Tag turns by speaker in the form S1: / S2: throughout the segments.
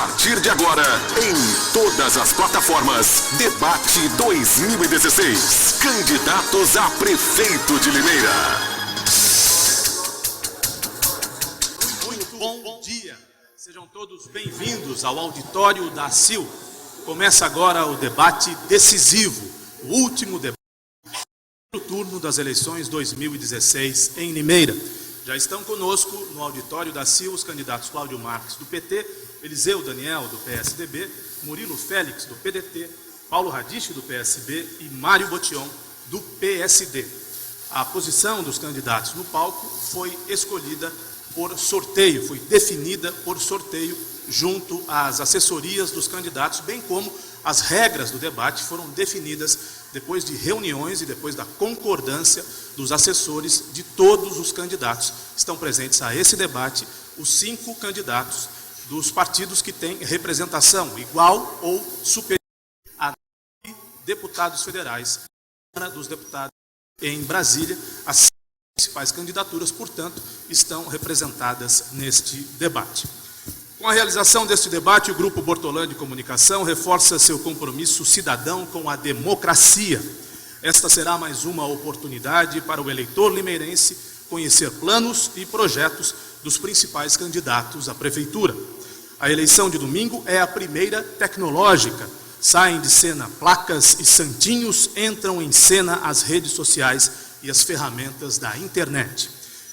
S1: partir de agora, em todas as plataformas, Debate 2016. Candidatos a prefeito de Limeira.
S2: Muito bom dia. Sejam todos bem-vindos ao auditório da CIL. Começa agora o debate decisivo, o último debate do turno das eleições 2016 em Limeira. Já estão conosco no auditório da CIL os candidatos Cláudio Marques, do PT, Eliseu Daniel, do PSDB, Murilo Félix, do PDT, Paulo Radiche, do PSB e Mário Botion, do PSD. A posição dos candidatos no palco foi escolhida por sorteio, foi definida por sorteio junto às assessorias dos candidatos, bem como as regras do debate foram definidas depois de reuniões e depois da concordância dos assessores de todos os candidatos. Estão presentes a esse debate os 5 candidatos dos partidos que têm representação igual ou superior a deputados federais, dos deputados em Brasília. As principais candidaturas, portanto, estão representadas neste debate. Com a realização deste debate, o Grupo Bortolã de Comunicação reforça seu compromisso cidadão com a democracia. Esta será mais uma oportunidade para o eleitor limeirense conhecer planos e projetos dos principais candidatos à prefeitura. A eleição de domingo é a primeira tecnológica. Saem de cena placas e santinhos, entram em cena as redes sociais e as ferramentas da internet.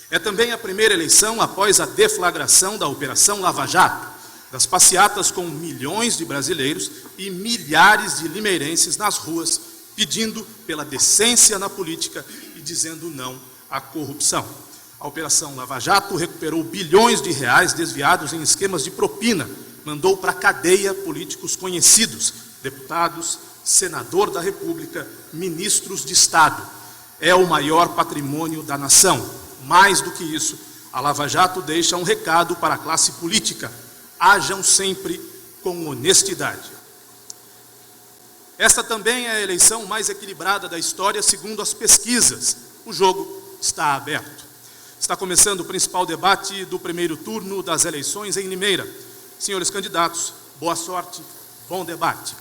S2: É também a primeira eleição após a deflagração da Operação Lava Jato, das passeatas com milhões de brasileiros e milhares de limeirenses nas ruas, pedindo pela decência na política e dizendo não à corrupção. A Operação Lava Jato recuperou bilhões de reais desviados em esquemas de propina, mandou para a cadeia políticos conhecidos, deputados, senador da República, ministros de Estado. É o maior patrimônio da nação. Mais do que isso, a Lava Jato deixa um recado para a classe política: hajam sempre com honestidade. Esta também é a eleição mais equilibrada da história, segundo as pesquisas. O jogo está aberto. Está começando o principal debate do primeiro turno das eleições em Limeira. Senhores candidatos, boa sorte, bom debate.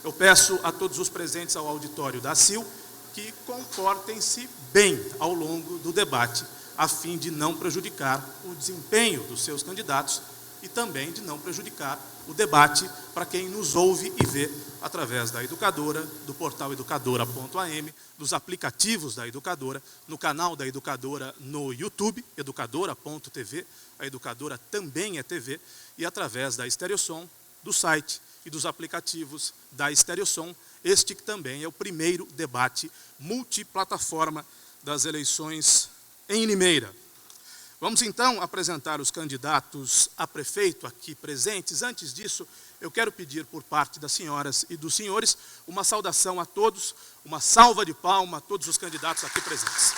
S2: Eu peço a todos os presentes ao auditório da CIL que comportem-se bem ao longo do debate, a fim de não prejudicar o desempenho dos seus candidatos e também de não prejudicar o debate para quem nos ouve e vê através da Educadora, do portal educadora.am, dos aplicativos da Educadora, no canal da Educadora no YouTube, educadora.tv, a Educadora também é TV, e através da Estereosom, do site e dos aplicativos da Estereosom, este que também é o primeiro debate multiplataforma das eleições em Limeira. Vamos então apresentar os candidatos a prefeito aqui presentes. Antes disso, eu quero pedir por parte das senhoras e dos senhores uma saudação a todos, uma salva de palmas a todos os candidatos aqui presentes.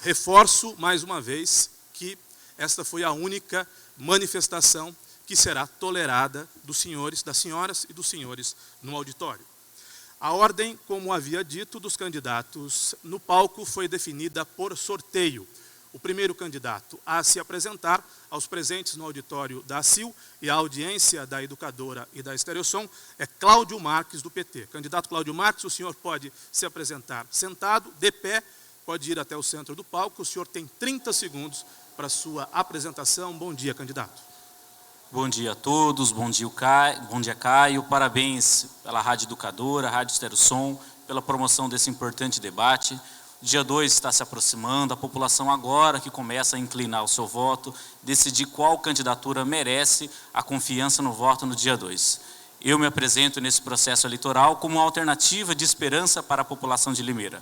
S2: Reforço mais uma vez que esta foi a única manifestação que será tolerada dos senhores, das senhoras e dos senhores no auditório. A ordem, como havia dito, dos candidatos no palco foi definida por sorteio. O primeiro candidato a se apresentar aos presentes no auditório da CIL e à audiência da Educadora e da Estereosom é Cláudio Marques, do PT. Candidato Cláudio Marques, o senhor pode se apresentar sentado, de pé, pode ir até o centro do palco. O senhor tem 30 segundos para a sua apresentação. Bom dia, candidato.
S3: Bom dia a todos, bom dia Caio, parabéns pela Rádio Educadora, Rádio Estereosom, pela promoção desse importante debate. O dia 2 está se aproximando, a população agora que começa a inclinar o seu voto, decidir qual candidatura merece a confiança no voto no dia 2. Eu me apresento nesse processo eleitoral como uma alternativa de esperança para a população de Limeira.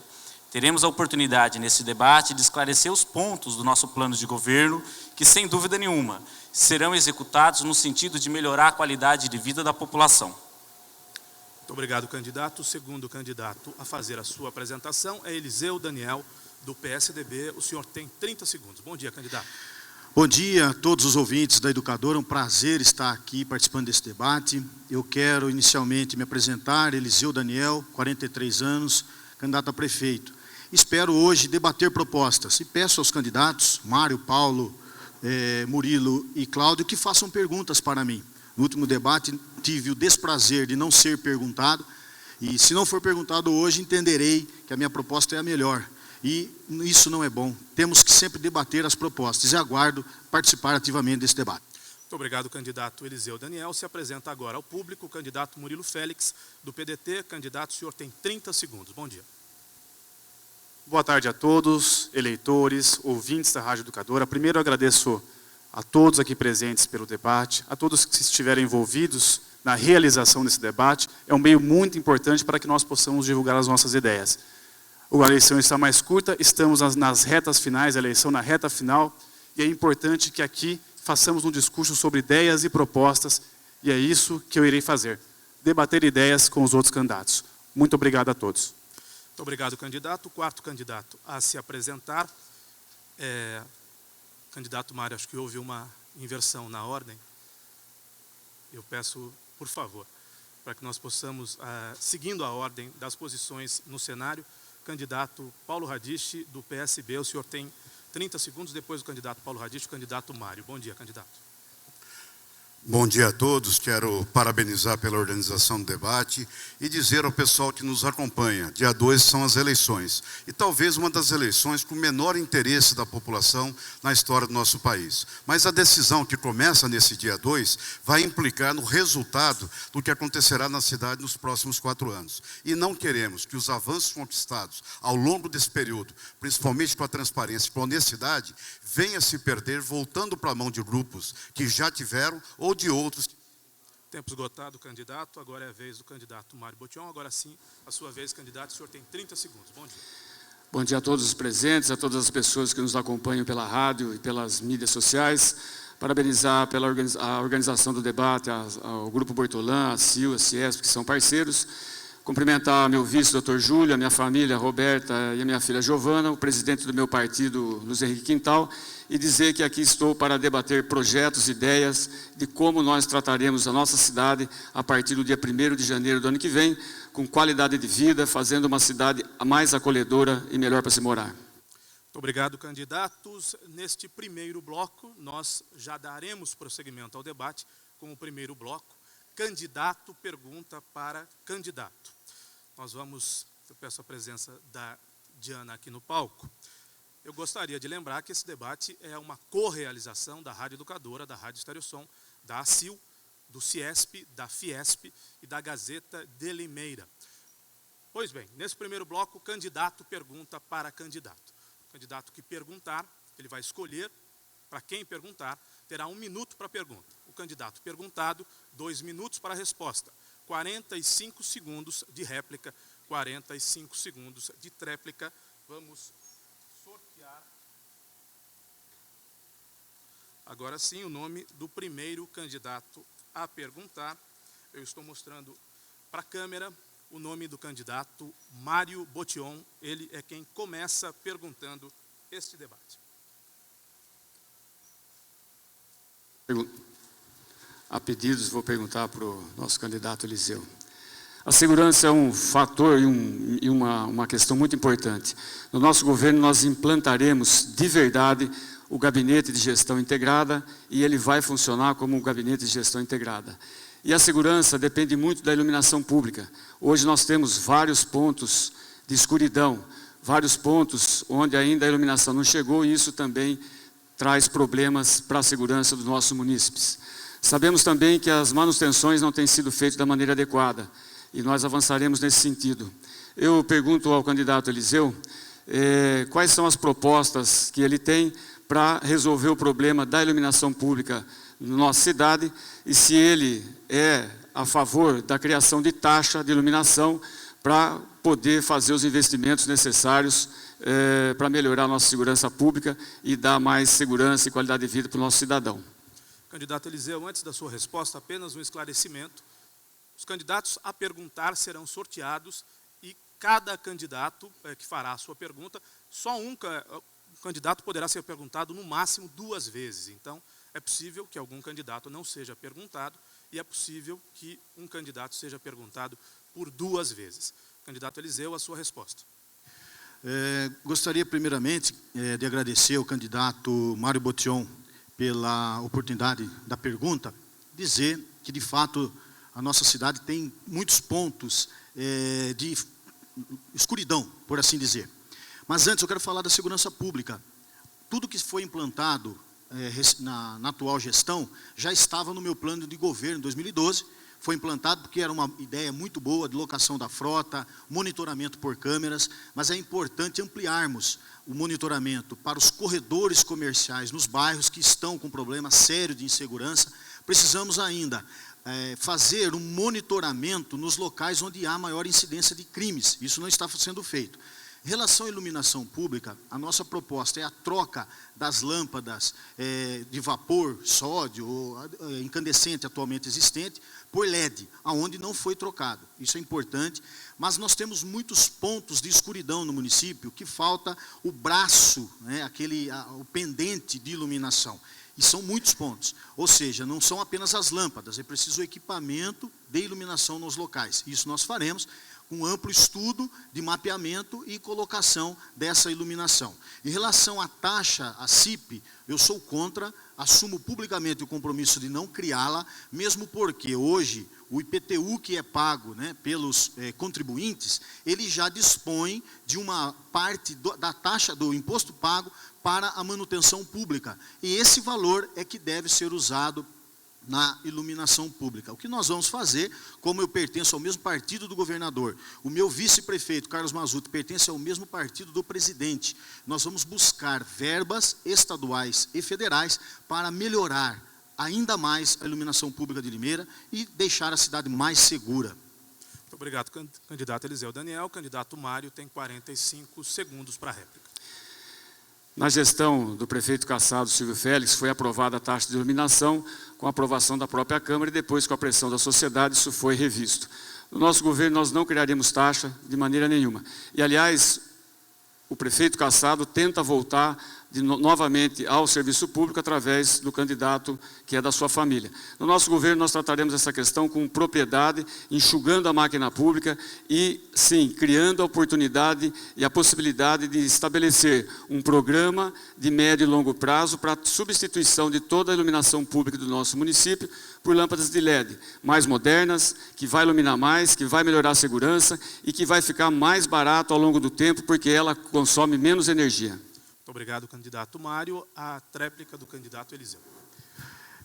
S3: Teremos a oportunidade nesse debate de esclarecer os pontos do nosso plano de governo, que sem dúvida nenhuma serão executados no sentido de melhorar a qualidade de vida da população.
S2: Muito obrigado, candidato. O segundo candidato a fazer a sua apresentação é Eliseu Daniel, do PSDB. O senhor tem 30 segundos. Bom dia, candidato.
S4: Bom dia a todos os ouvintes da Educadora. É um prazer estar aqui participando desse debate. Eu quero inicialmente me apresentar, Eliseu Daniel, 43 anos, candidato a prefeito. espero hoje debater propostas. E peço aos candidatos, Mário, Paulo, Murilo e Cláudio, que façam perguntas para mim. No último debate tive o desprazer de não ser perguntado, e se não for perguntado hoje, entenderei que a minha proposta é a melhor. E isso não é bom. Temos que sempre debater as propostas e aguardo participar ativamente desse debate.
S2: Muito obrigado, candidato Eliseu Daniel. Se apresenta agora ao público o candidato Murilo Félix, do PDT. Candidato, o senhor tem 30 segundos. Bom dia.
S5: Boa tarde a todos, eleitores, ouvintes da Rádio Educadora. Primeiro, agradeço a todos aqui presentes pelo debate, a todos que estiverem envolvidos na realização desse debate. É um meio muito importante para que nós possamos divulgar as nossas ideias. A eleição está mais curta, estamos nas retas finais, a eleição na reta final, e é importante que aqui façamos um discurso sobre ideias e propostas, e é isso que eu irei fazer, debater ideias com os outros candidatos. Muito obrigado a todos.
S2: Muito obrigado, candidato. O quarto candidato a se apresentar candidato Mário, acho que houve uma inversão na ordem. Eu peço, por favor, para que nós possamos, seguindo a ordem das posições no cenário, candidato Paulo Radiche, do PSB. O senhor tem 30 segundos, depois do candidato Paulo Radiche, o candidato Mário. Bom dia, candidato.
S6: Bom dia a todos, quero parabenizar pela organização do debate e dizer ao pessoal que nos acompanha, dia 2 são as eleições, e talvez uma das eleições com menor interesse da população na história do nosso país. Mas a decisão que começa nesse dia 2 vai implicar no resultado do que acontecerá na cidade nos próximos 4 anos. E não queremos que os avanços conquistados ao longo desse período, principalmente com a transparência e com a honestidade, venha se perder voltando para a mão de grupos que já tiveram ou de outros.
S2: Tempo esgotado, candidato. Agora é a vez do candidato Mário Botion. Agora sim, a sua vez, candidato. O senhor tem 30 segundos. Bom dia.
S7: Bom dia a todos os presentes, a todas as pessoas que nos acompanham pela rádio e pelas mídias sociais. Parabenizar pela a organização do debate, ao Grupo Bortolã, a CIL, a CIESP, que são parceiros. Cumprimentar meu vice, doutor Júlio, a minha família, a Roberta e a minha filha Giovana, o presidente do meu partido, Luiz Henrique Quintal, e dizer que aqui estou para debater projetos, ideias de como nós trataremos a nossa cidade a partir do dia 1º de janeiro do ano que vem, com qualidade de vida, fazendo uma cidade mais acolhedora e melhor para se morar.
S2: Muito obrigado, candidatos. Neste primeiro bloco, nós já daremos prosseguimento ao debate com o primeiro bloco. Candidato pergunta para candidato. Eu peço a presença da Diana aqui no palco. Eu gostaria de lembrar que esse debate é uma correalização da Rádio Educadora, da Rádio Estereosom, da ACIL, do CIESP, da Fiesp e da Gazeta de Limeira. Pois bem, nesse primeiro bloco, o candidato pergunta para candidato. O candidato que perguntar, ele vai escolher para quem perguntar, terá 1 minuto para a pergunta. O candidato perguntado, 2 minutos para a resposta. 45 segundos de réplica, 45 segundos de tréplica. Vamos sortear agora sim o nome do primeiro candidato a perguntar. Eu estou mostrando para a câmera o nome do candidato Mário Botion. Ele é quem começa perguntando este debate.
S7: A pedidos, vou perguntar para o nosso candidato Eliseu. A segurança é um fator e uma questão muito importante. No nosso governo, nós implantaremos de verdade o gabinete de gestão integrada e ele vai funcionar como um gabinete de gestão integrada. E a segurança depende muito da iluminação pública. Hoje nós temos vários pontos de escuridão, vários pontos onde ainda a iluminação não chegou, e isso também traz problemas para a segurança dos nossos munícipes. Sabemos também que as manutenções não têm sido feitas da maneira adequada, e nós avançaremos nesse sentido. Eu pergunto ao candidato Eliseu, quais são as propostas que ele tem para resolver o problema da iluminação pública na nossa cidade, e se ele é a favor da criação de taxa de iluminação para poder fazer os investimentos necessários para melhorar a nossa segurança pública e dar mais segurança e qualidade de vida para o nosso cidadão.
S2: Candidato Eliseu, antes da sua resposta, apenas um esclarecimento. Os candidatos a perguntar serão sorteados e cada candidato que fará a sua pergunta, só um candidato poderá ser perguntado no máximo 2 vezes. Então, é possível que algum candidato não seja perguntado e é possível que um candidato seja perguntado por 2 vezes. Candidato Eliseu, a sua resposta.
S4: Gostaria primeiramente de agradecer ao candidato Mário Botion pela oportunidade da pergunta, dizer que de fato a nossa cidade tem muitos pontos de escuridão, por assim dizer. Mas antes eu quero falar da segurança pública. Tudo que foi implantado na atual gestão já estava no meu plano de governo em 2012, foi implantado porque era uma ideia muito boa de locação da frota, monitoramento por câmeras, mas é importante ampliarmos o monitoramento para os corredores comerciais nos bairros que estão com problema sério de insegurança. Precisamos ainda fazer um monitoramento nos locais onde há maior incidência de crimes. Isso não está sendo feito. Em relação à iluminação pública, a nossa proposta é a troca das lâmpadas de vapor, sódio ou incandescente atualmente existente por LED, aonde não foi trocado. Isso é importante, mas nós temos muitos pontos de escuridão no município que falta o braço, o pendente de iluminação. E são muitos pontos, ou seja, não são apenas as lâmpadas, é preciso o equipamento de iluminação nos locais. Isso nós faremos com amplo estudo de mapeamento e colocação dessa iluminação. Em relação à taxa, a CIP, eu sou contra, assumo publicamente o compromisso de não criá-la, mesmo porque hoje o IPTU que é pago pelos contribuintes, ele já dispõe de uma parte da taxa do imposto pago para a manutenção pública. E esse valor é que deve ser usado na iluminação pública. O que nós vamos fazer, como eu pertenço ao mesmo partido do governador, o meu vice-prefeito, Carlos Mazzutti, pertence ao mesmo partido do presidente, nós vamos buscar verbas estaduais e federais para melhorar ainda mais a iluminação pública de Limeira e deixar a cidade mais segura.
S2: Muito obrigado, candidato Eliseu Daniel. Candidato Mário tem 45 segundos para a réplica.
S7: Na gestão do prefeito Cassado Silvio Félix, foi aprovada a taxa de iluminação com a aprovação da própria Câmara e depois, com a pressão da sociedade, isso foi revisto. No nosso governo, nós não criaríamos taxa de maneira nenhuma. E, aliás, o prefeito Cassado tenta voltar novamente ao serviço público através do candidato que é da sua família. No nosso governo, nós trataremos essa questão com propriedade, enxugando a máquina pública e, sim, criando a oportunidade e a possibilidade de estabelecer um programa de médio e longo prazo para a substituição de toda a iluminação pública do nosso município por lâmpadas de LED, mais modernas, que vai iluminar mais, que vai melhorar a segurança e que vai ficar mais barato ao longo do tempo, porque ela consome menos energia.
S2: Muito obrigado, candidato Mário. A tréplica do candidato Eliseu.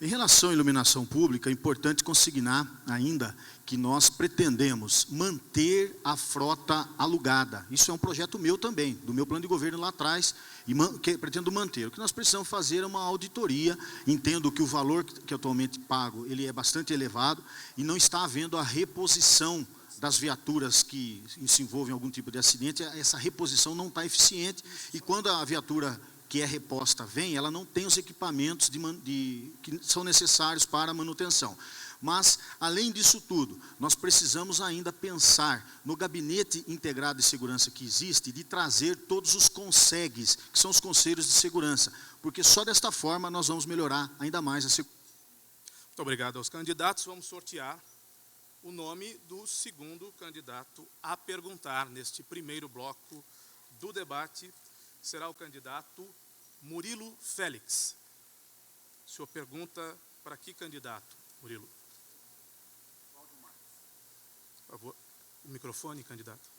S4: Em relação à iluminação pública, é importante consignar ainda que nós pretendemos manter a frota alugada. Isso é um projeto meu também, do meu plano de governo lá atrás, e que pretendo manter. O que nós precisamos fazer é uma auditoria. Entendo que o valor que atualmente pago, ele é bastante elevado e não está havendo a reposição das viaturas que se envolvem em algum tipo de acidente. Essa reposição não está eficiente e quando a viatura que é reposta vem, ela não tem os equipamentos que são necessários para a manutenção. Mas, além disso tudo, nós precisamos ainda pensar no gabinete integrado de segurança que existe, de trazer todos os CONSEGs, que são os conselhos de segurança, porque só desta forma nós vamos melhorar ainda mais a segurança.
S2: Muito obrigado aos candidatos. Vamos sortear o nome do segundo candidato a perguntar neste primeiro bloco do debate. Será o candidato Murilo Félix. O senhor pergunta para que candidato, Murilo? Por favor, o microfone, candidato.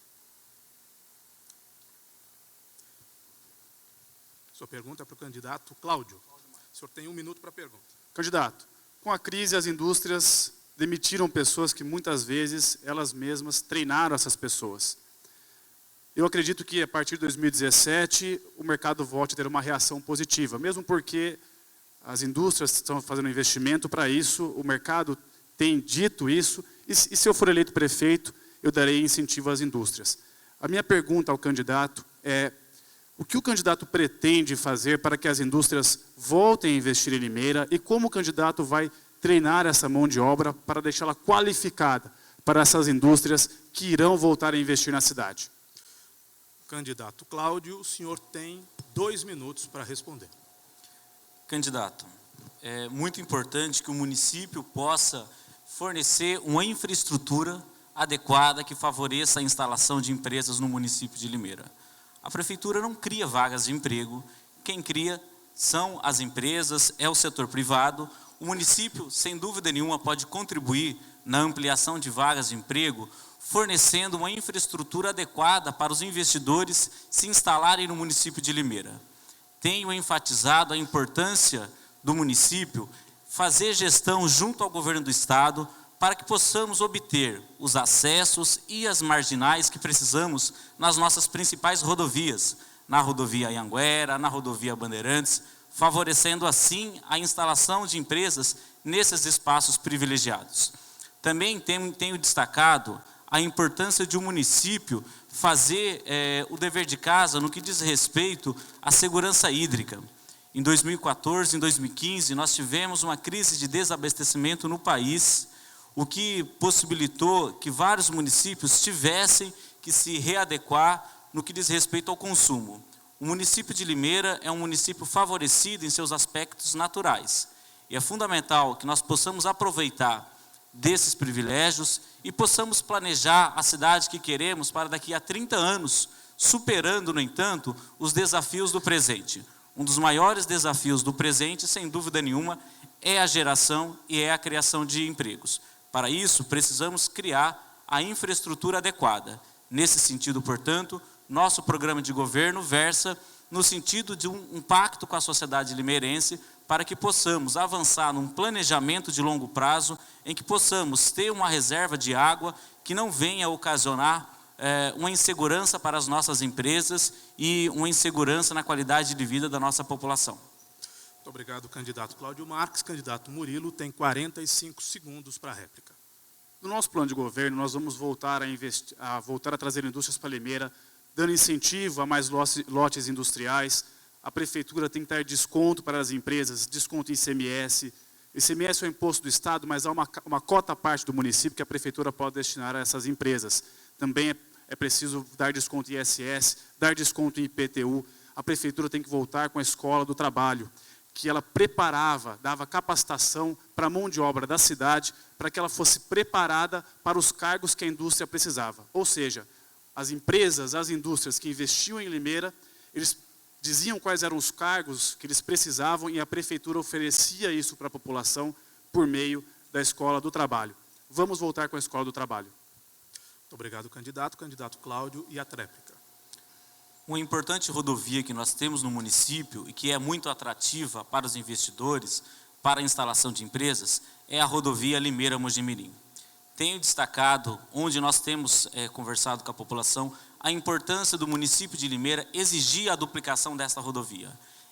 S2: A sua pergunta é para o candidato Cláudio. O senhor tem 1 minuto para a pergunta.
S5: Candidato, com a crise, as indústrias demitiram pessoas que muitas vezes elas mesmas treinaram essas pessoas. Eu acredito que a partir de 2017 o mercado volte a ter uma reação positiva, mesmo porque as indústrias estão fazendo investimento para isso, o mercado tem dito isso, e se eu for eleito prefeito, eu darei incentivo às indústrias. A minha pergunta ao candidato é: o que o candidato pretende fazer para que as indústrias voltem a investir em Limeira e como o candidato vai treinar essa mão de obra para deixá-la qualificada para essas indústrias que irão voltar a investir na cidade?
S2: Candidato Cláudio, o senhor tem 2 minutos para responder.
S3: Candidato, é muito importante que o município possa fornecer uma infraestrutura adequada que favoreça a instalação de empresas no município de Limeira. A prefeitura não cria vagas de emprego, quem cria são as empresas, é o setor privado. O município, sem dúvida nenhuma, pode contribuir na ampliação de vagas de emprego, fornecendo uma infraestrutura adequada para os investidores se instalarem no município de Limeira. Tenho enfatizado a importância do município fazer gestão junto ao governo do estado para que possamos obter os acessos e as marginais que precisamos nas nossas principais rodovias, na rodovia Anhanguera, na rodovia Bandeirantes, favorecendo assim a instalação de empresas nesses espaços privilegiados. Também tenho destacado a importância de um município fazer o dever de casa no que diz respeito à segurança hídrica. Em 2014, em 2015, nós tivemos uma crise de desabastecimento no país, o que possibilitou que vários municípios tivessem que se readequar no que diz respeito ao consumo. O município de Limeira é um município favorecido em seus aspectos naturais. E é fundamental que nós possamos aproveitar desses privilégios e possamos planejar a cidade que queremos para daqui a 30 anos, superando, no entanto, os desafios do presente. Um dos maiores desafios do presente, sem dúvida nenhuma, é a geração e é a criação de empregos. Para isso, precisamos criar a infraestrutura adequada. Nesse sentido, portanto, nosso programa de governo versa no sentido de um pacto com a sociedade limeirense para que possamos avançar num planejamento de longo prazo em que possamos ter uma reserva de água que não venha ocasionar uma insegurança para as nossas empresas e uma insegurança na qualidade de vida da nossa população.
S2: Muito obrigado, candidato Cláudio Marques. Candidato Murilo tem 45 segundos para a réplica.
S5: No nosso plano de governo, nós vamos voltar a trazer indústrias para Limeira, dando incentivo a mais lotes industriais. A prefeitura tem que dar desconto para as empresas, desconto em ICMS. ICMS é o imposto do Estado, mas há uma cota à parte do município que a prefeitura pode destinar a essas empresas. Também é preciso dar desconto em ISS, dar desconto em IPTU. A prefeitura tem que voltar com a escola do trabalho, que ela preparava, dava capacitação para a mão de obra da cidade, para que ela fosse preparada para os cargos que a indústria precisava. Ou seja, as empresas, as indústrias que investiam em Limeira, eles diziam quais eram os cargos que eles precisavam e a prefeitura oferecia isso para a população por meio da escola do trabalho. Vamos voltar com a escola do trabalho.
S2: Muito obrigado, candidato. Candidato Cláudio e a tréplica.
S3: Uma importante rodovia que nós temos no município e que é muito atrativa para os investidores, para a instalação de empresas, é a rodovia Limeira-Mojimirim. Tenho destacado, onde nós temos conversado com a população, a importância do município de Limeira exigir a duplicação desta rodovia.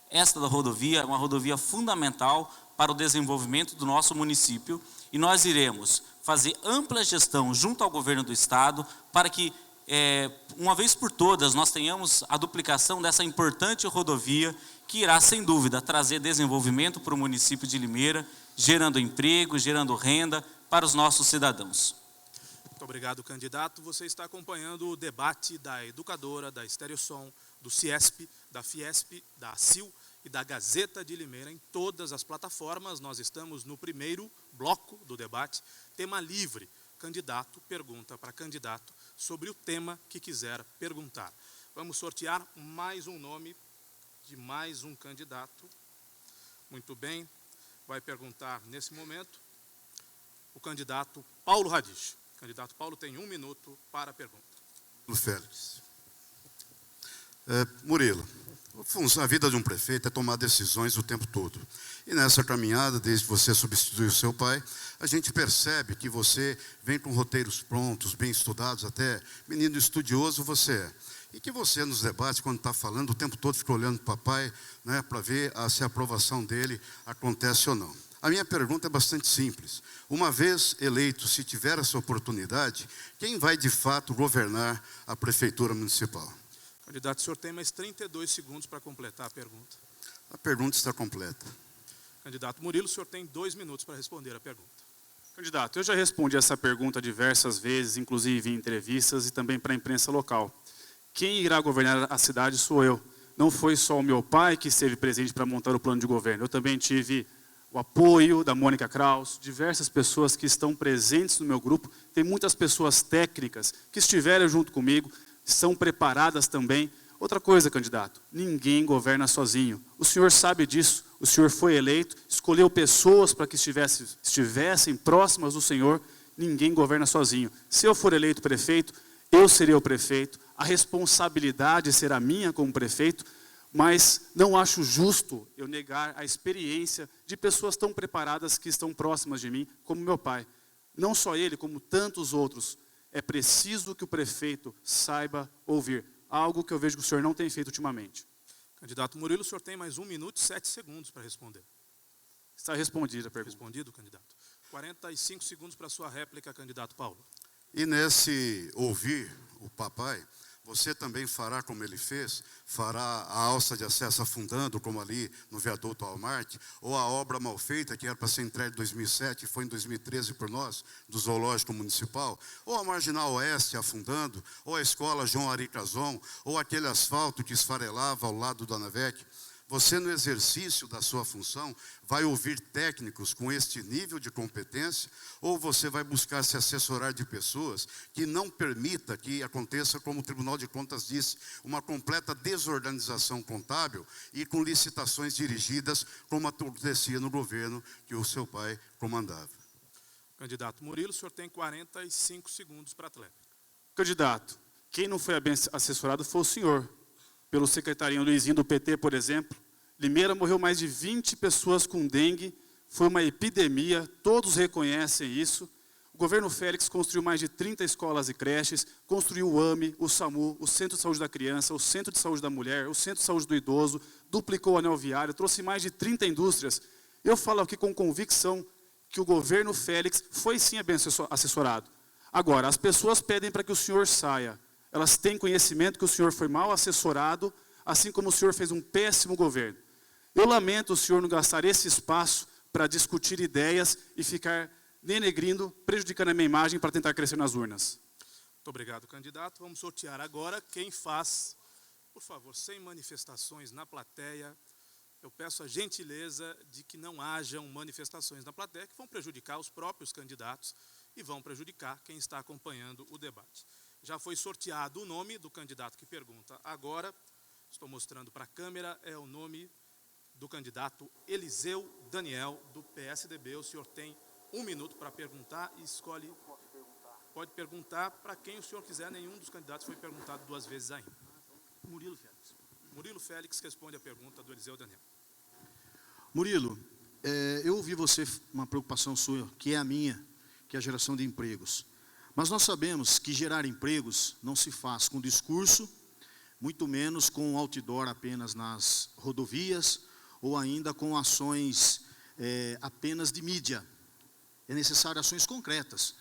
S3: Esta rodovia é uma rodovia fundamental para o desenvolvimento do nosso município e nós iremos fazer ampla gestão junto ao governo do estado para que, uma vez por todas, nós tenhamos a duplicação dessa importante rodovia que irá, sem dúvida, trazer desenvolvimento para o município de Limeira, gerando emprego, gerando renda para os nossos cidadãos.
S2: Muito obrigado, candidato. Você está acompanhando o debate da Educadora, da Estereosom, do Ciesp, da Fiesp, da ACIL e da Gazeta de Limeira em todas as plataformas. Nós estamos no primeiro bloco do debate, tema livre. Candidato pergunta para candidato sobre o tema que quiser perguntar. Vamos sortear mais um nome de mais um candidato. Muito bem. Vai perguntar nesse momento o candidato Paulo Radich. O candidato Paulo tem 1 minuto para a pergunta.
S6: Félix. Murilo, a vida de um prefeito é tomar decisões o tempo todo. E nessa caminhada, desde que você substituiu seu pai, a gente percebe que você vem com roteiros prontos, bem estudados, até menino estudioso você é. E que você, nos debates, quando está falando, o tempo todo fica olhando para o papai, né, para ver se a aprovação dele acontece ou não. A minha pergunta é bastante simples. Uma vez eleito, se tiver essa oportunidade, quem vai de fato governar a prefeitura municipal?
S2: Candidato, o senhor tem mais 32 segundos para completar a pergunta.
S6: A pergunta está completa.
S2: Candidato Murilo, o senhor tem 2 minutos para responder a pergunta.
S5: Candidato, eu já respondi essa pergunta diversas vezes, inclusive em entrevistas e também para a imprensa local. Quem irá governar a cidade sou eu. Não foi só o meu pai que esteve presente para montar o plano de governo. Eu também tive o apoio da Mônica Kraus, diversas pessoas que estão presentes no meu grupo. Tem muitas pessoas técnicas que estiveram junto comigo, são preparadas também. Outra coisa, candidato, ninguém governa sozinho. O senhor sabe disso, o senhor foi eleito, escolheu pessoas para que estivessem próximas do senhor, ninguém governa sozinho. Se eu for eleito prefeito, eu serei o prefeito, a responsabilidade será minha como prefeito, mas não acho justo eu negar a experiência de pessoas tão preparadas que estão próximas de mim, como meu pai. Não só ele, como tantos outros. É preciso que o prefeito saiba ouvir, algo que eu vejo que o senhor não tem feito ultimamente.
S2: Candidato Murilo, o senhor tem mais 1 minuto e 7 segundos para responder.
S5: Está respondida a pergunta.
S2: Respondido, candidato. 45 segundos para a sua réplica, candidato Paulo.
S6: E nesse ouvir o papai, você também fará como ele fez? Fará a alça de acesso afundando, como ali no viaduto Walmart? Ou a obra mal feita, que era para ser entregue em 2007 e foi em 2013 por nós, do Zoológico Municipal? Ou a Marginal Oeste afundando? Ou a escola João Ari Cazon? Ou aquele asfalto que esfarelava ao lado da Navec? Você, no exercício da sua função, vai ouvir técnicos com este nível de competência, ou você vai buscar se assessorar de pessoas que não permita que aconteça, como o Tribunal de Contas disse, uma completa desorganização contábil e com licitações dirigidas, como acontecia no governo que o seu pai comandava?
S2: Candidato Murilo, o senhor tem 45 segundos para a réplica.
S5: Candidato, quem não foi bem assessorado foi o senhor. Pelo secretarinho Luizinho do PT, por exemplo. Limeira morreu mais de 20 pessoas com dengue, foi uma epidemia, todos reconhecem isso. O governo Félix construiu mais de 30 escolas e creches, construiu o AME, o SAMU, o Centro de Saúde da Criança, o Centro de Saúde da Mulher, o Centro de Saúde do Idoso, duplicou o anel viário, trouxe mais de 30 indústrias. Eu falo aqui com convicção que o governo Félix foi sim bem assessorado. Agora, as pessoas pedem para que o senhor saia. Elas têm conhecimento que o senhor foi mal assessorado, assim como o senhor fez um péssimo governo. Eu lamento o senhor não gastar esse espaço para discutir ideias e ficar denegrindo, prejudicando a minha imagem para tentar crescer nas urnas.
S2: Muito obrigado, candidato. Vamos sortear agora quem faz, por favor, sem manifestações na plateia. Eu peço a gentileza de que não hajam manifestações na plateia que vão prejudicar os próprios candidatos e vão prejudicar quem está acompanhando o debate. Já foi sorteado o nome do candidato que pergunta. Agora, estou mostrando para a câmera, é o nome do candidato Eliseu Daniel, do PSDB. O senhor tem 1 minuto para perguntar e escolhe... Pode perguntar para quem o senhor quiser, nenhum dos candidatos foi perguntado 2 vezes ainda.
S4: Murilo Félix.
S2: Murilo Félix responde a pergunta do Eliseu Daniel.
S4: Murilo, eu ouvi você, uma preocupação sua, que é a minha, que é a geração de empregos. Mas nós sabemos que gerar empregos não se faz com discurso, muito menos com outdoor apenas nas rodovias, ou ainda com ações apenas de mídia. É necessário ações concretas.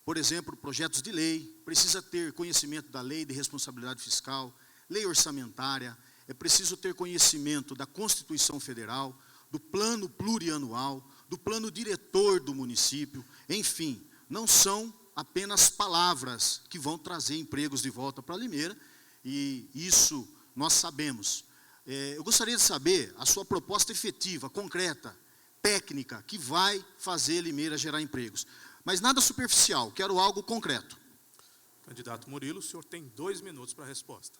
S4: Por exemplo, projetos de lei, precisa ter conhecimento da lei de responsabilidade fiscal, lei orçamentária, é preciso ter conhecimento da Constituição Federal, do plano plurianual, do plano diretor do município, enfim, não são apenas palavras que vão trazer empregos de volta para Limeira, e isso nós sabemos. Eu gostaria de saber a sua proposta efetiva, concreta, técnica, que vai fazer Limeira gerar empregos. Mas nada superficial, quero algo concreto.
S2: Candidato Murilo, o senhor tem 2 minutos para a resposta.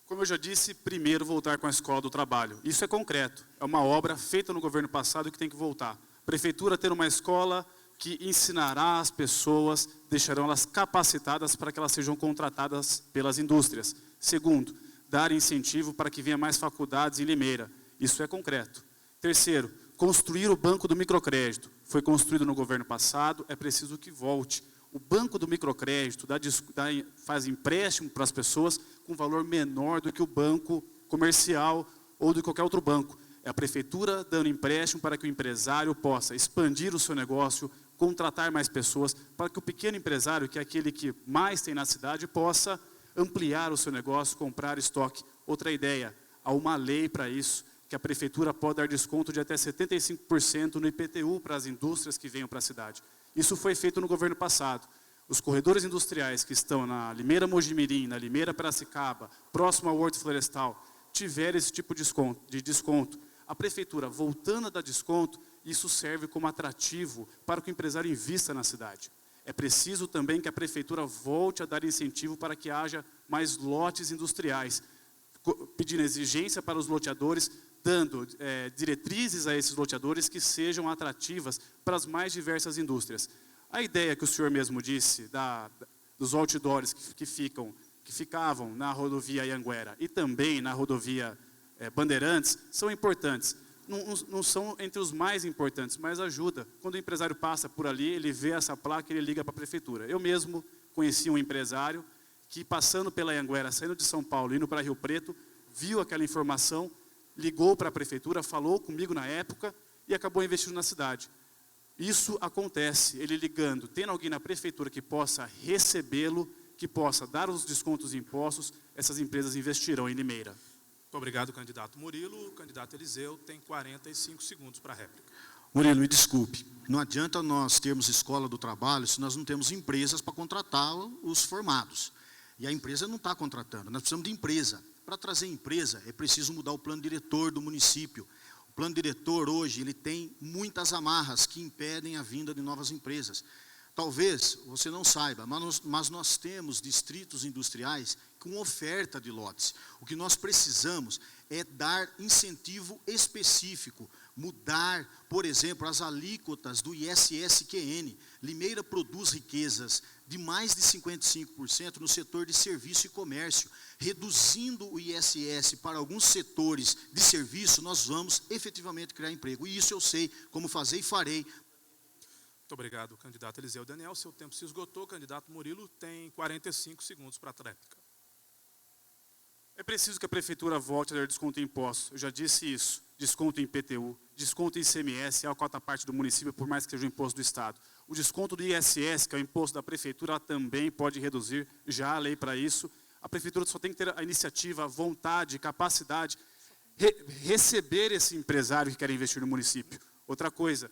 S5: Como eu já disse, primeiro voltar com a Escola do Trabalho. Isso é concreto, é uma obra feita no governo passado que tem que voltar. Prefeitura ter uma escola que ensinará as pessoas, deixarão elas capacitadas para que elas sejam contratadas pelas indústrias. Segundo, dar incentivo para que venha mais faculdades em Limeira. Isso é concreto. Terceiro, construir o Banco do Microcrédito. Foi construído no governo passado, é preciso que volte. O Banco do Microcrédito faz empréstimo para as pessoas com valor menor do que o banco comercial ou de qualquer outro banco. É a prefeitura dando empréstimo para que o empresário possa expandir o seu negócio, contratar mais pessoas, para que o pequeno empresário, que é aquele que mais tem na cidade, possa ampliar o seu negócio, comprar estoque. Outra ideia, há uma lei para isso, que a prefeitura pode dar desconto de até 75% no IPTU para as indústrias que venham para a cidade. Isso foi feito no governo passado. Os corredores industriais que estão na Limeira Mojimirim, na Limeira Piracicaba, próximo ao Horto Florestal, tiveram esse tipo de desconto. A prefeitura, voltando a dar desconto, isso serve como atrativo para que o empresário invista na cidade. É preciso também que a Prefeitura volte a dar incentivo para que haja mais lotes industriais, pedindo exigência para os loteadores, dando diretrizes a esses loteadores que sejam atrativas para as mais diversas indústrias. A ideia que o senhor mesmo disse, dos outdoors que ficavam na rodovia Anhanguera e também na rodovia Bandeirantes, são importantes. Não são entre os mais importantes, mas ajuda. Quando o empresário passa por ali, ele vê essa placa e ele liga para a prefeitura. Eu mesmo conheci um empresário que, passando pela Anhanguera, saindo de São Paulo, indo para Rio Preto, viu aquela informação, ligou para a prefeitura, falou comigo na época e acabou investindo na cidade. Isso acontece, ele ligando, tendo alguém na prefeitura que possa recebê-lo, que possa dar os descontos de impostos, essas empresas investirão em Limeira.
S2: Muito obrigado, candidato Murilo. O candidato Eliseu tem 45 segundos para a réplica.
S4: Murilo, me desculpe, não adianta nós termos escola do trabalho se nós não temos empresas para contratar os formados. E a empresa não está contratando, nós precisamos de empresa. Para trazer empresa, é preciso mudar o plano diretor do município. O plano diretor hoje, ele tem muitas amarras que impedem a vinda de novas empresas. Talvez você não saiba, mas nós temos distritos industriais com oferta de lotes. O que nós precisamos é dar incentivo específico, mudar, por exemplo, as alíquotas do ISS-QN. Limeira produz riquezas de mais de 55% no setor de serviço e comércio. Reduzindo o ISS para alguns setores de serviço, nós vamos efetivamente criar emprego. E isso eu sei como fazer e farei.
S2: Muito obrigado, candidato Eliseu Daniel. Seu tempo se esgotou. Candidato Murilo tem 45 segundos para a réplica.
S5: É preciso que a prefeitura volte a dar desconto em impostos. Eu já disse isso. Desconto em IPTU, desconto em ICMS, é a cota parte do município, por mais que seja o imposto do Estado. O desconto do ISS, que é o imposto da prefeitura, ela também pode reduzir, já há lei para isso. A prefeitura só tem que ter a iniciativa, a vontade, capacidade, receber esse empresário que quer investir no município. Outra coisa,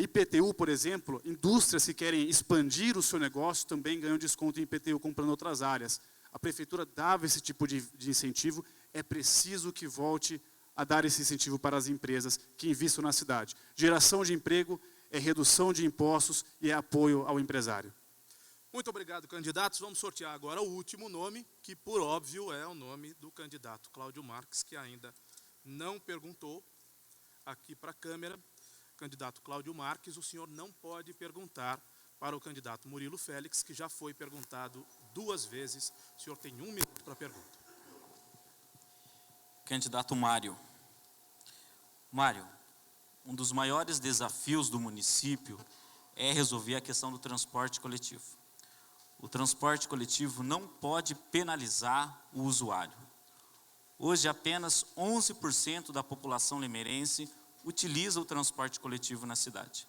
S5: IPTU, por exemplo, indústrias que querem expandir o seu negócio também ganham desconto em IPTU comprando outras áreas. A prefeitura dava esse tipo de incentivo, é preciso que volte a dar esse incentivo para as empresas que investam na cidade. Geração de emprego é redução de impostos e é apoio ao empresário.
S2: Muito obrigado, candidatos. Vamos sortear agora o último nome, que por óbvio é o nome do candidato Cláudio Marques, que ainda não perguntou aqui para a câmera. Candidato Cláudio Marques, o senhor não pode perguntar para o candidato Murilo Félix, que já foi perguntado 2 vezes. O senhor tem 1 minuto para a pergunta.
S3: Candidato Mário. Mário, um dos maiores desafios do município é resolver a questão do transporte coletivo. O transporte coletivo não pode penalizar o usuário. Hoje, apenas 11% da população limeirense utiliza o transporte coletivo na cidade.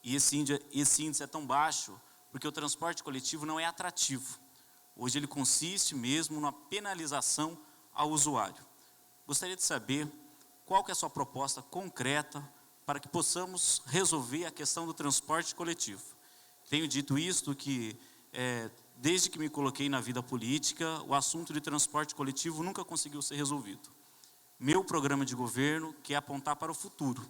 S3: E esse índice é tão baixo porque o transporte coletivo não é atrativo. Hoje ele consiste mesmo na penalização ao usuário. Gostaria de saber qual que é a sua proposta concreta para que possamos resolver a questão do transporte coletivo. Tenho dito isto que, desde que me coloquei na vida política, o assunto de transporte coletivo nunca conseguiu ser resolvido. Meu programa de governo quer apontar para o futuro,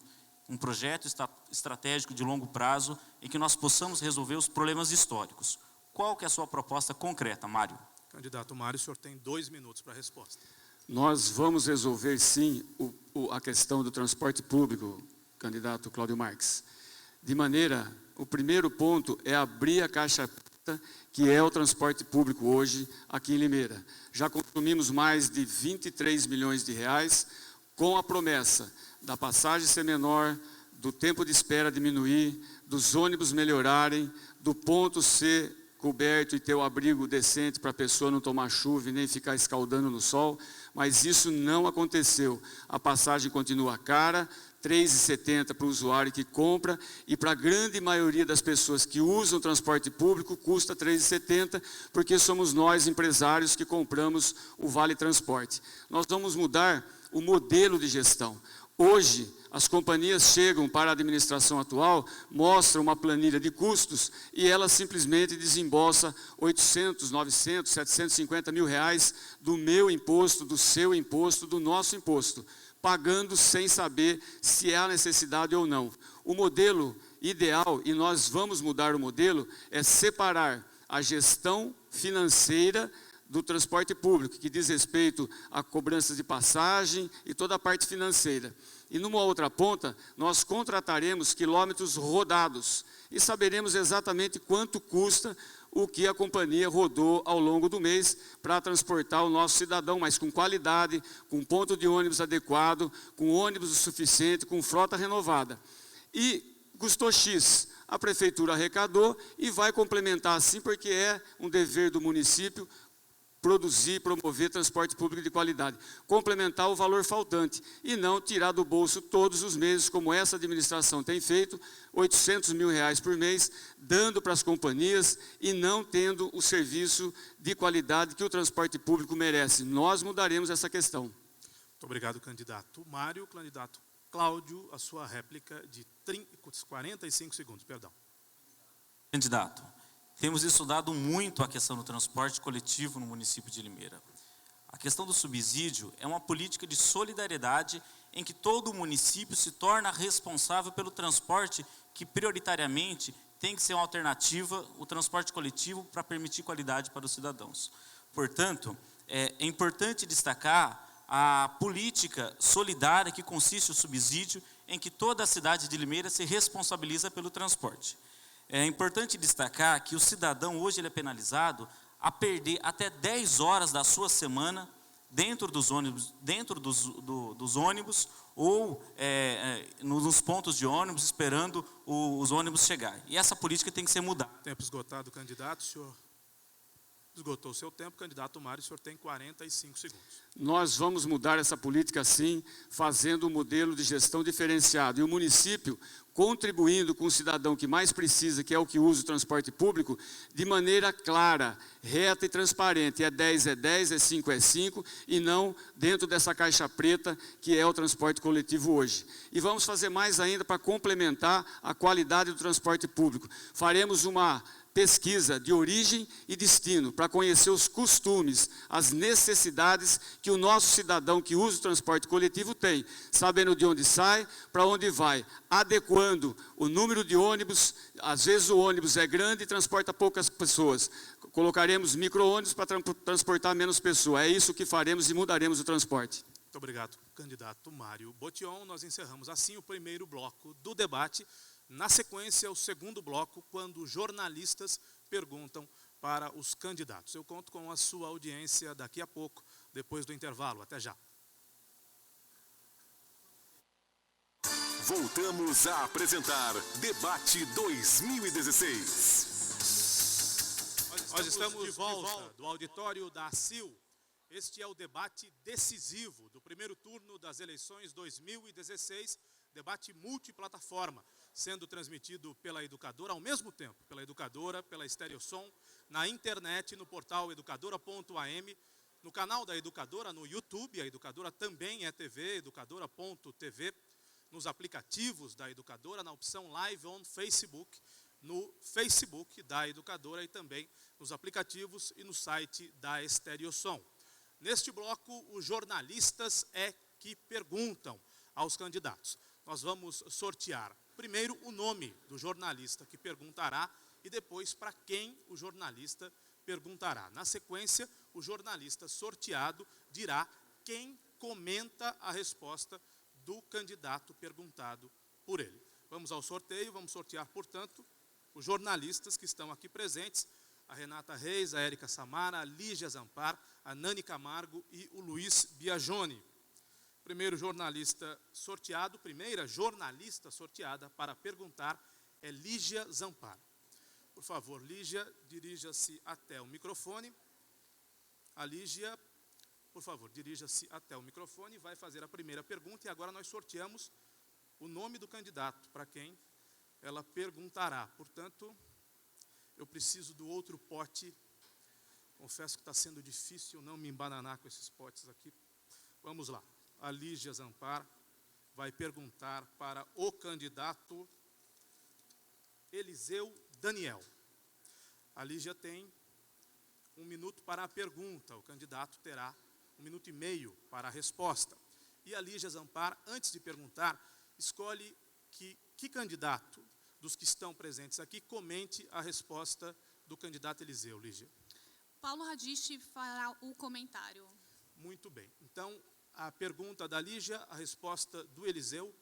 S3: um projeto estratégico de longo prazo em que nós possamos resolver os problemas históricos. Qual que é a sua proposta concreta, Mário?
S2: Candidato Mário, o senhor tem 2 minutos para a resposta.
S7: Nós vamos resolver, sim, a questão do transporte público, candidato Cláudio Marques. O primeiro ponto é abrir a caixa preta, que é o transporte público hoje aqui em Limeira. Já consumimos mais de 23 milhões de reais, com a promessa da passagem ser menor, do tempo de espera diminuir, dos ônibus melhorarem, do ponto ser coberto e ter o abrigo decente para a pessoa não tomar chuva e nem ficar escaldando no sol, mas isso não aconteceu. A passagem continua cara, R$ 3,70 para o usuário que compra, e para a grande maioria das pessoas que usam o transporte público, custa R$ 3,70, porque somos nós, empresários, que compramos o Vale Transporte. Nós vamos mudar o modelo de gestão. Hoje, as companhias chegam para a administração atual, mostram uma planilha de custos e ela simplesmente desembolsa 800, 900, 750 mil reais do meu imposto, do seu imposto, do nosso imposto, pagando sem saber se há necessidade ou não. O modelo ideal, e nós vamos mudar o modelo, é separar a gestão financeira do transporte público, que diz respeito a cobrança de passagem e toda a parte financeira. E numa outra ponta, nós contrataremos quilômetros rodados e saberemos exatamente quanto custa o que a companhia rodou ao longo do mês para transportar o nosso cidadão, mas com qualidade, com ponto de ônibus adequado, com ônibus o suficiente, com frota renovada. E custou X, a prefeitura arrecadou e vai complementar assim, porque é um dever do município produzir, promover transporte público de qualidade, complementar o valor faltante e não tirar do bolso todos os meses, como essa administração tem feito, R$800 mil por mês, dando para as companhias e não tendo o serviço de qualidade que o transporte público merece. Nós mudaremos essa questão.
S2: Muito obrigado, candidato Mário. Candidato Cláudio, a sua réplica de 45 segundos, perdão.
S3: Candidato, temos estudado muito a questão do transporte coletivo no município de Limeira. A questão do subsídio é uma política de solidariedade em que todo município se torna responsável pelo transporte que prioritariamente tem que ser uma alternativa, o transporte coletivo, para permitir qualidade para os cidadãos. Portanto, é importante destacar a política solidária que consiste o subsídio em que toda a cidade de Limeira se responsabiliza pelo transporte. É importante destacar que o cidadão hoje ele é penalizado a perder até 10 horas da sua semana dentro dos ônibus ou nos pontos de ônibus esperando os ônibus chegarem. E essa política tem que ser mudada.
S2: Tempo esgotado, candidato. O senhor esgotou o seu tempo. Candidato Mário, o senhor tem 45 segundos.
S7: Nós vamos mudar essa política sim, fazendo um modelo de gestão diferenciado. E o município contribuindo com o cidadão que mais precisa, que é o que usa o transporte público, de maneira clara, reta e transparente. É 10, é 10, é 5, é 5, e não dentro dessa caixa preta que é o transporte coletivo hoje. E vamos fazer mais ainda para complementar a qualidade do transporte público. Faremos uma pesquisa de origem e destino, para conhecer os costumes, as necessidades que o nosso cidadão que usa o transporte coletivo tem, sabendo de onde sai, para onde vai, adequando o número de ônibus. Às vezes o ônibus é grande e transporta poucas pessoas. Colocaremos micro-ônibus para transportar menos pessoas. É isso que faremos e mudaremos o transporte.
S2: Muito obrigado, candidato Mário Botion. Nós encerramos assim o primeiro bloco do debate. Na sequência, o segundo bloco, quando jornalistas perguntam para os candidatos. Eu conto com a sua audiência daqui a pouco, depois do intervalo. Até já.
S1: Voltamos a apresentar Debate 2016.
S2: Nós estamos de volta do auditório da ACIL. Este é o debate decisivo do primeiro turno das eleições 2016, debate multiplataforma, sendo transmitido pela Educadora ao mesmo tempo, pela Educadora, pela Estereosom, na internet, no portal educadora.am, no canal da Educadora, no YouTube, a Educadora também é TV, educadora.tv, nos aplicativos da Educadora, na opção Live on Facebook, no Facebook da Educadora e também nos aplicativos e no site da Estereosom. Neste bloco, os jornalistas que perguntam aos candidatos. Nós vamos sortear primeiro o nome do jornalista que perguntará e depois para quem o jornalista perguntará. Na sequência, o jornalista sorteado dirá quem comenta a resposta do candidato perguntado por ele. Vamos ao sorteio, vamos sortear, portanto, os jornalistas que estão aqui presentes, a Renata Reis, a Érica Samara, a Lígia Zampar, a Nani Camargo e o Luiz Biagioni. Primeiro jornalista sorteado, primeira jornalista sorteada para perguntar é Lígia Zampar. Por favor, Lígia, dirija-se até o microfone. A Lígia, por favor, dirija-se até o microfone e vai fazer a primeira pergunta. E agora nós sorteamos o nome do candidato para quem ela perguntará. Portanto, eu preciso do outro pote. Confesso que está sendo difícil não me embananar com esses potes aqui. Vamos lá. A Lígia Zampar vai perguntar para o candidato Eliseu Daniel. A Lígia tem 1 minuto para a pergunta, o candidato terá 1 minuto e meio para a resposta. E a Lígia Zampar, antes de perguntar, escolhe que candidato dos que estão presentes aqui comente a resposta do candidato Eliseu. Lígia.
S8: Paulo Radiche fará o comentário.
S2: Muito bem. Então, a pergunta da Lígia, a resposta do Eliseu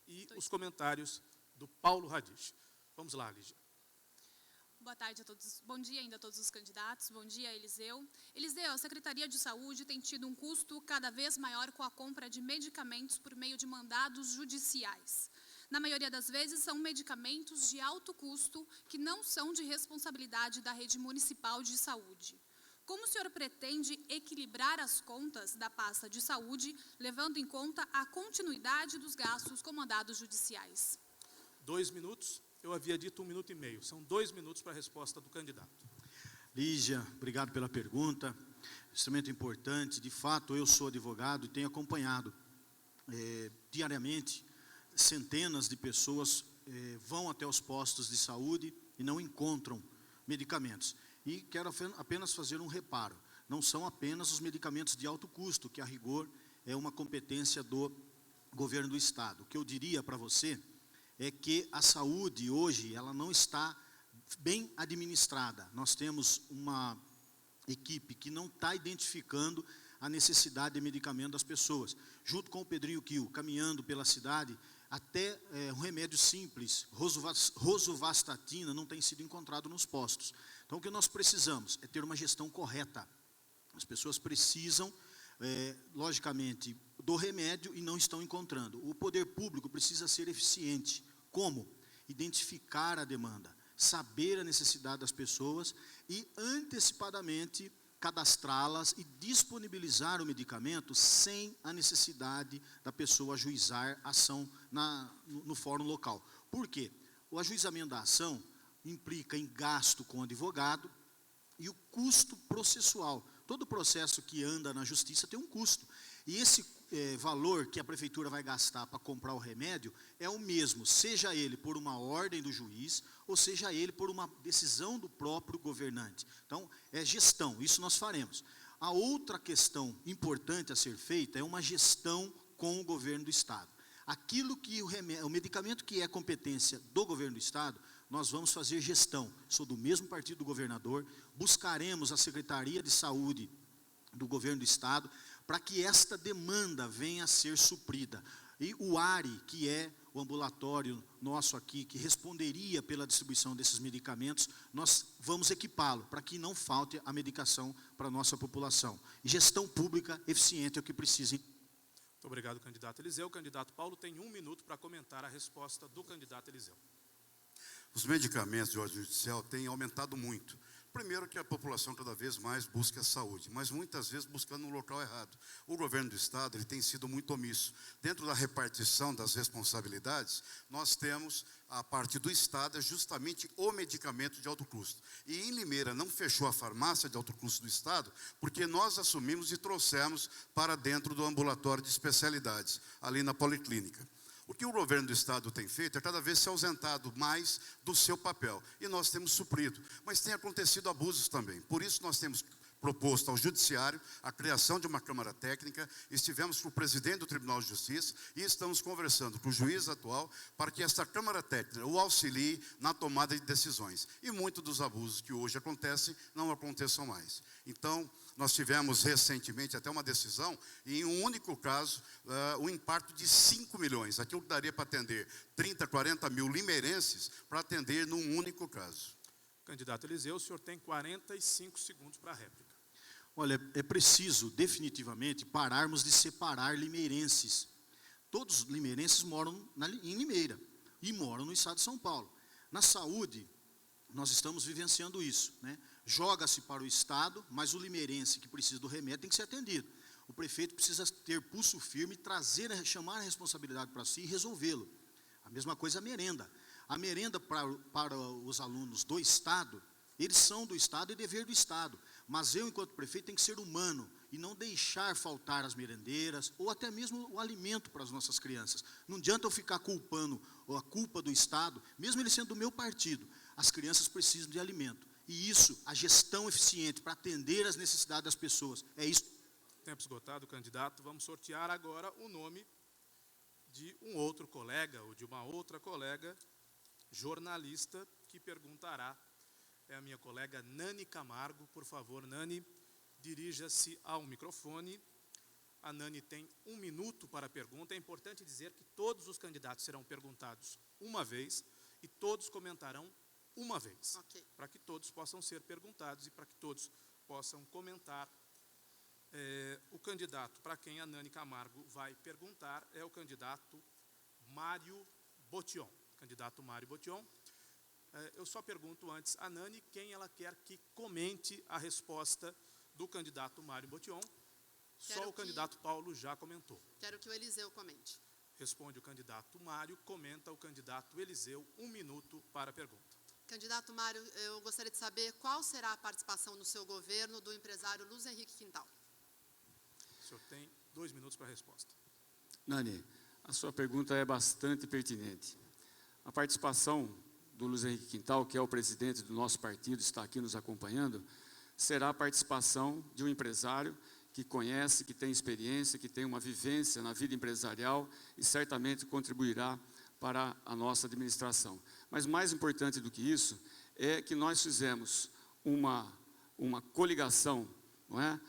S2: e os comentários do Paulo Radiche. Vamos lá, Lígia.
S8: Boa tarde a todos. Bom dia ainda a todos os candidatos. Bom dia, Eliseu. Eliseu, a Secretaria de Saúde tem tido um custo cada vez maior com a compra de medicamentos por meio de mandados judiciais. Na maioria das vezes, são medicamentos de alto custo que não são de responsabilidade da rede municipal de saúde. Como o senhor pretende equilibrar as contas da pasta de saúde, levando em conta a continuidade dos gastos com mandados judiciais?
S2: 2 minutos. Eu havia dito 1 minuto e meio. São 2 minutos para a resposta do candidato.
S4: Lígia, obrigado pela pergunta. Instrumento importante. De fato, eu sou advogado e tenho acompanhado diariamente centenas de pessoas vão até os postos de saúde e não encontram medicamentos. E quero apenas fazer um reparo. Não são apenas os medicamentos de alto custo, que a rigor é uma competência do governo do Estado. O que eu diria para você é que a saúde hoje ela não está bem administrada. Nós temos uma equipe que não está identificando a necessidade de medicamento das pessoas. Junto com o Pedrinho Quil, caminhando pela cidade, até um remédio simples, rosuvastatina, não tem sido encontrado nos postos. Então, o que nós precisamos é ter uma gestão correta. As pessoas precisam, logicamente, do remédio e não estão encontrando. O poder público precisa ser eficiente. Como? Identificar a demanda, saber a necessidade das pessoas e antecipadamente cadastrá-las e disponibilizar o medicamento sem a necessidade da pessoa ajuizar a ação no fórum local. Por quê? O ajuizamento da ação implica em gasto com o advogado e o custo processual. Todo processo que anda na justiça tem um custo. E esse valor que a prefeitura vai gastar para comprar o remédio é o mesmo, seja ele por uma ordem do juiz, ou seja ele por uma decisão do próprio governante. Então, é gestão, isso nós faremos. A outra questão importante a ser feita é uma gestão com o governo do Estado. Aquilo que o medicamento que é competência do governo do Estado, nós vamos fazer gestão. Sou do mesmo partido do governador, buscaremos a Secretaria de Saúde do governo do Estado, para que esta demanda venha a ser suprida. E o ARI, que é o ambulatório nosso aqui, que responderia pela distribuição desses medicamentos, nós vamos equipá-lo, para que não falte a medicação para a nossa população. E gestão pública eficiente é o que precisa.
S2: Muito obrigado, candidato Eliseu. O candidato Paulo tem 1 minuto para comentar a resposta do candidato Eliseu.
S6: Os medicamentos de ordem judicial têm aumentado muito. Primeiro que a população cada vez mais busca a saúde, mas muitas vezes buscando no local errado. O governo do Estado ele tem sido muito omisso. Dentro da repartição das responsabilidades, nós temos a parte do Estado é justamente o medicamento de alto custo. E em Limeira não fechou a farmácia de alto custo do Estado, porque nós assumimos e trouxemos para dentro do ambulatório de especialidades, ali na Policlínica. O que o governo do Estado tem feito é cada vez se ausentado mais do seu papel. E nós temos suprido. Mas tem acontecido abusos também. Por isso nós temos proposto ao Judiciário a criação de uma Câmara Técnica. Estivemos com o presidente do Tribunal de Justiça e estamos conversando com o juiz atual para que essa Câmara Técnica o auxilie na tomada de decisões. E muitos dos abusos que hoje acontecem não aconteçam mais. Então, nós tivemos recentemente até uma decisão, e em um único caso, um impacto de 5 milhões. Aquilo que daria para atender 30, 40 mil limeirenses para atender num único caso.
S2: Candidato Eliseu, o senhor tem 45 segundos para a réplica.
S4: Olha, é preciso definitivamente pararmos de separar limeirenses. Todos os limeirenses moram em Limeira e moram no estado de São Paulo. Na saúde, nós estamos vivenciando isso, né? Joga-se para o Estado, mas o limeirense que precisa do remédio tem que ser atendido. O prefeito precisa ter pulso firme, chamar a responsabilidade para si e resolvê-lo. A mesma coisa a merenda. A merenda para os alunos do Estado, eles são do Estado e dever do Estado. Mas eu, enquanto prefeito, tenho que ser humano e não deixar faltar as merendeiras ou até mesmo o alimento para as nossas crianças. Não adianta eu ficar culpando a culpa do Estado, mesmo ele sendo do meu partido. As crianças precisam de alimento. E isso, a gestão eficiente para atender as necessidades das pessoas, é isso.
S2: Tempo esgotado, candidato. Vamos sortear agora o nome de um outro colega ou de uma outra colega jornalista que perguntará é a minha colega Nani Camargo. Por favor, Nani, dirija-se ao microfone. A Nani tem 1 minuto para a pergunta. É importante dizer que todos os candidatos serão perguntados uma vez e todos comentarão uma vez,
S9: Ok.
S2: para que todos possam ser perguntados e para que todos possam comentar. O candidato para quem a Nani Camargo vai perguntar é o candidato Mário Botion. Candidato Mário Botion. Eu só pergunto antes a Nani quem ela quer que comente a resposta do candidato Mário Botion. Só o candidato Paulo já comentou.
S9: Quero que o Eliseu comente.
S2: Responde o candidato Mário, comenta o candidato Eliseu. 1 minuto para a pergunta.
S9: Candidato Mário, eu gostaria de saber qual será a participação no seu governo do empresário Luiz Henrique Quintal.
S2: O senhor tem 2 minutos para a resposta.
S7: Nani, a sua pergunta é bastante pertinente. A participação do Luiz Henrique Quintal, que é o presidente do nosso partido, está aqui nos acompanhando, será a participação de um empresário que conhece, que tem experiência, que tem uma vivência na vida empresarial e certamente contribuirá para a nossa administração. Mas mais importante do que isso é que nós fizemos uma coligação, não é?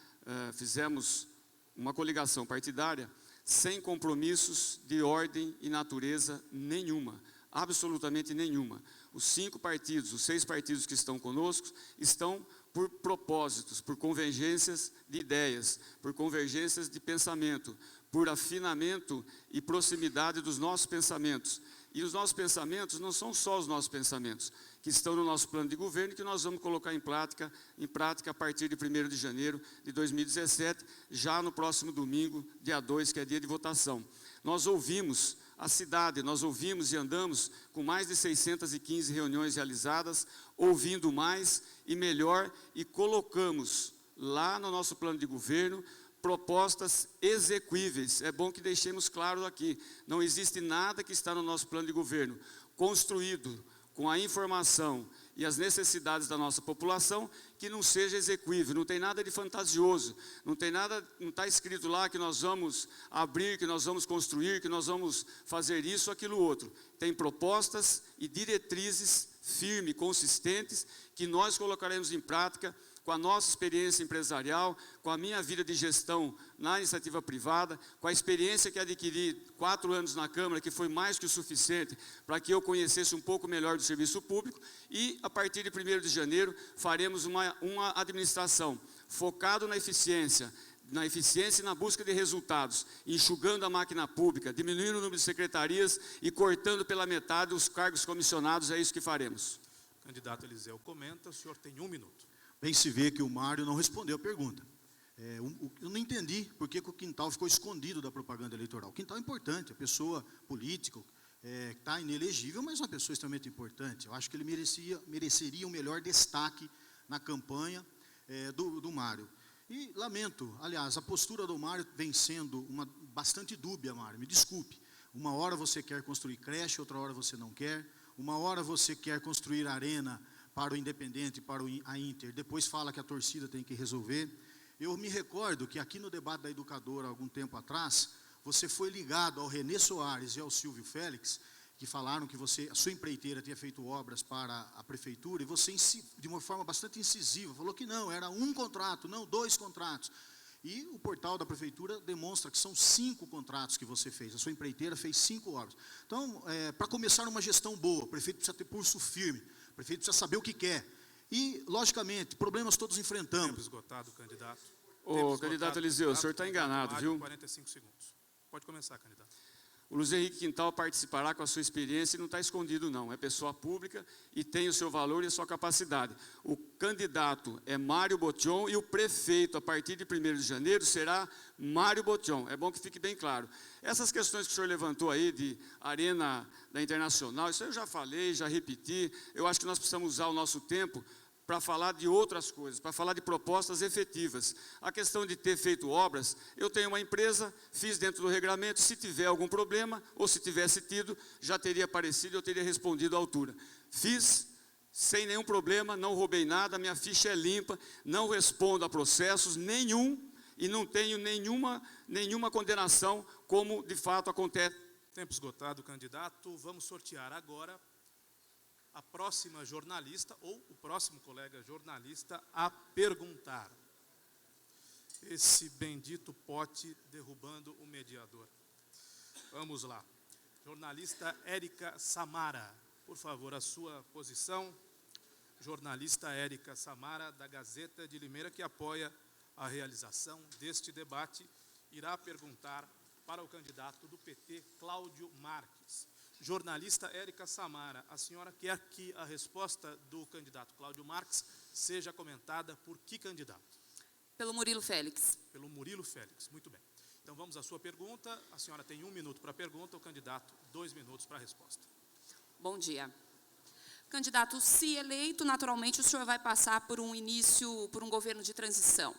S7: Fizemos uma coligação partidária sem compromissos de ordem e natureza nenhuma, absolutamente nenhuma. Os 5 partidos, os 6 partidos que estão conosco, estão por propósitos, por convergências de ideias, por convergências de pensamento, por afinamento e proximidade dos nossos pensamentos. E os nossos pensamentos não são só os nossos pensamentos, que estão no nosso plano de governo e que nós vamos colocar em prática a partir de 1º de janeiro de 2017, já no próximo domingo, dia 2, que é dia de votação. Nós ouvimos a cidade, nós ouvimos e andamos com mais de 615 reuniões realizadas, ouvindo mais e melhor, e colocamos lá no nosso plano de governo propostas execuíveis. É bom que deixemos claro aqui, não existe nada que está no nosso plano de governo construído com a informação e as necessidades da nossa população que não seja execuível, não tem nada de fantasioso, não está escrito lá que nós vamos abrir, que nós vamos construir, que nós vamos fazer isso, aquilo, outro. Tem propostas e diretrizes firmes, consistentes, que nós colocaremos em prática com a nossa experiência empresarial, com a minha vida de gestão na iniciativa privada, com a experiência que adquiri 4 anos na Câmara, que foi mais que o suficiente para que eu conhecesse um pouco melhor do serviço público, e a partir de 1º de janeiro faremos uma administração focada na eficiência e na busca de resultados, enxugando a máquina pública, diminuindo o número de secretarias e cortando pela metade os cargos comissionados. É isso que faremos.
S2: Candidato Eliseu comenta, o senhor tem 1 minuto.
S4: Bem se vê que o Mário não respondeu a pergunta. Eu não entendi por que o Quintal ficou escondido da propaganda eleitoral. O Quintal é importante, a pessoa política, está inelegível, mas é uma pessoa extremamente importante. Eu acho que ele mereceria um melhor destaque na campanha do Mário. E lamento, aliás, a postura do Mário vem sendo bastante dúbia, Mário, me desculpe. Uma hora você quer construir creche, outra hora você não quer. Uma hora você quer construir arena para o Independente, para a Inter, depois fala que a torcida tem que resolver. Eu me recordo que aqui no debate da Educadora, algum tempo atrás, você foi ligado ao Renê Soares e ao Silvio Félix, que falaram que a sua empreiteira tinha feito obras para a prefeitura, e você, de uma forma bastante incisiva, falou que não, era 1 contrato, não 2 contratos. E o portal da prefeitura demonstra que são 5 contratos que você fez. A sua empreiteira fez 5 obras. Então, para começar uma gestão boa, o prefeito precisa ter pulso firme, o prefeito precisa saber o que quer. E, logicamente, problemas todos enfrentamos.
S2: Tempo esgotado, candidato.
S7: Candidato Eliseu, o senhor está enganado, viu?
S2: 45 segundos. Pode começar, candidato.
S7: O Luiz Henrique Quintal participará com a sua experiência e não está escondido não, é pessoa pública e tem o seu valor e a sua capacidade. O candidato é Mário Botion e o prefeito, a partir de 1º de janeiro, será Mário Botion. É bom que fique bem claro. Essas questões que o senhor levantou aí de arena da Internacional, isso eu já falei, já repeti, eu acho que nós precisamos usar o nosso tempo para falar de outras coisas, para falar de propostas efetivas. A questão de ter feito obras, eu tenho uma empresa, fiz dentro do regramento, se tiver algum problema, ou se tivesse tido, já teria aparecido, eu teria respondido à altura. Fiz sem nenhum problema, não roubei nada, minha ficha é limpa, não respondo a processos nenhum, e não tenho nenhuma condenação, como de fato acontece.
S2: Tempo esgotado, candidato. Vamos sortear agora a próxima jornalista ou o próximo colega jornalista a perguntar. Esse bendito pote derrubando o mediador. Vamos lá. Jornalista Érica Samara, por favor, a sua posição. Jornalista Érica Samara, da Gazeta de Limeira, que apoia a realização deste debate, irá perguntar para o candidato do PT, Cláudio Marques. Jornalista Érica Samara, a senhora quer que a resposta do candidato Cláudio Marques seja comentada por que candidato?
S10: Pelo Murilo Félix.
S2: Pelo Murilo Félix, muito bem. Então vamos à sua pergunta. A senhora tem 1 minuto para a pergunta, o candidato 2 minutos para a resposta.
S10: Bom dia. Candidato, se eleito, naturalmente o senhor vai passar por um governo de transição.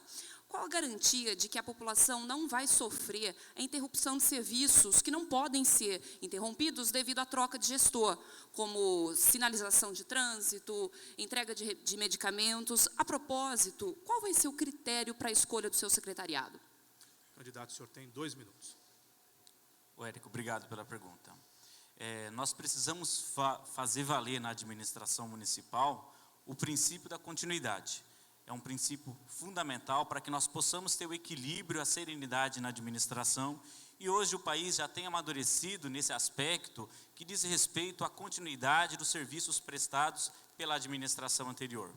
S10: Qual a garantia de que a população não vai sofrer a interrupção de serviços que não podem ser interrompidos devido à troca de gestor, como sinalização de trânsito, entrega de medicamentos? A propósito, qual vai ser o critério para a escolha do seu secretariado?
S2: Candidato, o senhor tem 2 minutos.
S3: Érico, obrigado pela pergunta. Nós precisamos fazer valer na administração municipal o princípio da continuidade. É um princípio fundamental para que nós possamos ter o equilíbrio, a serenidade na administração. E hoje o país já tem amadurecido nesse aspecto que diz respeito à continuidade dos serviços prestados pela administração anterior.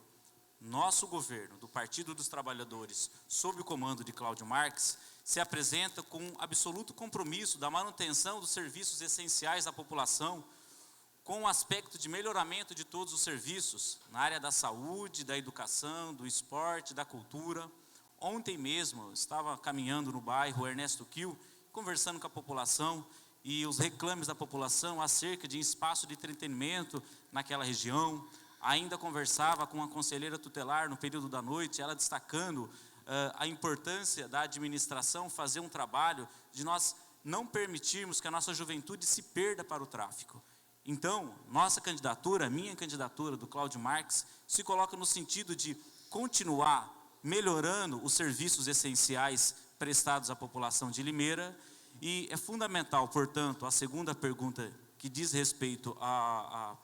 S3: Nosso governo, do Partido dos Trabalhadores, sob o comando de Cláudio Marques, se apresenta com absoluto compromisso da manutenção dos serviços essenciais à população, com o aspecto de melhoramento de todos os serviços, na área da saúde, da educação, do esporte, da cultura. Ontem mesmo, eu estava caminhando no bairro Ernesto Kiel, conversando com a população, e os reclames da população acerca de espaço de entretenimento naquela região. Ainda conversava com a conselheira tutelar no período da noite, ela destacando a importância da administração fazer um trabalho de nós não permitirmos que a nossa juventude se perda para o tráfico. Então, nossa candidatura, minha candidatura do Cláudio Marques, se coloca no sentido de continuar melhorando os serviços essenciais prestados à população de Limeira, e é fundamental, portanto, a segunda pergunta que diz respeito à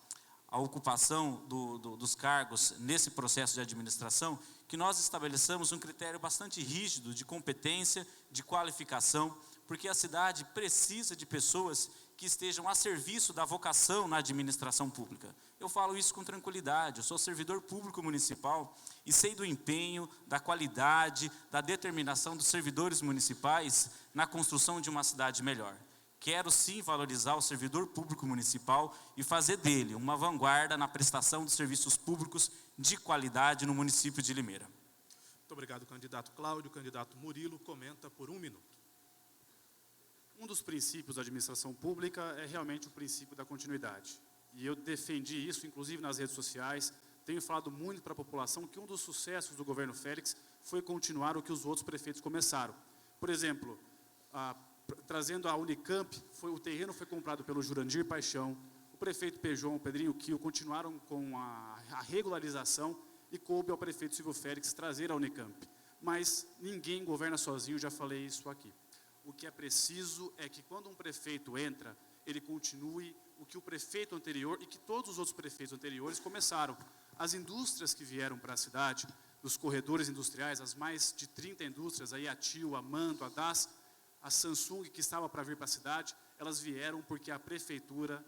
S3: ocupação dos cargos nesse processo de administração, que nós estabeleçamos um critério bastante rígido de competência, de qualificação, porque a cidade precisa de pessoas que estejam a serviço da vocação na administração pública. Eu falo isso com tranquilidade, eu sou servidor público municipal e sei do empenho, da qualidade, da determinação dos servidores municipais na construção de uma cidade melhor. Quero sim valorizar o servidor público municipal e fazer dele uma vanguarda na prestação de serviços públicos de qualidade no município de Limeira.
S2: Muito obrigado, candidato Cláudio. O candidato Murilo comenta por 1 minuto.
S5: Um dos princípios da administração pública é realmente o princípio da continuidade. E eu defendi isso, inclusive nas redes sociais. Tenho falado muito para a população que um dos sucessos do governo Félix foi continuar o que os outros prefeitos começaram. Por exemplo, trazendo a Unicamp, o terreno foi comprado pelo Jurandir Paixão, o prefeito Pejon, o Pedrinho Kiel, continuaram com a regularização e coube ao prefeito Silvio Félix trazer a Unicamp. Mas ninguém governa sozinho, já falei isso aqui. O que é preciso é que quando um prefeito entra, ele continue o que o prefeito anterior e que todos os outros prefeitos anteriores começaram. As indústrias que vieram para a cidade, dos corredores industriais, as mais de 30 indústrias, a TIL, a Manto, a DAS, a Samsung, que estava para vir para a cidade, elas vieram porque a prefeitura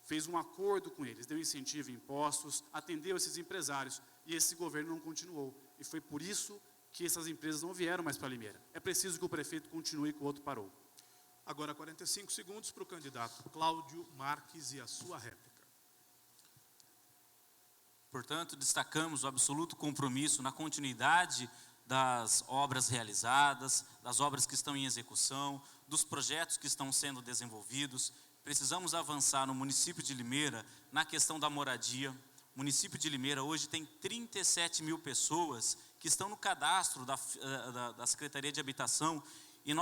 S5: fez um acordo com eles, deu incentivo em impostos, atendeu esses empresários, e esse governo não continuou. E foi por isso que essas empresas não vieram mais para Limeira. É preciso que o prefeito continue com o outro parou.
S2: Agora 45 segundos para o candidato Cláudio Marques e a sua réplica.
S3: Portanto, destacamos o absoluto compromisso na continuidade das obras realizadas, das obras que estão em execução, dos projetos que estão sendo desenvolvidos. Precisamos avançar no município de Limeira na questão da moradia. O município de Limeira hoje tem 37 mil pessoas que estão no cadastro da Secretaria de Habitação, e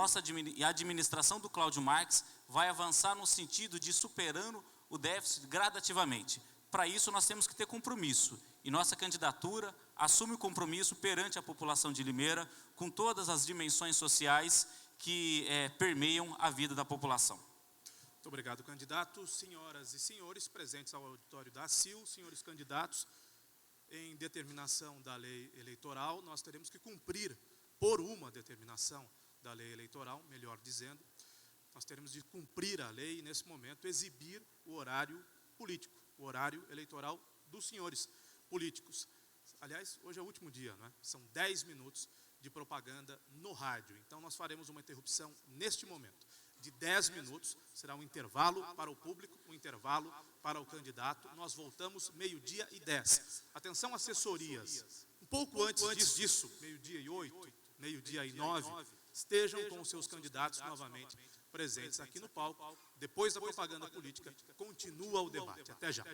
S3: a administração do Cláudio Marques vai avançar no sentido de ir superando o déficit gradativamente. Para isso nós temos que ter compromisso, e nossa candidatura assume o compromisso perante a população de Limeira com todas as dimensões sociais que permeiam a vida da população.
S2: Muito obrigado, candidato. Senhoras e senhores presentes ao auditório da ACIL, senhores candidatos, em determinação da lei eleitoral, nós teremos que cumprir, por uma determinação da lei eleitoral, melhor dizendo, nós teremos de cumprir a lei e, nesse momento, exibir o horário político, o horário eleitoral dos senhores políticos. Aliás, hoje é o último dia, não é? São 10 minutos de propaganda no rádio. Então, nós faremos uma interrupção neste momento de 10 minutos, será um intervalo para o público, um intervalo para o candidato. Nós voltamos 12:10. Atenção, assessorias. Um pouco antes disso, 12:08, 12:09, estejam com os seus candidatos novamente presentes aqui no palco. Depois da propaganda política, continua o debate. Até já.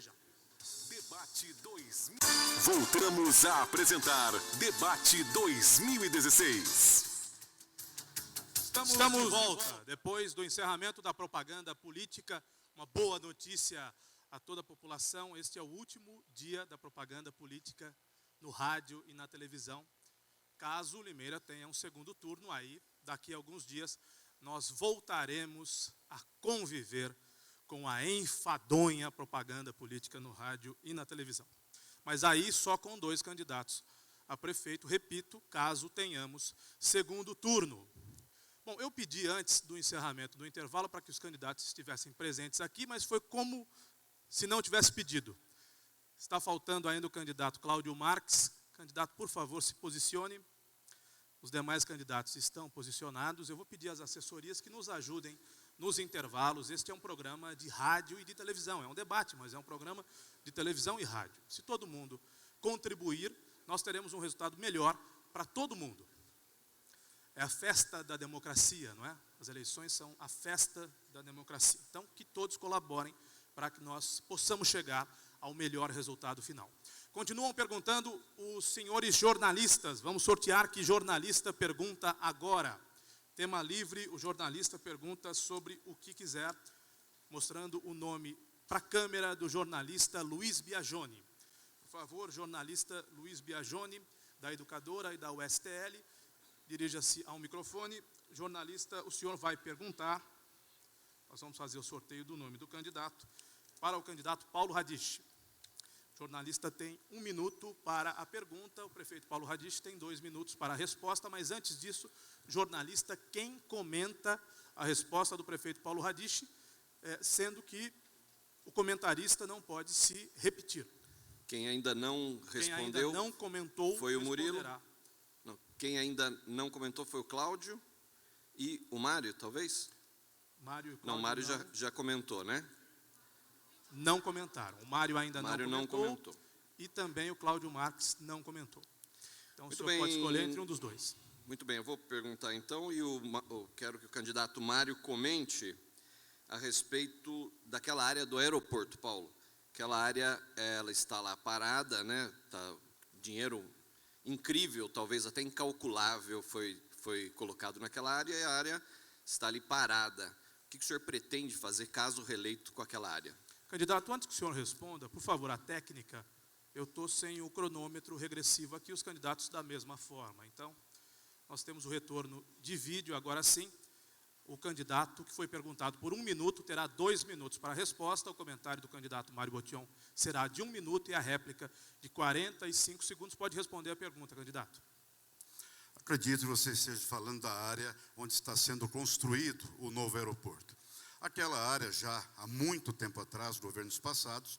S1: Debate 2000. Voltamos a apresentar Debate 2016.
S2: Estamos de volta. Depois do encerramento da propaganda política, uma boa notícia a toda a população. Este é o último dia da propaganda política no rádio e na televisão. Caso o Limeira tenha um segundo turno, aí, daqui a alguns dias, nós voltaremos a conviver com a enfadonha propaganda política no rádio e na televisão. Mas aí só com 2 candidatos a prefeito, repito, caso tenhamos segundo turno. Bom, eu pedi antes do encerramento do intervalo para que os candidatos estivessem presentes aqui, mas foi como se não tivesse pedido. Está faltando ainda o candidato Cláudio Marques. Candidato, por favor, se posicione. Os demais candidatos estão posicionados. Eu vou pedir às assessorias que nos ajudem nos intervalos. Este é um programa de rádio e de televisão. É um debate, mas é um programa de televisão e rádio. Se todo mundo contribuir, nós teremos um resultado melhor para todo mundo. É a festa da democracia, não é? As eleições são a festa da democracia. Então, que todos colaborem para que nós possamos chegar ao melhor resultado final. Continuam perguntando os senhores jornalistas. Vamos sortear que jornalista pergunta agora. Tema livre, o jornalista pergunta sobre o que quiser, mostrando o nome para a câmera do jornalista Luiz Biagioni. Por favor, jornalista Luiz Biagioni, da Educadora e da USTL, dirija-se ao microfone. Jornalista, o senhor vai perguntar. Nós vamos fazer o sorteio do nome do candidato para o candidato Paulo Radich. O jornalista tem 1 minuto para a pergunta, o prefeito Paulo Radich tem 2 minutos para a resposta, mas antes disso, jornalista, quem comenta a resposta do prefeito Paulo Radich, sendo que o comentarista não pode se repetir.
S11: Quem ainda não respondeu,
S2: quem ainda não comentou,
S11: foi o Murilo. Não, quem ainda não comentou foi o Cláudio e o Mário, talvez?
S2: Mário e Cláudio,
S11: não, o Mário já comentou, né?
S2: Não comentaram. O Mário ainda
S11: não comentou.
S2: E também o Cláudio Marques não comentou. Então
S11: Muito
S2: o senhor
S11: bem,
S2: pode escolher entre um dos dois.
S11: Muito bem, eu vou perguntar então, e eu quero que o candidato Mário comente a respeito daquela área do aeroporto, Paulo. Aquela área, ela está lá parada, né? Tá, dinheiro incrível, talvez até incalculável, foi colocado naquela área, e a área está ali parada. O que o senhor pretende fazer caso reeleito com aquela área?
S2: Candidato, antes que o senhor responda, por favor, a técnica, eu estou sem o cronômetro regressivo aqui, os candidatos da mesma forma. Então, nós temos o retorno de vídeo, agora sim. O candidato que foi perguntado por 1 minuto terá 2 minutos para a resposta. O comentário do candidato Mário Botion será de 1 minuto e a réplica de 45 segundos. Pode responder a pergunta, candidato.
S6: Acredito que você esteja falando da área onde está sendo construído o novo aeroporto. Aquela área já há muito tempo atrás, governos passados,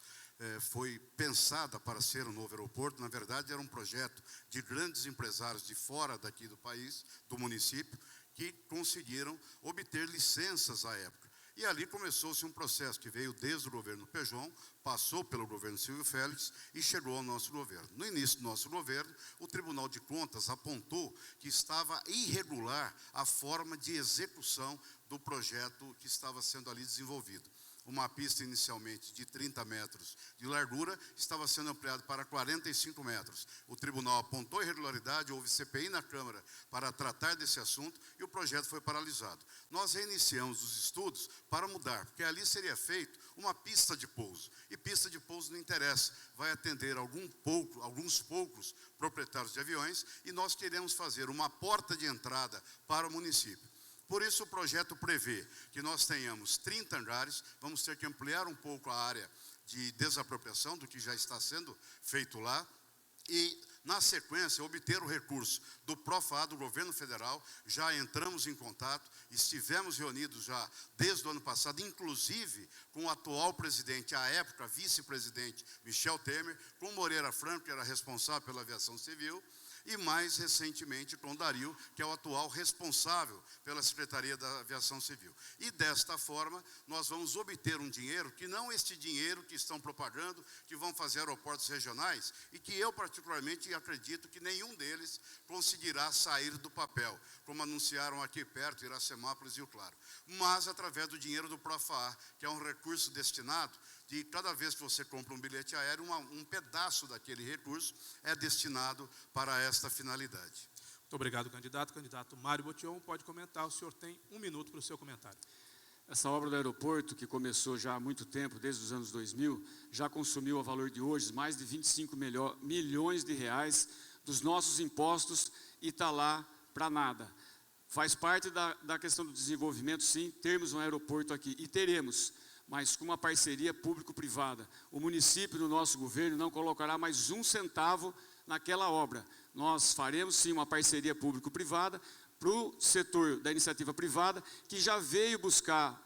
S6: foi pensada para ser um novo aeroporto. Na verdade, era um projeto de grandes empresários de fora daqui do país, do município, que conseguiram obter licenças à época. E ali começou-se um processo que veio desde o governo Pejão, passou pelo governo Silvio Félix e chegou ao nosso governo. No início do nosso governo, o Tribunal de Contas apontou que estava irregular a forma de execução do projeto que estava sendo ali desenvolvido. Uma pista inicialmente de 30 metros de largura estava sendo ampliada para 45 metros. O tribunal apontou irregularidade, houve CPI na Câmara para tratar desse assunto e o projeto foi paralisado. Nós reiniciamos os estudos para mudar, porque ali seria feito uma pista de pouso. E pista de pouso não interessa, vai atender alguns poucos proprietários de aviões, e nós queremos fazer uma porta de entrada para o município. Por isso o projeto prevê que nós tenhamos 30 andares, vamos ter que ampliar um pouco a área de desapropriação do que já está sendo feito lá, e, na sequência, obter o recurso do PROFA do governo federal. Já entramos em contato, estivemos reunidos já desde o ano passado, inclusive com o atual presidente, à época vice-presidente Michel Temer, com Moreira Franco, que era responsável pela aviação civil, e mais recentemente com Dario, que é o atual responsável pela Secretaria da Aviação Civil. E desta forma, nós vamos obter um dinheiro, que não este dinheiro que estão propagando, que vão fazer aeroportos regionais, e que eu particularmente acredito que nenhum deles conseguirá sair do papel, como anunciaram aqui perto, Iracemápolis e o Claro. Mas através do dinheiro do PROFA, que é um recurso destinado, de cada vez que você compra um bilhete aéreo, um pedaço daquele recurso é destinado para esta finalidade.
S2: Muito obrigado, candidato. Candidato Mário Botion, pode comentar. O senhor tem 1 minuto para o seu comentário.
S7: Essa obra do aeroporto, que começou já há muito tempo, desde os anos 2000, já consumiu, a valor de hoje, mais de 25 milhões de reais dos nossos impostos e está lá para nada. Faz parte da questão do desenvolvimento, sim, termos um aeroporto aqui, e teremos, mas com uma parceria público-privada. O município, no nosso governo, não colocará mais um centavo naquela obra. Nós faremos, sim, uma parceria público-privada para o setor da iniciativa privada, que já veio buscar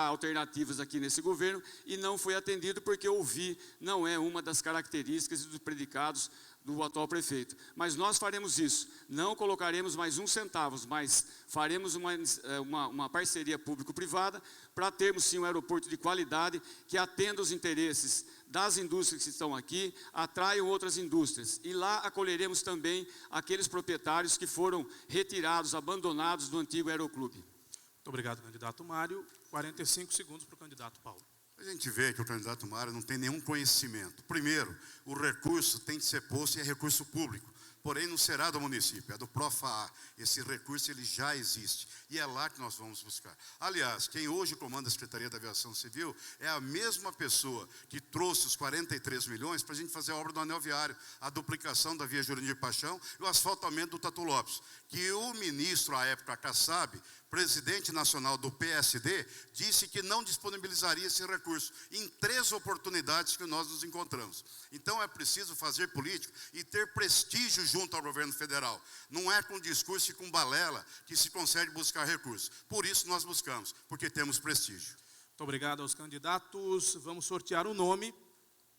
S7: alternativas aqui nesse governo e não foi atendido porque ouvir não é uma das características e dos predicados do atual prefeito. Mas nós faremos isso, não colocaremos mais um centavo, mas faremos uma parceria público-privada para termos sim um aeroporto de qualidade que atenda os interesses das indústrias que estão aqui, atraiam outras indústrias. E lá acolheremos também aqueles proprietários que foram retirados, abandonados do antigo aeroclube.
S2: Muito obrigado, candidato Mário. 45 segundos para o candidato Paulo.
S6: A gente vê que o candidato Mário não tem nenhum conhecimento. Primeiro, o recurso tem que ser posto e é recurso público. Porém, não será do município, é do PROFA. Esse recurso ele já existe e é lá que nós vamos buscar. Aliás, quem hoje comanda a Secretaria da Aviação Civil é a mesma pessoa que trouxe os 43 milhões para a gente fazer a obra do anel viário, a duplicação da via Jurandir Paixão e o asfaltamento do Tatu Lopes, que o ministro, à época, Kassab, presidente nacional do PSD, disse que não disponibilizaria esse recurso em 3 oportunidades que nós nos encontramos. Então é preciso fazer política e ter prestígio junto ao governo federal. Não é com discurso e com balela que se consegue buscar recursos. Por isso nós buscamos, porque temos prestígio.
S2: Muito obrigado aos candidatos. Vamos sortear o nome,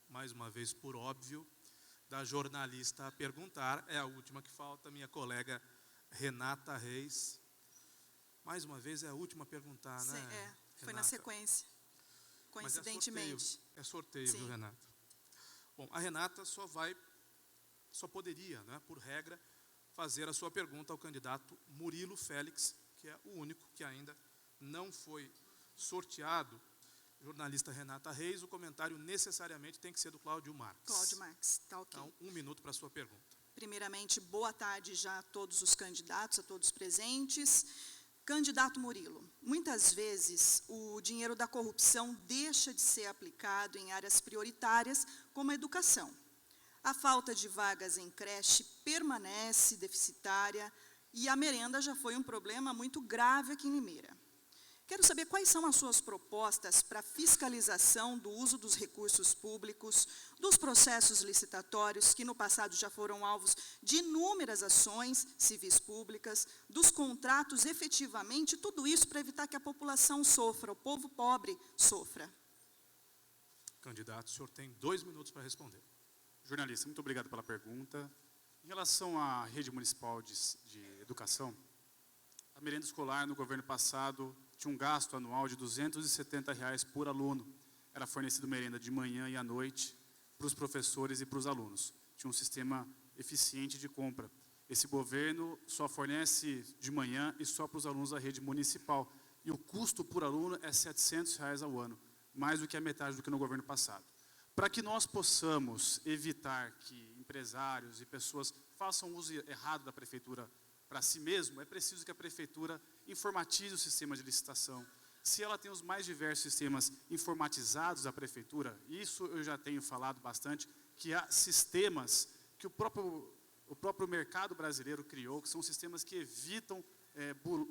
S2: mais uma vez por óbvio, da jornalista a perguntar. É a última que falta, minha colega Renata Reis. Mais uma vez é a última a perguntar, né?
S12: Sim, foi
S2: Renata?
S12: na sequência, coincidentemente.
S2: É sorteio, viu, Renata? Bom, a Renata só poderia, né, por regra, fazer a sua pergunta ao candidato Murilo Félix, que é o único que ainda não foi sorteado. Jornalista Renata Reis, o comentário necessariamente tem que ser do Cláudio Marques.
S12: Cláudio Marques, tá ok.
S2: Então, 1 minuto para a sua pergunta.
S12: Primeiramente, boa tarde já a todos os candidatos, a todos os presentes. Candidato Murilo, muitas vezes o dinheiro da corrupção deixa de ser aplicado em áreas prioritárias, como a educação. A falta de vagas em creche permanece deficitária e a merenda já foi um problema muito grave aqui em Limeira. Quero saber quais são as suas propostas para fiscalização do uso dos recursos públicos, dos processos licitatórios, que no passado já foram alvos de inúmeras ações civis públicas, dos contratos efetivamente, tudo isso para evitar que a população sofra, o povo pobre sofra.
S2: Candidato, o senhor tem 2 minutos para responder.
S5: Jornalista, muito obrigado pela pergunta. Em relação à rede municipal de educação, a merenda escolar no governo passado tinha um gasto anual de R$ 270 por aluno. Era fornecido merenda de manhã e à noite para os professores e para os alunos. Tinha um sistema eficiente de compra. Esse governo só fornece de manhã e só para os alunos da rede municipal. E o custo por aluno é R$ 700 ao ano, mais do que a metade do que no governo passado. Para que nós possamos evitar que empresários e pessoas façam uso errado da prefeitura para si mesmo, é preciso que a prefeitura informatize o sistema de licitação. Se ela tem os mais diversos sistemas informatizados da prefeitura, isso eu já tenho falado bastante, que há sistemas que o próprio mercado brasileiro criou, que são sistemas que evitam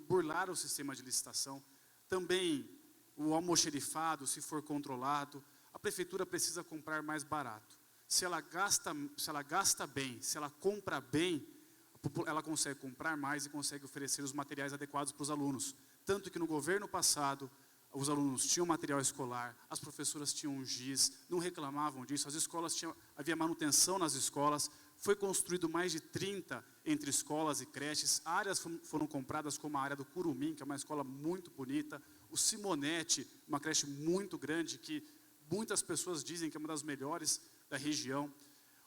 S5: burlar o sistema de licitação. Também o almoxerifado, se for controlado, a prefeitura precisa comprar mais barato. Se ela gasta bem, se ela compra bem, ela consegue comprar mais e consegue oferecer os materiais adequados para os alunos. Tanto que no governo passado, os alunos tinham material escolar, as professoras tinham giz, não reclamavam disso, as escolas havia manutenção nas escolas, foi construído mais de 30 entre escolas e creches, áreas foram compradas como a área do Curumim, que é uma escola muito bonita, o Simonete, uma creche muito grande, que muitas pessoas dizem que é uma das melhores da região.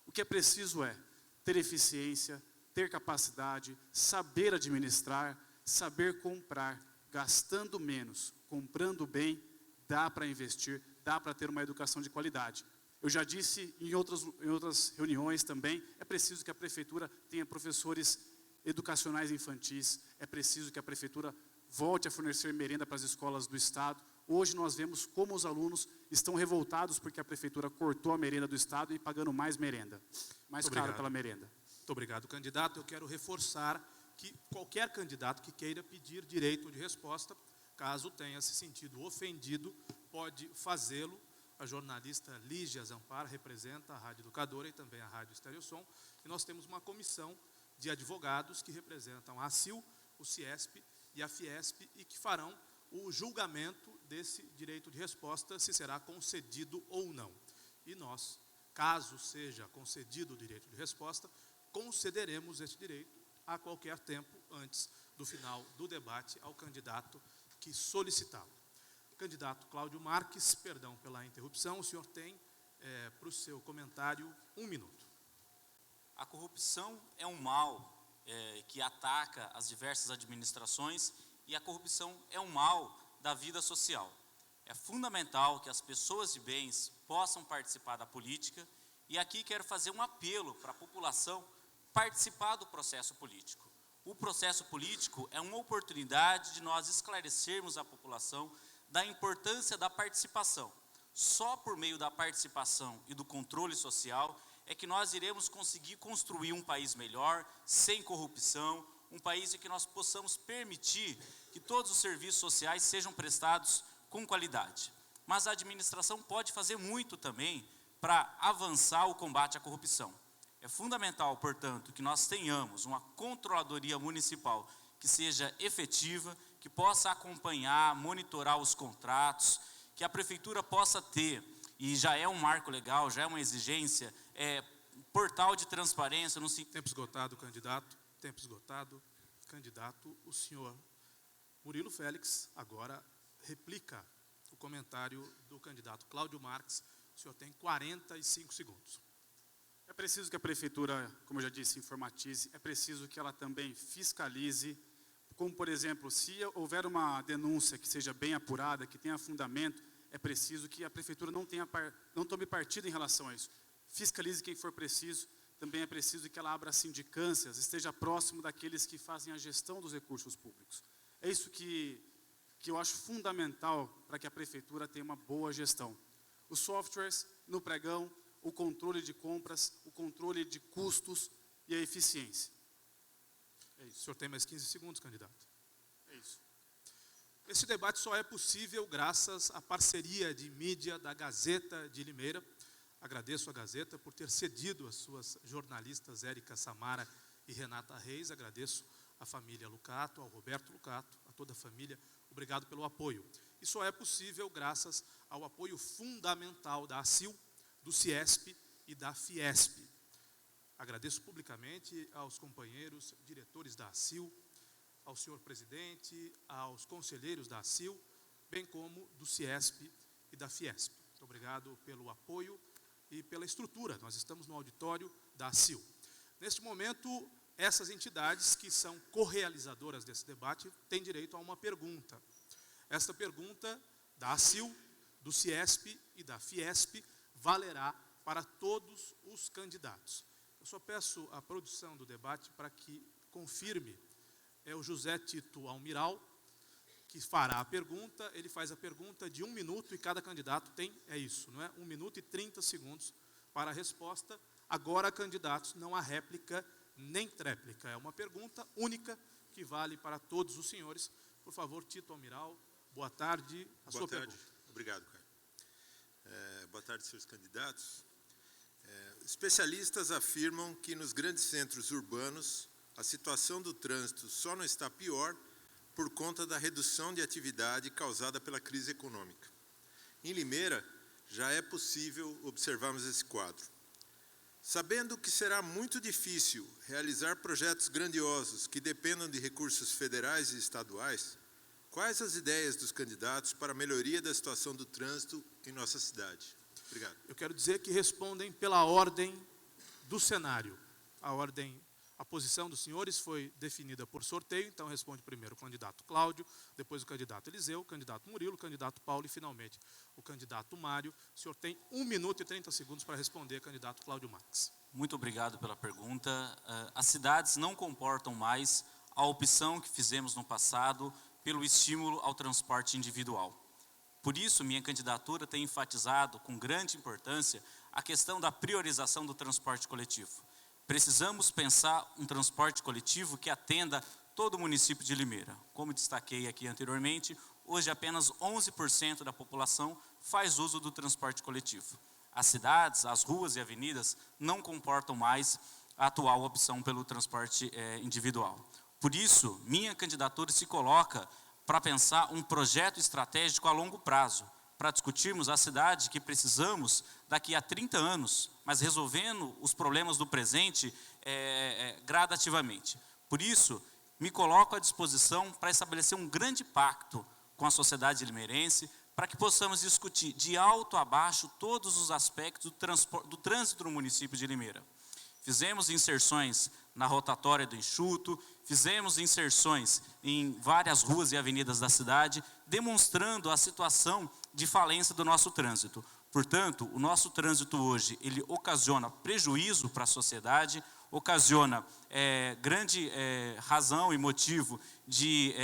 S5: O que é preciso é ter eficiência, ter capacidade, saber administrar, saber comprar, gastando menos, comprando bem, dá para investir, dá para ter uma educação de qualidade. Eu já disse em outras reuniões também, é preciso que a prefeitura tenha professores educacionais infantis, é preciso que a prefeitura volte a fornecer merenda para as escolas do Estado. Hoje nós vemos como os alunos estão revoltados porque a prefeitura cortou a merenda do Estado e pagando mais merenda, mais caro pela merenda.
S2: Muito obrigado, candidato. Eu quero reforçar que qualquer candidato que queira pedir direito de resposta, caso tenha se sentido ofendido, pode fazê-lo. A jornalista Lígia Zampar representa a Rádio Educadora e também a Rádio Estereosom. E nós temos uma comissão de advogados que representam a ACIL, o CIESP e a Fiesp e que farão o julgamento desse direito de resposta, se será concedido ou não. E nós, caso seja concedido o direito de resposta, concederemos esse direito a qualquer tempo antes do final do debate ao candidato que solicitá-lo. Candidato Cláudio Marques, perdão pela interrupção, o senhor tem para o seu comentário 1 minuto.
S3: A corrupção é um mal que ataca as diversas administrações e a corrupção é um mal da vida social. É fundamental que as pessoas de bens possam participar da política e aqui quero fazer um apelo para a população participar do processo político. O processo político é uma oportunidade de nós esclarecermos a população da importância da participação. Só por meio da participação e do controle social é que nós iremos conseguir construir um país melhor, sem corrupção, um país em que nós possamos permitir que todos os serviços sociais sejam prestados com qualidade. Mas a administração pode fazer muito também para avançar o combate à corrupção. É fundamental, portanto, que nós tenhamos uma controladoria municipal que seja efetiva, que possa acompanhar, monitorar os contratos, que a prefeitura possa ter, e já é um marco legal, já é uma exigência, portal de transparência.
S2: Tempo esgotado, candidato. Tempo esgotado. Candidato, o senhor Murilo Félix agora replica o comentário do candidato Cláudio Marques. O senhor tem 45 segundos.
S5: É preciso que a prefeitura, como eu já disse, informatize, é preciso que ela também fiscalize, como, por exemplo, se houver uma denúncia que seja bem apurada, que tenha fundamento, é preciso que a prefeitura não tome partido em relação a isso. Fiscalize quem for preciso, também é preciso que ela abra sindicâncias, esteja próximo daqueles que fazem a gestão dos recursos públicos. É isso que eu acho fundamental para que a prefeitura tenha uma boa gestão. Os softwares no pregão, o controle de compras, o controle de custos e a eficiência.
S2: É isso. O senhor tem mais 15 segundos, candidato.
S5: É isso.
S2: Esse debate só é possível graças à parceria de mídia da Gazeta de Limeira. Agradeço à Gazeta por ter cedido as suas jornalistas Érica Samara e Renata Reis. Agradeço à família Lucato, ao Roberto Lucato, a toda a família. Obrigado pelo apoio. E só é possível graças ao apoio fundamental da ACIL, do CIESP e da Fiesp. Agradeço publicamente aos companheiros diretores da ACIL, ao senhor presidente, aos conselheiros da ACIL, bem como do CIESP e da Fiesp. Muito obrigado pelo apoio e pela estrutura. Nós estamos no auditório da ACIL. Neste momento, essas entidades que são correalizadoras desse debate têm direito a uma pergunta. Esta pergunta da ACIL, do CIESP e da Fiesp valerá para todos os candidatos. Eu só peço à produção do debate para que confirme. É o José Tito Almiral que fará a pergunta. Ele faz a pergunta de 1 minuto e cada candidato tem, é isso, não é? 1 minuto e 30 segundos para a resposta. Agora, candidatos, não há réplica nem tréplica. É uma pergunta única que vale para todos os senhores. Por favor, Tito Almiral, boa tarde.
S13: Boa tarde. Obrigado, Caio. Boa tarde, senhores candidatos. Especialistas afirmam que nos grandes centros urbanos a situação do trânsito só não está pior por conta da redução de atividade causada pela crise econômica. Em Limeira, já é possível observarmos esse quadro. Sabendo que será muito difícil realizar projetos grandiosos que dependam de recursos federais e estaduais, quais as ideias dos candidatos para a melhoria da situação do trânsito em nossa cidade? Obrigado.
S2: Eu quero dizer que respondem pela ordem do cenário. A posição dos senhores foi definida por sorteio, então responde primeiro o candidato Cláudio, depois o candidato Eliseu, o candidato Murilo, o candidato Paulo e, finalmente, o candidato Mário. O senhor tem 1 minuto e 30 segundos para responder, candidato Cláudio Marques.
S3: Muito obrigado pela pergunta. As cidades não comportam mais a opção que fizemos no passado pelo estímulo ao transporte individual. Por isso, minha candidatura tem enfatizado com grande importância a questão da priorização do transporte coletivo. Precisamos pensar um transporte coletivo que atenda todo o município de Limeira. Como destaquei aqui anteriormente, hoje apenas 11% da população faz uso do transporte coletivo. As cidades, as ruas e avenidas não comportam mais a atual opção pelo transporte individual. Por isso, minha candidatura se coloca para pensar um projeto estratégico a longo prazo, para discutirmos a cidade que precisamos daqui a 30 anos, mas resolvendo os problemas do presente gradativamente. Por isso, me coloco à disposição para estabelecer um grande pacto com a sociedade limeirense, para que possamos discutir de alto a baixo todos os aspectos do trânsito no município de Limeira. Fizemos inserções na rotatória do Enxuto, fizemos inserções em várias ruas e avenidas da cidade, demonstrando a situação de falência do nosso trânsito. Portanto, o nosso trânsito hoje, ele ocasiona prejuízo para a sociedade, ocasiona grande razão e motivo de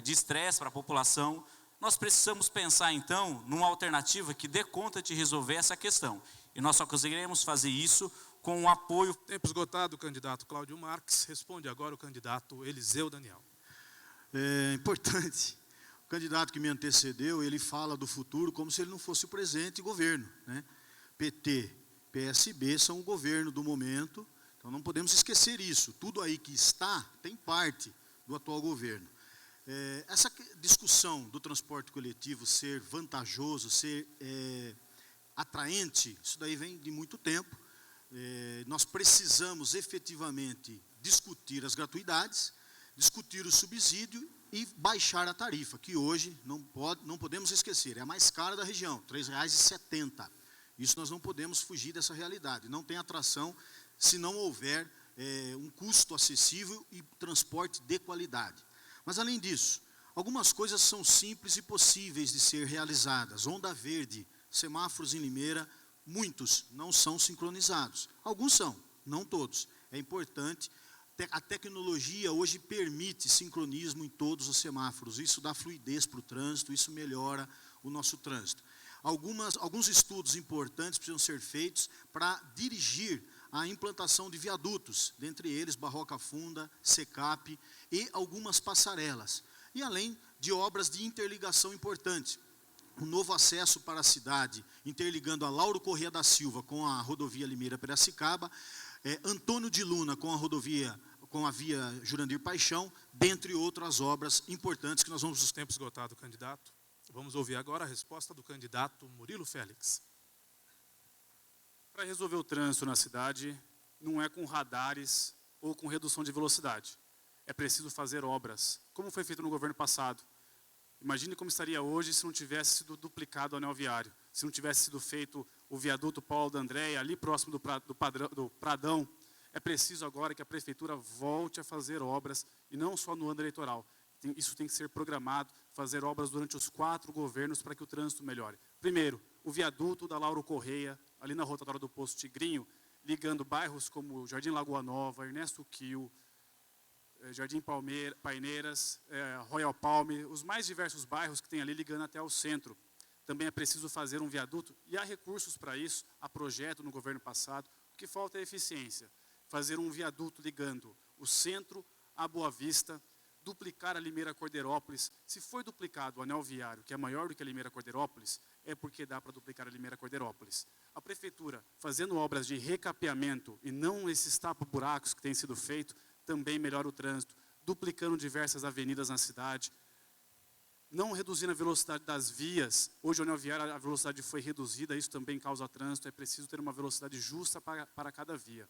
S3: estresse para a população. Nós precisamos pensar, então, numa alternativa que dê conta de resolver essa questão. E nós só conseguiremos fazer isso com o apoio...
S2: Tempo esgotado, candidato Cláudio Marques. Responde agora o candidato Eliseu Daniel.
S4: É importante. O candidato que me antecedeu, ele fala do futuro como se ele não fosse o presente governo, né? PT, PSB são o governo do momento, então não podemos esquecer isso. Tudo aí que está tem parte do atual governo. Essa discussão do transporte coletivo ser vantajoso, ser atraente, isso daí vem de muito tempo. Nós precisamos efetivamente discutir as gratuidades, discutir o subsídio e baixar a tarifa, que hoje não podemos esquecer, é a mais cara da região, R$ 3,70. Isso nós não podemos fugir dessa realidade. Não tem atração se não houver um custo acessível e transporte de qualidade. Mas, além disso, algumas coisas são simples e possíveis de ser realizadas. Onda verde, semáforos em Limeira, muitos não são sincronizados. Alguns são, não todos. É importante. A tecnologia hoje permite sincronismo em todos os semáforos. Isso dá fluidez para o trânsito, isso melhora o nosso trânsito. Alguns estudos importantes precisam ser feitos para dirigir a implantação de viadutos, dentre eles Barroca Funda, Secap e algumas passarelas. E além de obras de interligação importantes. Um novo acesso para a cidade, interligando a Lauro Corrêa da Silva com a rodovia Limeira-Piracicaba, Antônio de Luna com a via Jurandir Paixão, dentre outras obras importantes que nós vamos...
S2: Os tempos esgotados, candidato. Vamos ouvir agora a resposta do candidato Murilo Félix.
S5: Para resolver o trânsito na cidade, não é com radares ou com redução de velocidade. É preciso fazer obras, como foi feito no governo passado. Imagine como estaria hoje se não tivesse sido duplicado o anel viário, se não tivesse sido feito o viaduto Paulo da Andréia, ali próximo do Pradão. É preciso agora que a prefeitura volte a fazer obras, e não só no ano eleitoral. Isso tem que ser programado, fazer obras durante os 4 governos para que o trânsito melhore. Primeiro, o viaduto da Lauro Corrêa, ali na rotatória do Posto Tigrinho, ligando bairros como Jardim Lagoa Nova, Ernesto Kiel, Jardim Paineiras, Royal Palme, os mais diversos bairros que tem ali ligando até ao centro. Também é preciso fazer um viaduto, e há recursos para isso, há projeto no governo passado. O que falta é eficiência. Fazer um viaduto ligando o centro à Boa Vista, duplicar a Limeira-Cordeirópolis. Se foi duplicado o anel viário, que é maior do que a Limeira-Cordeirópolis, é porque dá para duplicar a Limeira-Cordeirópolis. A Prefeitura, fazendo obras de recapeamento e não esses tapa-buracos que têm sido feito, também melhora o trânsito, duplicando diversas avenidas na cidade, não reduzindo a velocidade das vias. Hoje, o anel viário, a velocidade foi reduzida, isso também causa trânsito, é preciso ter uma velocidade justa para cada via.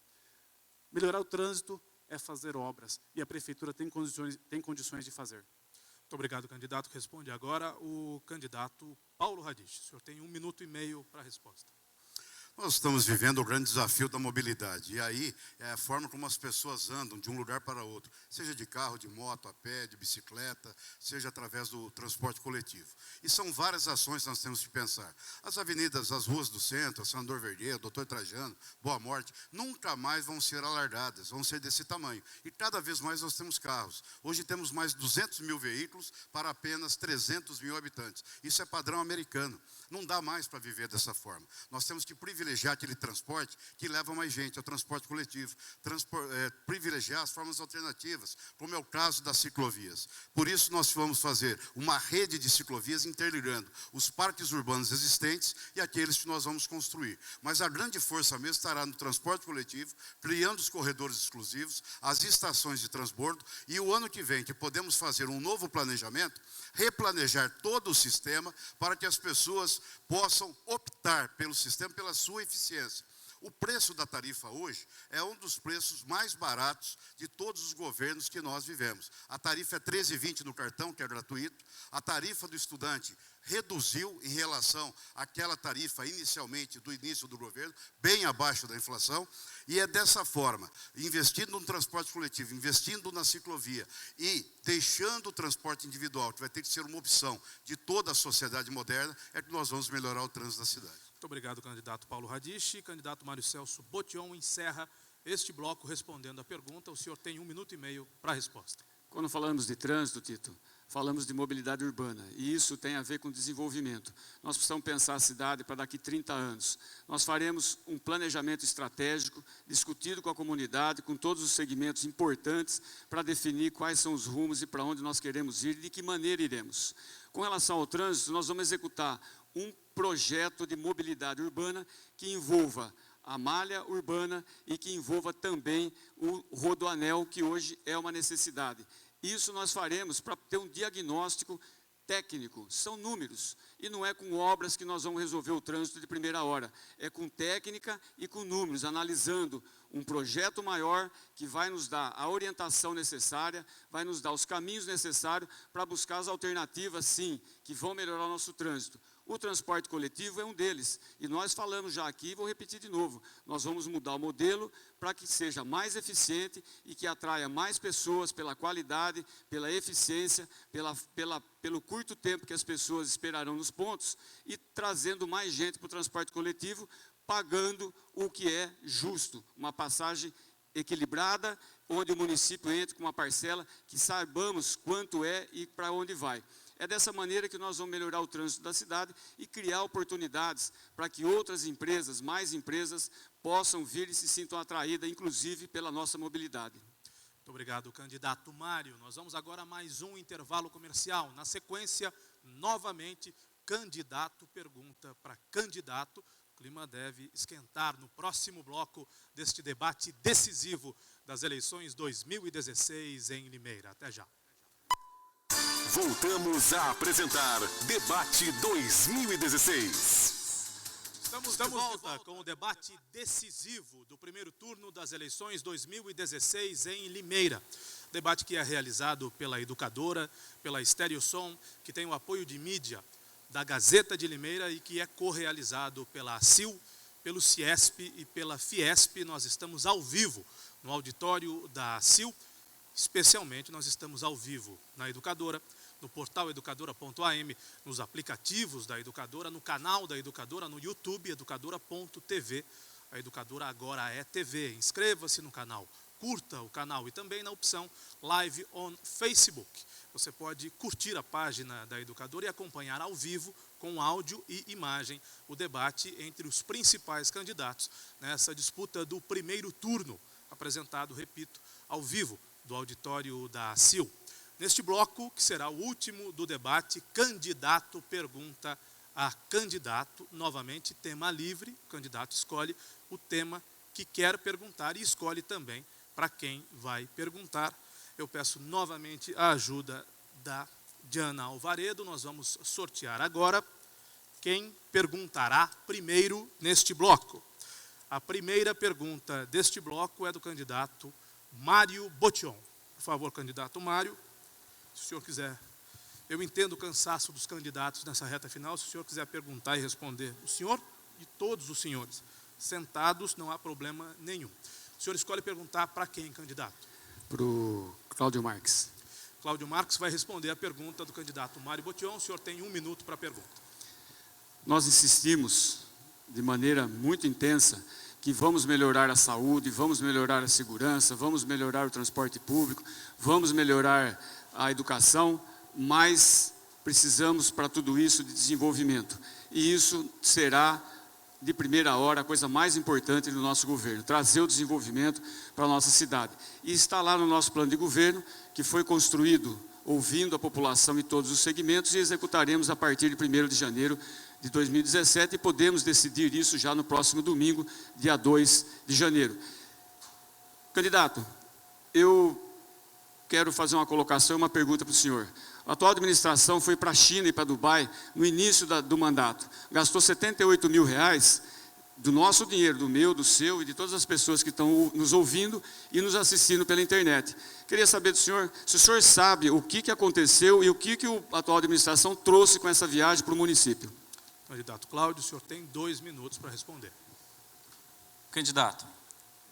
S5: Melhorar o trânsito é fazer obras, e a Prefeitura tem condições de fazer.
S2: Muito obrigado, candidato. Responde agora o candidato Paulo Radisch. O senhor tem 1 minuto e meio para a resposta.
S6: Nós estamos vivendo o grande desafio da mobilidade. E aí é a forma como as pessoas andam de um lugar para outro, seja de carro, de moto, a pé, de bicicleta, seja através do transporte coletivo. E são várias ações que nós temos que pensar. As avenidas, as ruas do centro, Senador Vergueiro, Doutor Trajano, Boa Morte, nunca mais vão ser alargadas, vão ser desse tamanho. E cada vez mais nós temos carros. Hoje temos mais de 200 mil veículos para apenas 300 mil habitantes. Isso é padrão americano. Não dá mais para viver dessa forma. Nós temos que privilegiar aquele transporte que leva mais gente, é o transporte coletivo. Privilegiar as formas alternativas, como é o caso das ciclovias. Por isso, nós vamos fazer uma rede de ciclovias interligando os parques urbanos existentes e aqueles que nós vamos construir. Mas a grande força mesmo estará no transporte coletivo, criando os corredores exclusivos, as estações de transbordo, e o ano que vem, que podemos fazer um novo planejamento, replanejar todo o sistema para que as pessoas possam optar pelo sistema, pela sua eficiência. O preço da tarifa hoje é um dos preços mais baratos de todos os governos que nós vivemos. A tarifa é R$ 13,20 no cartão, que é gratuito. A tarifa do estudante reduziu em relação àquela tarifa inicialmente do início do governo, bem abaixo da inflação, e é dessa forma, investindo no transporte coletivo, investindo na ciclovia e deixando o transporte individual, que vai ter que ser uma opção de toda a sociedade moderna, é que nós vamos melhorar o trânsito da cidade.
S2: Muito obrigado, candidato Paulo Radisch. Candidato Mário Celso Botion encerra este bloco respondendo a pergunta. O senhor tem 1 minuto e meio para a resposta.
S7: Quando falamos de trânsito, Tito, falamos de mobilidade urbana, e isso tem a ver com desenvolvimento. Nós precisamos pensar a cidade para daqui 30 anos. Nós faremos um planejamento estratégico, discutido com a comunidade, com todos os segmentos importantes, para definir quais são os rumos e para onde nós queremos ir e de que maneira iremos. Com relação ao trânsito, nós vamos executar um projeto de mobilidade urbana que envolva a malha urbana e que envolva também o rodoanel, que hoje é uma necessidade. Isso nós faremos para ter um diagnóstico técnico, são números, e não é com obras que nós vamos resolver o trânsito de primeira hora, é com técnica e com números, analisando um projeto maior que vai nos dar a orientação necessária, vai nos dar os caminhos necessários para buscar as alternativas, sim, que vão melhorar o nosso trânsito. O transporte coletivo é um deles, e nós falamos já aqui, vou repetir de novo, nós vamos mudar o modelo para que seja mais eficiente e que atraia mais pessoas pela qualidade, pela eficiência, pelo curto tempo que as pessoas esperarão nos pontos e trazendo mais gente para o transporte coletivo, pagando o que é justo, uma passagem equilibrada, onde o município entra com uma parcela que saibamos quanto é e para onde vai. É dessa maneira que nós vamos melhorar o trânsito da cidade e criar oportunidades para que outras empresas, mais empresas, possam vir e se sintam atraídas, inclusive pela nossa mobilidade.
S2: Muito obrigado, candidato Mário. Nós vamos agora a mais um intervalo comercial. Na sequência, novamente, candidato pergunta para candidato. O clima deve esquentar no próximo bloco deste debate decisivo das eleições 2016 em Limeira. Até já.
S1: Voltamos a apresentar Debate 2016.
S2: Estamos de volta com o debate decisivo do primeiro turno das eleições 2016 em Limeira. Debate que é realizado pela Educadora, pela Stereosom, que tem o apoio de mídia da Gazeta de Limeira e que é co-realizado pela ACIL, pelo Ciesp e pela Fiesp. Nós estamos ao vivo no auditório da ACIL, especialmente nós estamos ao vivo na Educadora, no portal educadora.am, nos aplicativos da Educadora, no canal da Educadora, no YouTube, educadora.tv. A Educadora agora é TV. Inscreva-se no canal, curta o canal e também na opção Live on Facebook. Você pode curtir a página da Educadora e acompanhar ao vivo, com áudio e imagem, o debate entre os principais candidatos nessa disputa do primeiro turno, apresentado, repito, ao vivo, do auditório da ACIL. Neste bloco, que será o último do debate, candidato pergunta a candidato, novamente tema livre, o candidato escolhe o tema que quer perguntar e escolhe também para quem vai perguntar. Eu peço novamente a ajuda da Diana Alvaredo. Nós vamos sortear agora quem perguntará primeiro neste bloco. A primeira pergunta deste bloco é do candidato Mário Botion. Por favor, candidato Mário, se o senhor quiser. Eu entendo o cansaço dos candidatos nessa reta final. Se o senhor quiser perguntar e responder, o senhor e todos os senhores sentados, não há problema nenhum. O senhor escolhe perguntar para quem, candidato?
S7: Para o Cláudio Marques.
S2: Cláudio Marques vai responder a pergunta do candidato Mário Botion. O senhor tem 1 minuto para a pergunta.
S7: Nós insistimos de maneira muito intensa que vamos melhorar a saúde, vamos melhorar a segurança, vamos melhorar o transporte público, vamos melhorar a educação, mas precisamos para tudo isso de desenvolvimento. E isso será, de primeira hora, a coisa mais importante do nosso governo, trazer o desenvolvimento para a nossa cidade. E está lá no nosso plano de governo, que foi construído ouvindo a população em todos os segmentos, e executaremos a partir de 1º de janeiro de 2017, e podemos decidir isso já no próximo domingo, dia 2 de janeiro. Candidato, eu quero fazer uma colocação e uma pergunta para o senhor. A atual administração foi para a China e para Dubai no início do mandato. Gastou R$78 mil do nosso dinheiro, do meu, do seu e de todas as pessoas que estão nos ouvindo e nos assistindo pela internet. Queria saber do senhor, se o senhor sabe o que aconteceu e o que a atual administração trouxe com essa viagem para o município.
S2: Candidato Cláudio, o senhor tem 2 minutos para responder.
S3: Candidato,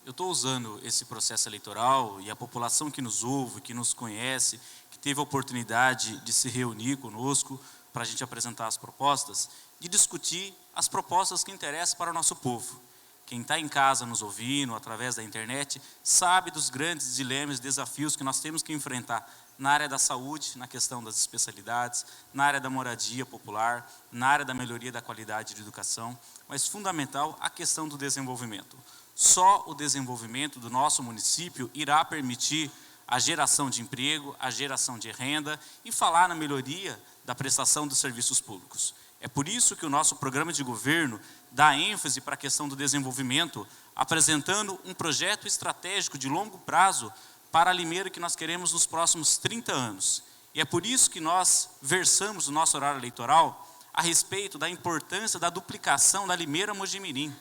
S3: eu estou usando esse processo eleitoral e a população que nos ouve, que nos conhece, que teve a oportunidade de se reunir conosco para a gente apresentar as propostas, de discutir as propostas que interessam para o nosso povo. Quem está em casa nos ouvindo, através da internet, sabe dos grandes dilemas e desafios que nós temos que enfrentar na área da saúde, na questão das especialidades, na área da moradia popular, na área da melhoria da qualidade de educação, mas fundamental a questão do desenvolvimento. Só o desenvolvimento do nosso município irá permitir a geração de emprego, a geração de renda e falar na melhoria da prestação dos serviços públicos. É por isso que o nosso programa de governo dá ênfase para a questão do desenvolvimento, apresentando um projeto estratégico de longo prazo para a Limeira que nós queremos nos próximos 30 anos. E é por isso que nós versamos o nosso horário eleitoral a respeito da importância da duplicação da Limeira-Mojimirim.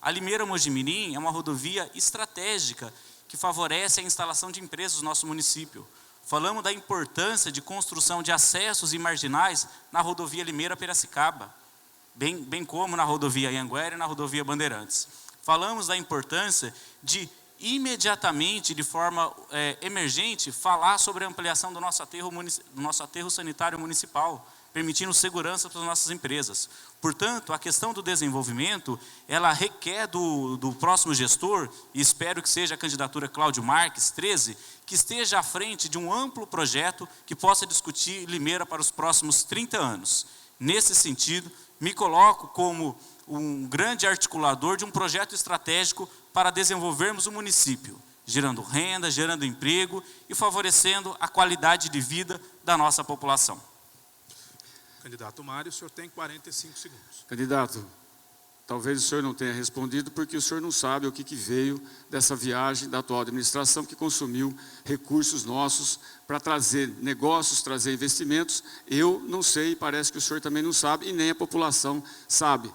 S3: A Limeira-Mojimirim é uma rodovia estratégica que favorece a instalação de empresas no nosso município. Falamos da importância de construção de acessos e marginais na rodovia Limeira-Piracicaba, bem como na rodovia Anhanguera e na rodovia Bandeirantes. Falamos da importância de imediatamente, de forma emergente, falar sobre a ampliação do nosso aterro sanitário municipal, permitindo segurança para as nossas empresas. Portanto, a questão do desenvolvimento, ela requer do próximo gestor, e espero que seja a candidatura Cláudio Marques, 13, que esteja à frente de um amplo projeto que possa discutir Limeira para os próximos 30 anos. Nesse sentido, me coloco como um grande articulador de um projeto estratégico para desenvolvermos o município, gerando renda, gerando emprego e favorecendo a qualidade de vida da nossa população.
S2: Candidato Mário, o senhor tem 45 segundos.
S7: Candidato, talvez o senhor não tenha respondido porque o senhor não sabe o que veio dessa viagem da atual administração que consumiu recursos nossos para trazer negócios, trazer investimentos. Eu não sei, parece que o senhor também não sabe e nem a população sabe.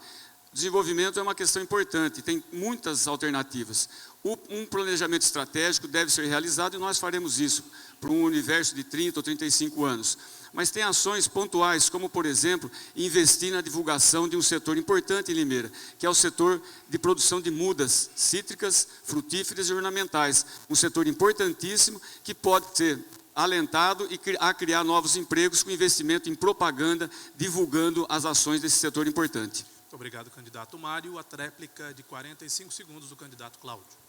S7: Desenvolvimento é uma questão importante, tem muitas alternativas. Um planejamento estratégico deve ser realizado e nós faremos isso para um universo de 30 ou 35 anos. Mas tem ações pontuais, como, por exemplo, investir na divulgação de um setor importante em Limeira, que é o setor de produção de mudas cítricas, frutíferas e ornamentais. Um setor importantíssimo que pode ser alentado a criar novos empregos com investimento em propaganda, divulgando as ações desse setor importante.
S2: Muito obrigado, candidato Mário. A tréplica de 45 segundos do candidato Cláudio.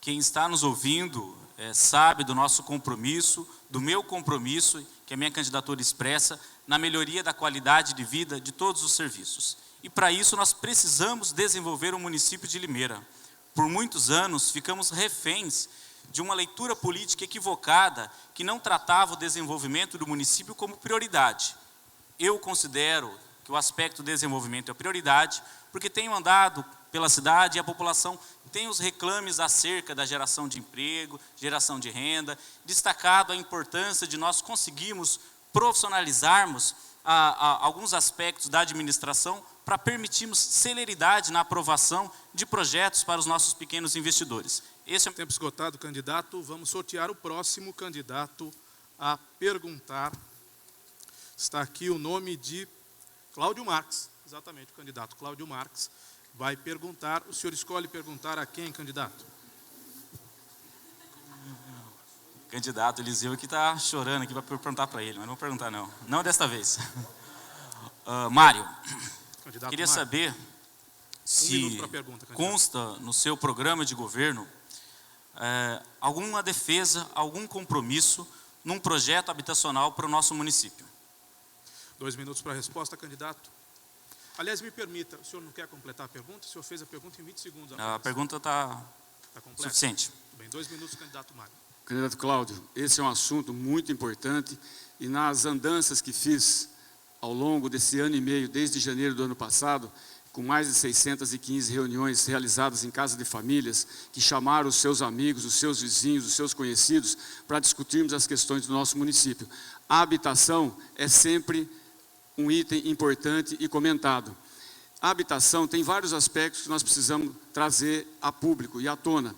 S3: Quem está nos ouvindo sabe do nosso compromisso, do meu compromisso, que a minha candidatura expressa, na melhoria da qualidade de vida de todos os serviços. E para isso nós precisamos desenvolver o município de Limeira. Por muitos anos ficamos reféns de uma leitura política equivocada que não tratava o desenvolvimento do município como prioridade. Eu considero que o aspecto do desenvolvimento é prioridade, porque tenho andado pela cidade e a população tem os reclames acerca da geração de emprego, geração de renda, destacado a importância de nós conseguirmos profissionalizarmos alguns aspectos da administração para permitirmos celeridade na aprovação de projetos para os nossos pequenos investidores.
S2: Esse é o tempo esgotado, candidato. Vamos sortear o próximo candidato a perguntar. Está aqui o nome de Cláudio Marques, exatamente, o candidato Cláudio Marques vai perguntar. O senhor escolhe perguntar a quem, candidato?
S3: O candidato Eliseu que está chorando aqui para perguntar para ele, mas não vou perguntar não. Não desta vez. Mário,
S2: Candidato
S3: queria
S2: Mário,
S3: saber se consta no seu programa de governo alguma defesa, algum compromisso num projeto habitacional para o nosso município.
S2: 2 minutos para a resposta, candidato. Aliás, me permita, o senhor não quer completar a pergunta? O senhor fez a pergunta em 20 segundos.
S3: A pergunta está suficiente.
S2: Bem, 2 minutos, candidato Mário.
S7: Candidato Cláudio, esse é um assunto muito importante e nas andanças que fiz ao longo desse ano e meio, desde janeiro do ano passado, com mais de 615 reuniões realizadas em casa de famílias, que chamaram os seus amigos, os seus vizinhos, os seus conhecidos, para discutirmos as questões do nosso município. A habitação é sempre um item importante e comentado. A habitação tem vários aspectos que nós precisamos trazer a público e à tona.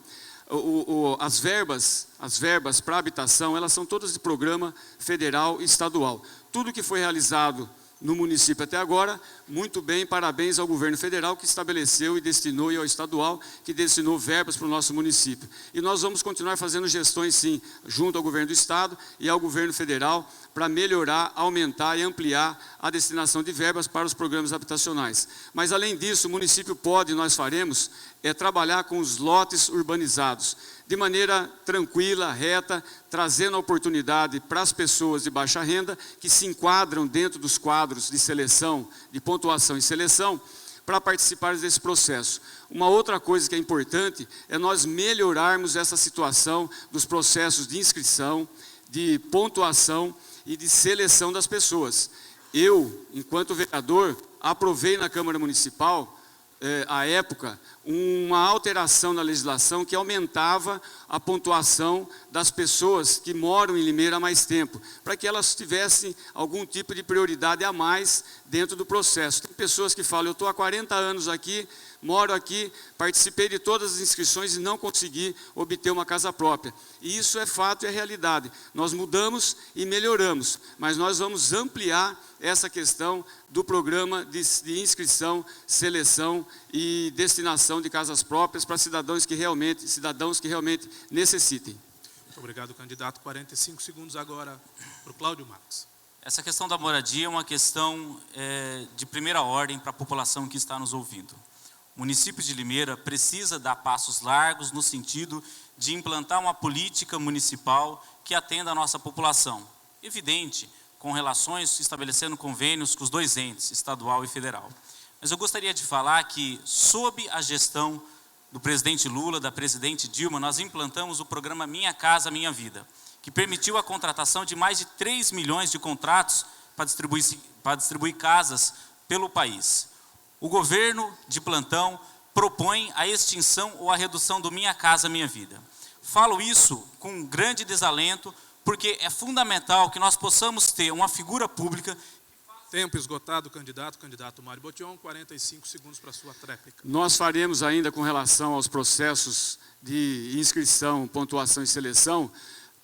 S7: As verbas para habitação, elas são todas de programa federal e estadual. Tudo que foi realizado no município até agora, muito bem, parabéns ao governo federal que estabeleceu e destinou, e ao estadual que destinou verbas para o nosso município. E nós vamos continuar fazendo gestões, sim, junto ao governo do estado e ao governo federal, para melhorar, aumentar e ampliar a destinação de verbas para os programas habitacionais. Mas, além disso, o município pode, nós faremos, trabalhar com os lotes urbanizados, de maneira tranquila, reta, trazendo a oportunidade para as pessoas de baixa renda, que se enquadram dentro dos quadros de seleção, de pontuação e seleção, para participar desse processo. Uma outra coisa que é importante é nós melhorarmos essa situação dos processos de inscrição, de pontuação e de seleção das pessoas. Eu, enquanto vereador, aprovei na Câmara Municipal, à época, uma alteração na legislação que aumentava a pontuação das pessoas que moram em Limeira há mais tempo, para que elas tivessem algum tipo de prioridade a mais dentro do processo. Tem pessoas que falam, eu estou há 40 anos aqui, moro aqui, participei de todas as inscrições e não consegui obter uma casa própria. E isso é fato e é realidade. Nós mudamos e melhoramos, mas nós vamos ampliar essa questão do programa de inscrição, seleção e destinação de casas próprias para cidadãos que realmente necessitem.
S2: Muito obrigado, candidato. 45 segundos agora para o Cláudio Marques.
S3: Essa questão da moradia é uma questão de primeira ordem para a população que está nos ouvindo. O município de Limeira precisa dar passos largos no sentido de implantar uma política municipal que atenda a nossa população. Evidente, com relações, estabelecendo convênios com os 2 entes, estadual e federal. Mas eu gostaria de falar que, sob a gestão do presidente Lula, da presidente Dilma, nós implantamos o programa Minha Casa Minha Vida, que permitiu a contratação de mais de 3 milhões de contratos para distribuir casas pelo país. O governo de plantão propõe a extinção ou a redução do Minha Casa Minha Vida. Falo isso com grande desalento, porque é fundamental que nós possamos ter uma figura pública.
S2: Tempo esgotado, candidato Mário Botion, 45 segundos para a sua tréplica.
S7: Nós faremos ainda com relação aos processos de inscrição, pontuação e seleção,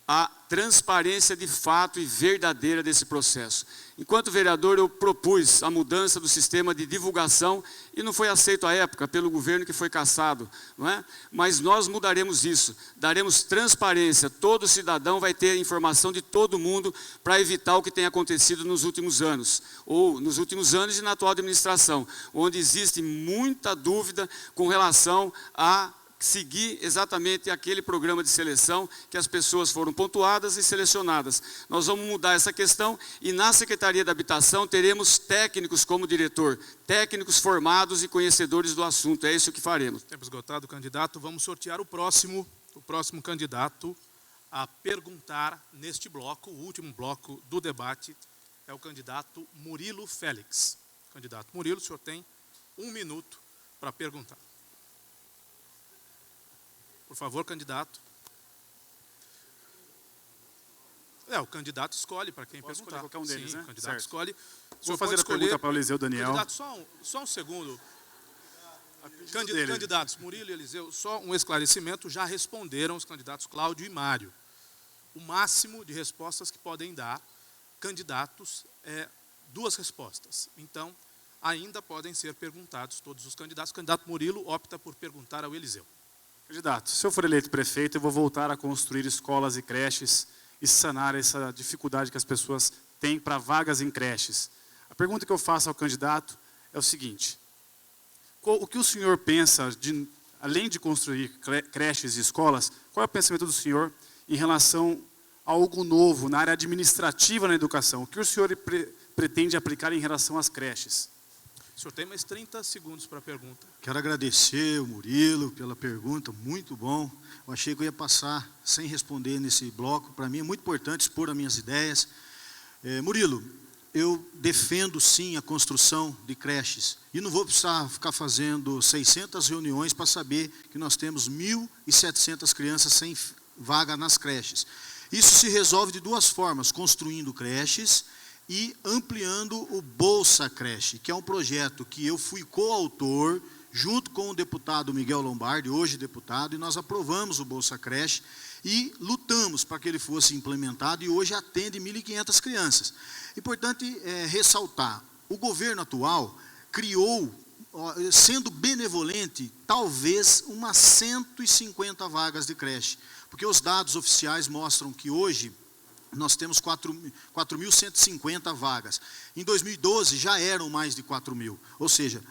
S7: a transparência de fato e verdadeira desse processo. Enquanto vereador, eu propus a mudança do sistema de divulgação e não foi aceito à época pelo governo que foi cassado, não é? Mas nós mudaremos isso, daremos transparência, todo cidadão vai ter informação de todo mundo para evitar o que tem acontecido nos últimos anos, ou nos últimos anos e na atual administração, onde existe muita dúvida com relação a seguir exatamente aquele programa de seleção que as pessoas foram pontuadas e selecionadas. Nós vamos mudar essa questão e na Secretaria da Habitação teremos técnicos como diretor, técnicos formados e conhecedores do assunto. É isso que faremos.
S2: Tempo esgotado, candidato. Vamos sortear o próximo O próximo candidato a perguntar neste bloco, o último bloco do debate, é o candidato Murilo Félix. Candidato Murilo, o senhor tem 1 minuto para perguntar. Por favor, candidato. O candidato escolhe para quem
S5: Posso
S2: perguntar.
S5: escolher qualquer um deles,
S2: Sim,
S5: né?
S2: o candidato
S5: Certo.
S2: escolhe.
S5: Vou fazer a pergunta para o Eliseu Daniel.
S2: Candidato, só um segundo. Candidatos Murilo e Eliseu, só um esclarecimento, já responderam os candidatos Cláudio e Mário. O máximo de respostas que podem dar candidatos é 2 respostas. Então, ainda podem ser perguntados todos os candidatos. O candidato Murilo opta por perguntar ao Eliseu.
S5: Candidato, se eu for eleito prefeito, eu vou voltar a construir escolas e creches e sanar essa dificuldade que as pessoas têm para vagas em creches. A pergunta que eu faço ao candidato é o seguinte: o que o senhor pensa, além de construir creches e escolas, qual é o pensamento do senhor em relação a algo novo na área administrativa na educação? O que o senhor pretende aplicar em relação às creches?
S2: O senhor tem mais 30 segundos para a pergunta.
S4: Quero agradecer o Murilo pela pergunta, muito bom. Eu achei que eu ia passar sem responder nesse bloco. Para mim é muito importante expor as minhas ideias. Murilo, eu defendo sim a construção de creches. E não vou precisar ficar fazendo 600 reuniões para saber que nós temos 1.700 crianças sem vaga nas creches. Isso se resolve de 2 formas: construindo creches e ampliando o Bolsa Creche, que é um projeto que eu fui coautor, junto com o deputado Miguel Lombardi, hoje deputado, e nós aprovamos o Bolsa Creche e lutamos para que ele fosse implementado, e hoje atende 1.500 crianças. Importante ressaltar, o governo atual criou, sendo benevolente, talvez umas 150 vagas de creche, porque os dados oficiais mostram que hoje nós temos 4.150 vagas. Em 2012 já eram mais de 4.000, ou seja,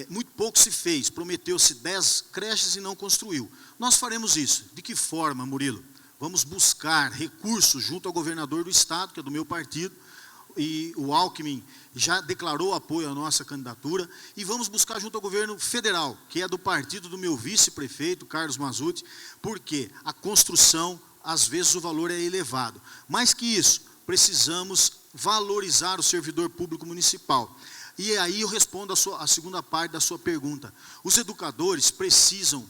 S4: muito pouco se fez, prometeu-se 10 creches e não construiu. Nós faremos isso. De que forma, Murilo? Vamos buscar recursos junto ao governador do estado, que é do meu partido, e o Alckmin já declarou apoio à nossa candidatura, e vamos buscar junto ao governo federal, que é do partido do meu vice-prefeito, Carlos Mazzutti, porque a construção, às vezes o valor é elevado. Mais que isso, precisamos valorizar o servidor público municipal. E aí eu respondo a segunda parte da sua pergunta. Os educadores precisam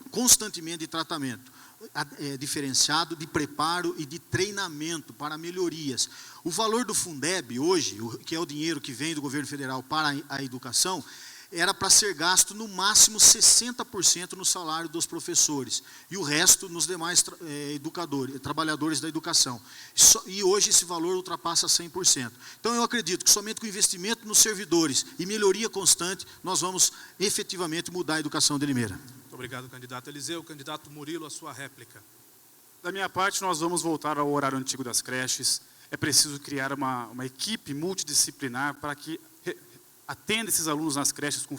S4: constantemente de tratamento diferenciado, de preparo e de treinamento para melhorias. O valor do Fundeb hoje, que é o dinheiro que vem do governo federal para a educação, era para ser gasto no máximo 60% no salário dos professores e o resto nos demais trabalhadores da educação. E hoje esse valor ultrapassa 100%. Então eu acredito que somente com investimento nos servidores e melhoria constante, nós vamos efetivamente mudar a educação de Limeira.
S2: Muito obrigado, candidato Eliseu. Candidato Murilo, a sua réplica.
S5: Da minha parte, nós vamos voltar ao horário antigo das creches. É preciso criar uma equipe multidisciplinar para que atenda esses alunos nas creches com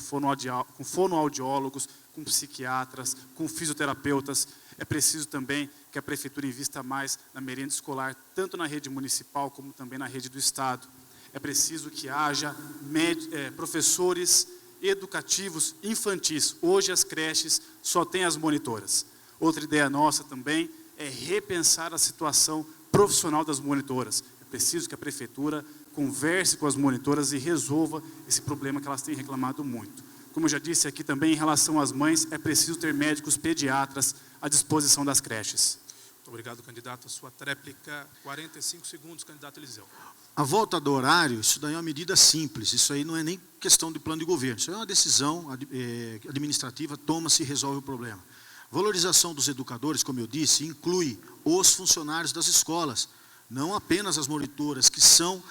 S5: fonoaudiólogos, com psiquiatras, com fisioterapeutas. É preciso também que a prefeitura invista mais na merenda escolar, tanto na rede municipal como também na rede do estado. É preciso que haja professores educativos infantis. Hoje as creches só têm as monitoras. Outra ideia nossa também é repensar a situação profissional das monitoras. É preciso que a prefeitura converse com as monitoras e resolva esse problema que elas têm reclamado muito. Como eu já disse aqui também, em relação às mães, é preciso ter médicos pediatras à disposição das creches.
S2: Muito obrigado, candidato. A sua tréplica, 45 segundos, candidato Eliseu.
S4: A volta do horário, isso daí é uma medida simples, isso aí não é nem questão de plano de governo, isso é uma decisão administrativa, toma-se e resolve o problema. Valorização dos educadores, como eu disse, inclui os funcionários das escolas, não apenas as monitoras, que são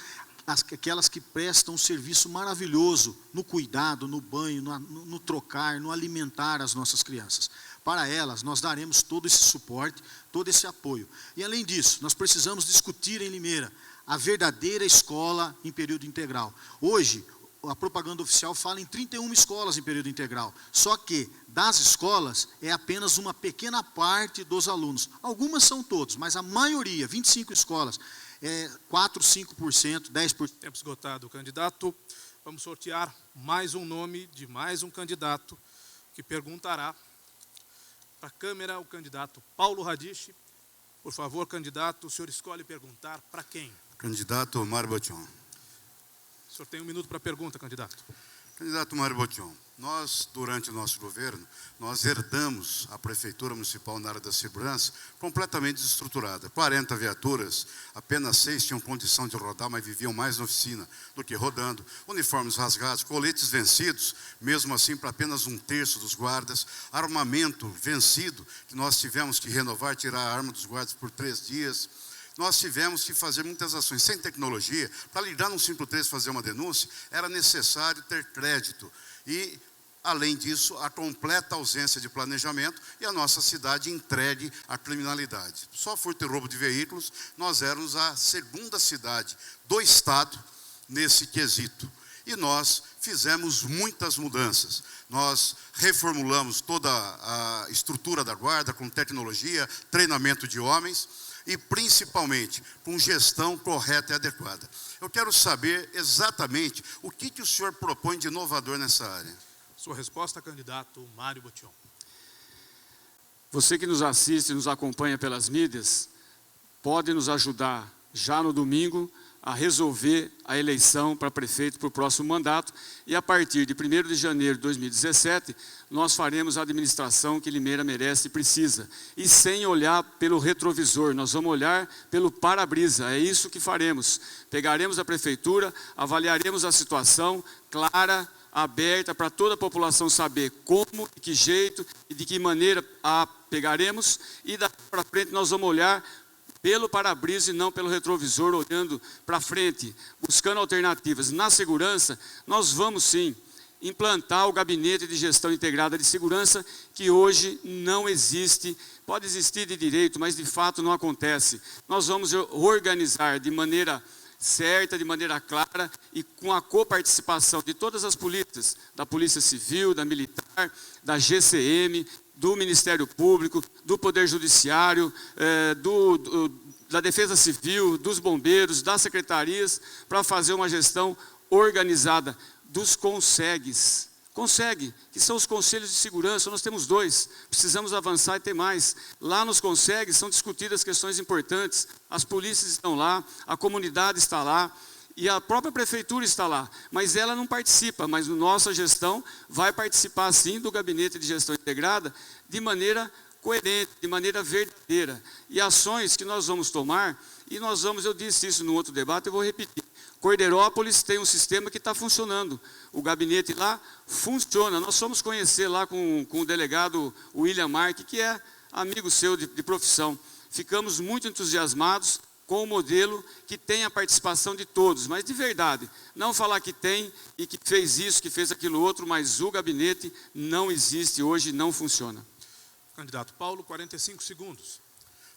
S4: aquelas que prestam um serviço maravilhoso no cuidado, no banho, no trocar, no alimentar as nossas crianças. Para elas, nós daremos todo esse suporte, todo esse apoio. E além disso, nós precisamos discutir em Limeira a verdadeira escola em período integral. Hoje, a propaganda oficial fala em 31 escolas em período integral, só que das escolas é apenas uma pequena parte dos alunos. Algumas são todos, mas a maioria, 25 escolas, 4, 5%, 10%.
S2: Tempo esgotado, candidato. Vamos sortear mais um nome de mais um candidato que perguntará Para a câmera, o candidato Paulo Radiche. Por favor, candidato, o senhor escolhe perguntar para quem?
S6: Candidato Mário Botion.
S2: O senhor tem 1 minuto para a pergunta, candidato.
S6: Candidato Mário Botion, nós, durante o nosso governo, nós herdamos a Prefeitura Municipal na área da segurança completamente desestruturada. 40 viaturas, apenas 6 tinham condição de rodar, mas viviam mais na oficina do que rodando. Uniformes rasgados, coletes vencidos, mesmo assim para apenas 1/3 dos guardas. Armamento vencido, que nós tivemos que renovar, tirar a arma dos guardas por 3 dias. Nós tivemos que fazer muitas ações sem tecnologia. Para ligar no 53 fazer uma denúncia, era necessário ter crédito. E, além disso, a completa ausência de planejamento e a nossa cidade entregue à criminalidade. Só furto e roubo de veículos, nós éramos a 2ª cidade do Estado nesse quesito. E nós fizemos muitas mudanças. Nós reformulamos toda a estrutura da guarda com tecnologia, treinamento de homens, e principalmente com gestão correta e adequada. Eu quero saber exatamente o que o senhor propõe de inovador nessa área.
S2: Sua resposta, candidato Mário Botion.
S7: Você que nos assiste e nos acompanha pelas mídias, pode nos ajudar já no domingo a resolver a eleição para prefeito para o próximo mandato, e a partir de 1º de janeiro de 2017, nós faremos a administração que Limeira merece e precisa. E sem olhar pelo retrovisor, nós vamos olhar pelo para-brisa, é isso que faremos. Pegaremos a prefeitura, avaliaremos a situação clara, aberta, para toda a população saber como, de que jeito e de que maneira a pegaremos, e daqui para frente nós vamos olhar pelo para-brisa e não pelo retrovisor, olhando para frente, buscando alternativas. Na segurança, nós vamos sim implantar o Gabinete de Gestão Integrada de Segurança, que hoje não existe, pode existir de direito, mas de fato não acontece. Nós vamos organizar de maneira certa, de maneira clara e com a coparticipação de todas as polícias, da Polícia Civil, da Militar, da GCM, do Ministério Público, do Poder Judiciário, da Defesa Civil, dos bombeiros, das secretarias, para fazer uma gestão organizada dos consegues. Consegue, que são os conselhos de segurança, nós temos 2, precisamos avançar e ter mais. Lá nos consegues são discutidas questões importantes, as polícias estão lá, a comunidade está lá, e a própria prefeitura está lá, mas ela não participa, mas a nossa gestão vai participar sim do Gabinete de Gestão Integrada de maneira coerente, de maneira verdadeira. E ações que nós vamos tomar, e nós vamos, eu disse isso no outro debate, eu vou repetir. Cordeirópolis tem um sistema que está funcionando, o gabinete lá funciona, nós fomos conhecer lá com o delegado William Mark, que é amigo seu de profissão. Ficamos muito entusiasmados com o modelo que tem a participação de todos, mas de verdade, não falar que tem e que fez isso, que fez aquilo outro, mas o gabinete não existe hoje, não funciona.
S2: Candidato Paulo, 45 segundos.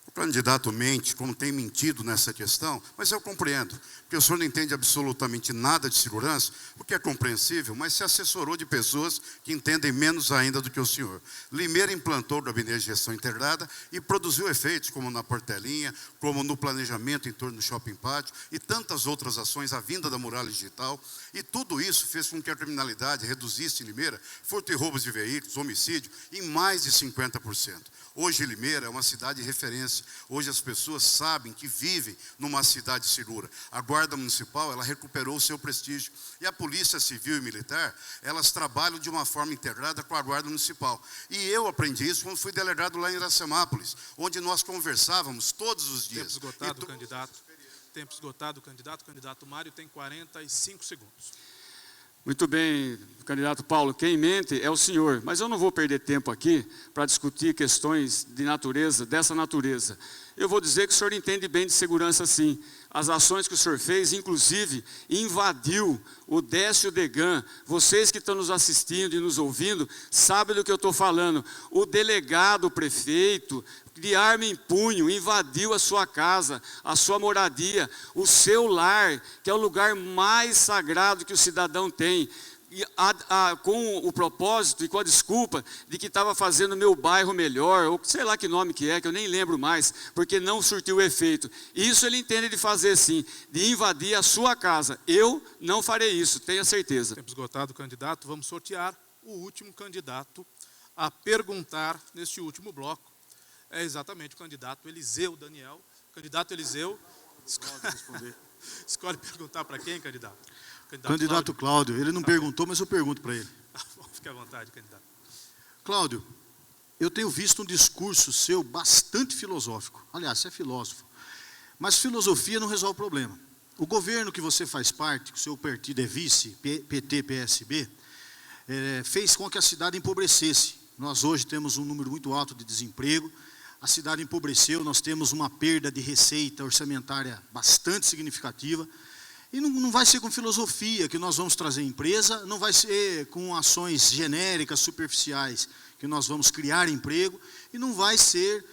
S6: O candidato mente, como tem mentido nessa questão, mas eu compreendo, porque o senhor não entende absolutamente nada de segurança, o que é compreensível, mas se assessorou de pessoas que entendem menos ainda do que o senhor. Limeira implantou o Gabinete de Gestão Integrada e produziu efeitos, como na portelinha, como no planejamento em torno do shopping pátio, e tantas outras ações, a vinda da muralha digital, e tudo isso fez com que a criminalidade reduzisse em Limeira, furto e roubos de veículos, homicídio, em mais de 50%. Hoje Limeira é uma cidade de referência. Hoje as pessoas sabem que vivem numa cidade segura. A Guarda Municipal, ela recuperou o seu prestígio. E a Polícia Civil e Militar, elas trabalham de uma forma integrada com a Guarda Municipal. E eu aprendi isso quando fui delegado lá em Iracemápolis, onde nós conversávamos todos os dias.
S2: Tempo esgotado, candidato. Tempo esgotado, candidato. Candidato Mário tem 45 segundos.
S7: Muito bem, candidato Paulo, quem mente é o senhor, mas eu não vou perder tempo aqui para discutir questões de natureza, dessa natureza. Eu vou dizer que o senhor entende bem de segurança sim. As ações que o senhor fez, inclusive, invadiu o Décio Degan. Vocês que estão nos assistindo e nos ouvindo, sabem do que eu estou falando. O delegado, o prefeito, de arma em punho, invadiu a sua casa, a sua moradia, o seu lar, que é o lugar mais sagrado que o cidadão tem. E com o propósito e com a desculpa de que estava fazendo o meu bairro melhor, ou sei lá que nome que é, que eu nem lembro mais, porque não surtiu efeito. Isso ele entende de fazer sim, de invadir a sua casa. Eu não farei isso, tenha certeza.
S2: Tempo esgotado, candidato. Vamos sortear o último candidato a perguntar neste último bloco é exatamente o candidato Eliseu Daniel. Candidato Eliseu, escolhe perguntar para quem, candidato?
S4: Candidato Cláudio, ele não perguntou, mas eu pergunto para ele.
S2: Fique à vontade, candidato.
S4: Cláudio, eu tenho visto um discurso seu bastante filosófico. Aliás, você é filósofo. Mas filosofia não resolve o problema. O governo que você faz parte, que o seu partido é vice, PT, PSB, fez com que a cidade empobrecesse. Nós hoje temos um número muito alto de desemprego, a cidade empobreceu, nós temos uma perda de receita orçamentária bastante significativa, e não vai ser com filosofia que nós vamos trazer empresa, não vai ser com ações genéricas, superficiais, que nós vamos criar emprego, e não vai ser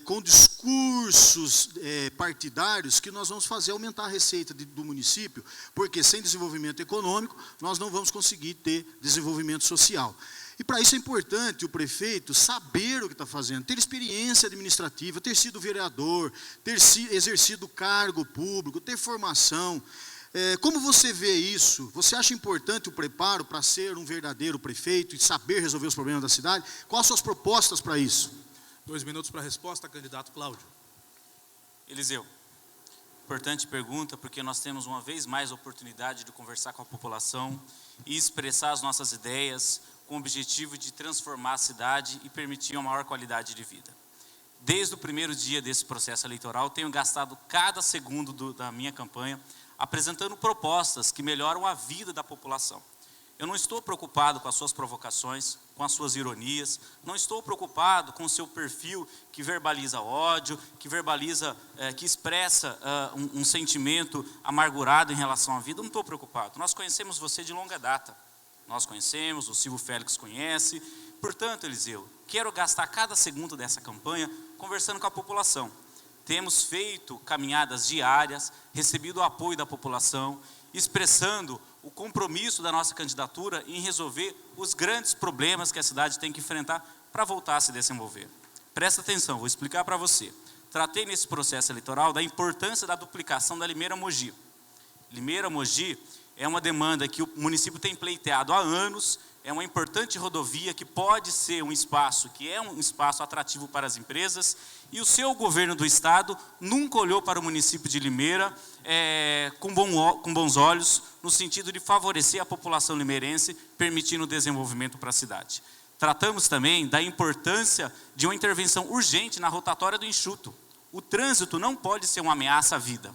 S4: com discursos partidários que nós vamos fazer aumentar a receita do município, porque sem desenvolvimento econômico, nós não vamos conseguir ter desenvolvimento social. E para isso é importante o prefeito saber o que está fazendo, ter experiência administrativa, ter sido vereador, ter exercido cargo público, ter formação. Como você vê isso? Você acha importante o preparo para ser um verdadeiro prefeito e saber resolver os problemas da cidade? Quais as suas propostas para isso?
S2: 2 minutos para a resposta, candidato Cláudio.
S3: Eliseu, importante pergunta, porque nós temos uma vez mais a oportunidade de conversar com a população e expressar as nossas ideias com o objetivo de transformar a cidade e permitir uma maior qualidade de vida. Desde o primeiro dia desse processo eleitoral, tenho gastado cada segundo da minha campanha apresentando propostas que melhoram a vida da população. Eu não estou preocupado com as suas provocações, com as suas ironias, não estou preocupado com o seu perfil que verbaliza ódio, que verbaliza, que expressa um sentimento amargurado em relação à vida. Eu não estou preocupado. Nós conhecemos você de longa data. Nós conhecemos, o Silvio Félix conhece. Portanto, Eliseu, quero gastar cada segundo dessa campanha conversando com a população. Temos feito caminhadas diárias, recebido o apoio da população, expressando o compromisso da nossa candidatura em resolver os grandes problemas que a cidade tem que enfrentar para voltar a se desenvolver. Presta atenção, vou explicar para você. Tratei nesse processo eleitoral da importância da duplicação da Limeira-Mogi. Limeira-Mogi é uma demanda que o município tem pleiteado há anos, é uma importante rodovia que pode ser um espaço, que é um espaço atrativo para as empresas, e o seu governo do estado nunca olhou para o município de Limeira com bons olhos, no sentido de favorecer a população limeirense, permitindo o desenvolvimento para a cidade. Tratamos também da importância de uma intervenção urgente na rotatória do Enxuto. O trânsito não pode ser uma ameaça à vida.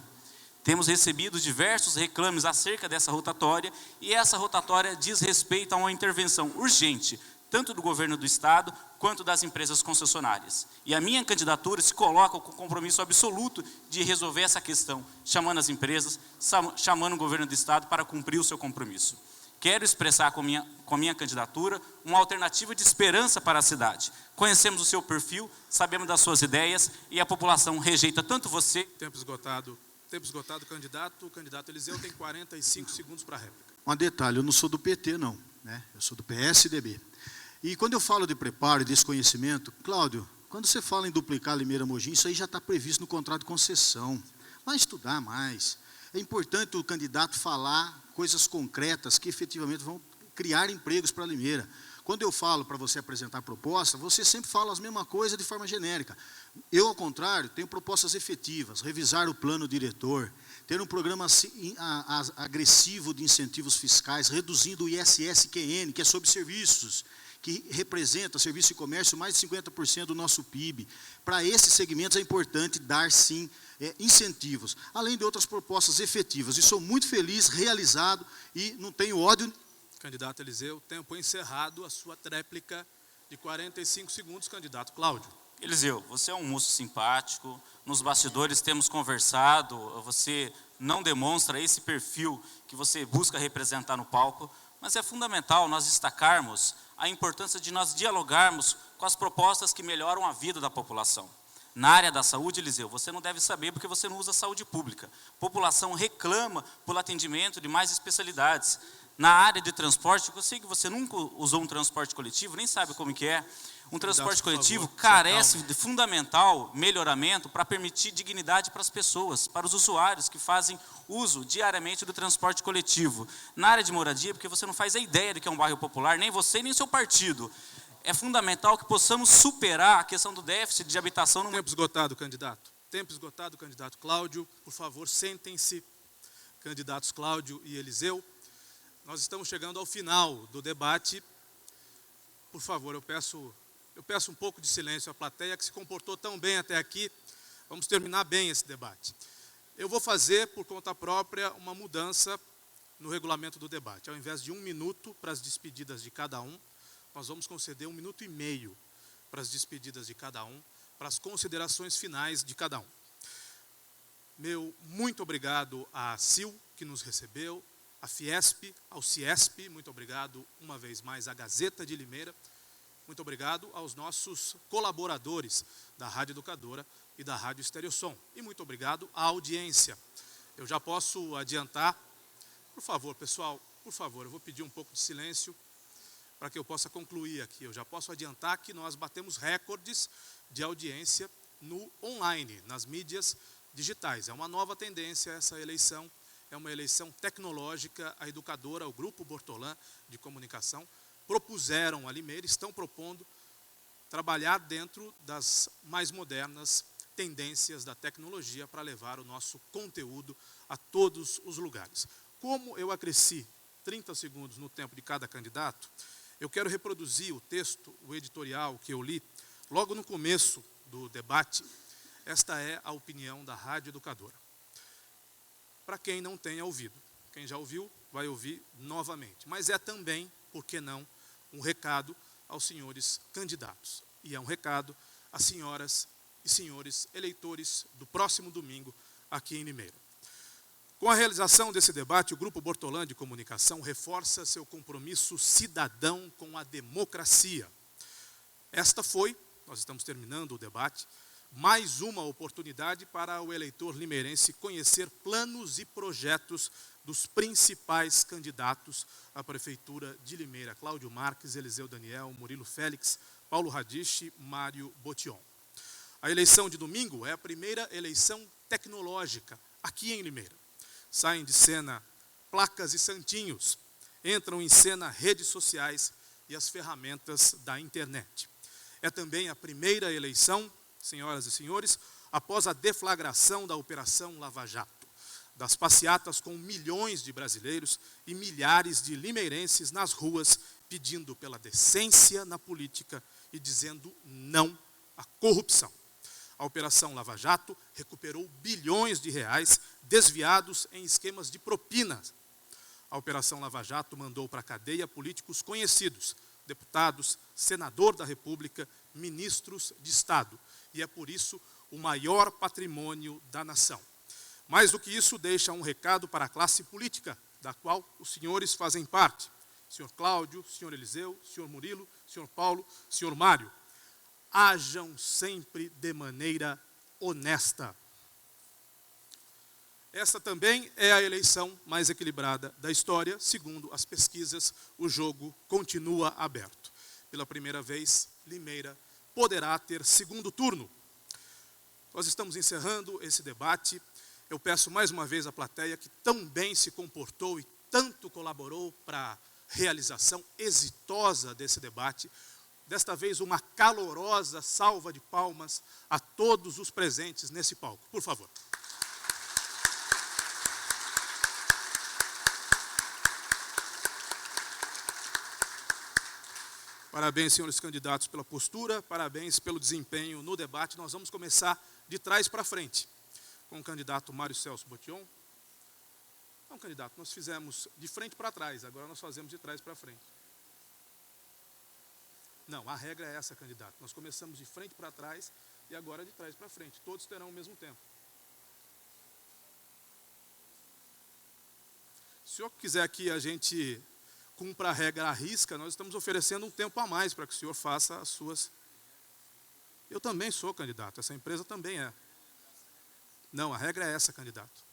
S3: Temos recebido diversos reclames acerca dessa rotatória, e essa rotatória diz respeito a uma intervenção urgente, tanto do governo do estado, quanto das empresas concessionárias. E a minha candidatura se coloca com o compromisso absoluto de resolver essa questão, chamando as empresas, chamando o governo do estado para cumprir o seu compromisso. Quero expressar com a minha candidatura uma alternativa de esperança para a cidade. Conhecemos o seu perfil, sabemos das suas ideias, e a população rejeita tanto você...
S2: Tempo esgotado, candidato. O candidato Eliseu tem 45 segundos para a réplica.
S4: Um detalhe, eu não sou do PT, não, né? Eu sou do PSDB. E quando eu falo de preparo e desse conhecimento, Cláudio, quando você fala em duplicar Limeira-Mogi, isso aí já está previsto no contrato de concessão. Vai estudar mais. É importante o candidato falar coisas concretas que efetivamente vão criar empregos para Limeira. Quando eu falo para você apresentar proposta, você sempre fala as mesmas coisas de forma genérica. Eu, ao contrário, tenho propostas efetivas, revisar o plano diretor, ter um programa agressivo de incentivos fiscais, reduzindo o ISS-QN, que é sobre serviços, que representa, serviço e comércio, mais de 50% do nosso PIB. Para esses segmentos é importante dar, sim, incentivos, além de outras propostas efetivas. E sou muito feliz, realizado, e não tenho ódio.
S2: Candidato Eliseu, tempo encerrado, a sua tréplica de 45 segundos, candidato Cláudio.
S3: Eliseu, você é um moço simpático, nos bastidores temos conversado, você não demonstra esse perfil que você busca representar no palco, mas é fundamental nós destacarmos a importância de nós dialogarmos com as propostas que melhoram a vida da população. Na área da saúde, Eliseu, você não deve saber porque você não usa saúde pública. A população reclama pelo atendimento de mais especialidades. Na área de transporte, eu sei que você nunca usou um transporte coletivo, nem sabe como que é. Um transporte coletivo carece de fundamental melhoramento para permitir dignidade para as pessoas, para os usuários que fazem uso diariamente do transporte coletivo. Na área de moradia, porque você não faz a ideia de que é um bairro popular, nem você nem seu partido. é fundamental que possamos superar a questão do déficit de habitação no
S2: Tempo esgotado, candidato. Tempo esgotado, candidato Cláudio. Por favor, sentem-se, candidatos Cláudio e Eliseu. Nós estamos chegando ao final do debate. Por favor, eu peço um pouco de silêncio à plateia, que se comportou tão bem até aqui. Vamos terminar bem esse debate. Eu vou fazer, por conta própria, uma mudança no regulamento do debate. Ao invés de 1 minuto para as despedidas de cada um, nós vamos conceder 1 minuto e meio para as despedidas de cada um, para as considerações finais de cada um. Meu muito obrigado à CIL, que nos recebeu, à Fiesp, ao Ciesp, muito obrigado uma vez mais à Gazeta de Limeira, muito obrigado aos nossos colaboradores da Rádio Educadora e da Rádio Estereossom, e muito obrigado à audiência. Eu já posso adiantar, por favor, pessoal, por favor, eu vou pedir um pouco de silêncio para que eu possa concluir aqui. Eu já posso adiantar que nós batemos recordes de audiência no online, nas mídias digitais. É uma nova tendência essa eleição, é uma eleição tecnológica. A Educadora, o Grupo Bortolã de Comunicação, propuseram a Limeira, estão propondo trabalhar dentro das mais modernas tendências da tecnologia para levar o nosso conteúdo a todos os lugares. Como eu acresci 30 segundos no tempo de cada candidato, eu quero reproduzir o texto, o editorial que eu li logo no começo do debate. Esta é a opinião da Rádio Educadora. Para quem não tenha ouvido, quem já ouviu, vai ouvir novamente. Mas é também, por que não, um recado aos senhores candidatos. E é um recado às senhoras e senhores eleitores do próximo domingo aqui em Limeira. Com a realização desse debate, o Grupo Bortolã de Comunicação reforça seu compromisso cidadão com a democracia. Esta foi, nós estamos terminando o debate, mais uma oportunidade para o eleitor limeirense conhecer planos e projetos dos principais candidatos à Prefeitura de Limeira: Cláudio Marques, Eliseu Daniel, Murilo Félix, Paulo Radiche, Mário Botion. A eleição de domingo é a primeira eleição tecnológica aqui em Limeira. Saem de cena placas e santinhos, entram em cena redes sociais e as ferramentas da internet. É também a primeira eleição, senhoras e senhores, após a deflagração da Operação Lava Jato, das passeatas com milhões de brasileiros e milhares de limeirenses nas ruas pedindo pela decência na política e dizendo não à corrupção. A Operação Lava Jato recuperou bilhões de reais desviados em esquemas de propinas. A Operação Lava Jato mandou para a cadeia políticos conhecidos, deputados, senador da República, ministros de Estado. E é por isso o maior patrimônio da nação. Mais do que isso, deixa um recado para a classe política, da qual os senhores fazem parte. Senhor Cláudio, senhor Eliseu, senhor Murilo, senhor Paulo, senhor Mário. Hajam sempre de maneira honesta. Essa também é a eleição mais equilibrada da história. Segundo as pesquisas, o jogo continua aberto. Pela primeira vez, Limeira poderá ter segundo turno. Nós estamos encerrando esse debate. Eu peço mais uma vez à plateia que tão bem se comportou e tanto colaborou para a realização exitosa desse debate. Desta vez, uma calorosa salva de palmas a todos os presentes nesse palco. Por favor. Parabéns, senhores candidatos, pela postura, parabéns pelo desempenho no debate. Nós vamos começar de trás para frente, com o candidato Mário Celso Botion. Não, candidato, nós fizemos de frente para trás, agora nós fazemos de trás para frente. Não, a regra é essa, candidato. Nós começamos de frente para trás e agora de trás para frente. Todos terão o mesmo tempo. Se o senhor quiser que a gente cumpra a regra à risca, nós estamos oferecendo um tempo a mais para que o senhor faça as suas... Eu também sou candidato, essa empresa também é. Não, a regra é essa, candidato.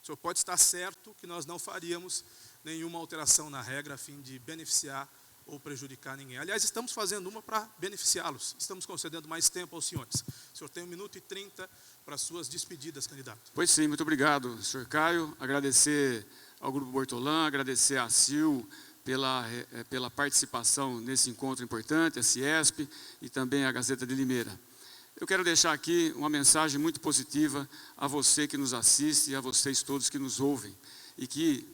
S2: O senhor pode estar certo que nós não faríamos nenhuma alteração na regra a fim de beneficiar ou prejudicar ninguém. Aliás, estamos fazendo uma para beneficiá-los. Estamos concedendo mais tempo aos senhores. O senhor tem 1 minuto e 30 para as suas despedidas, candidato.
S7: Pois sim, muito obrigado, senhor Caio. Agradecer ao Grupo Bortolã, agradecer à CIL pela participação nesse encontro importante, a Ciesp e também a Gazeta de Limeira. Eu quero deixar aqui uma mensagem muito positiva a você que nos assiste e a vocês todos que nos ouvem e que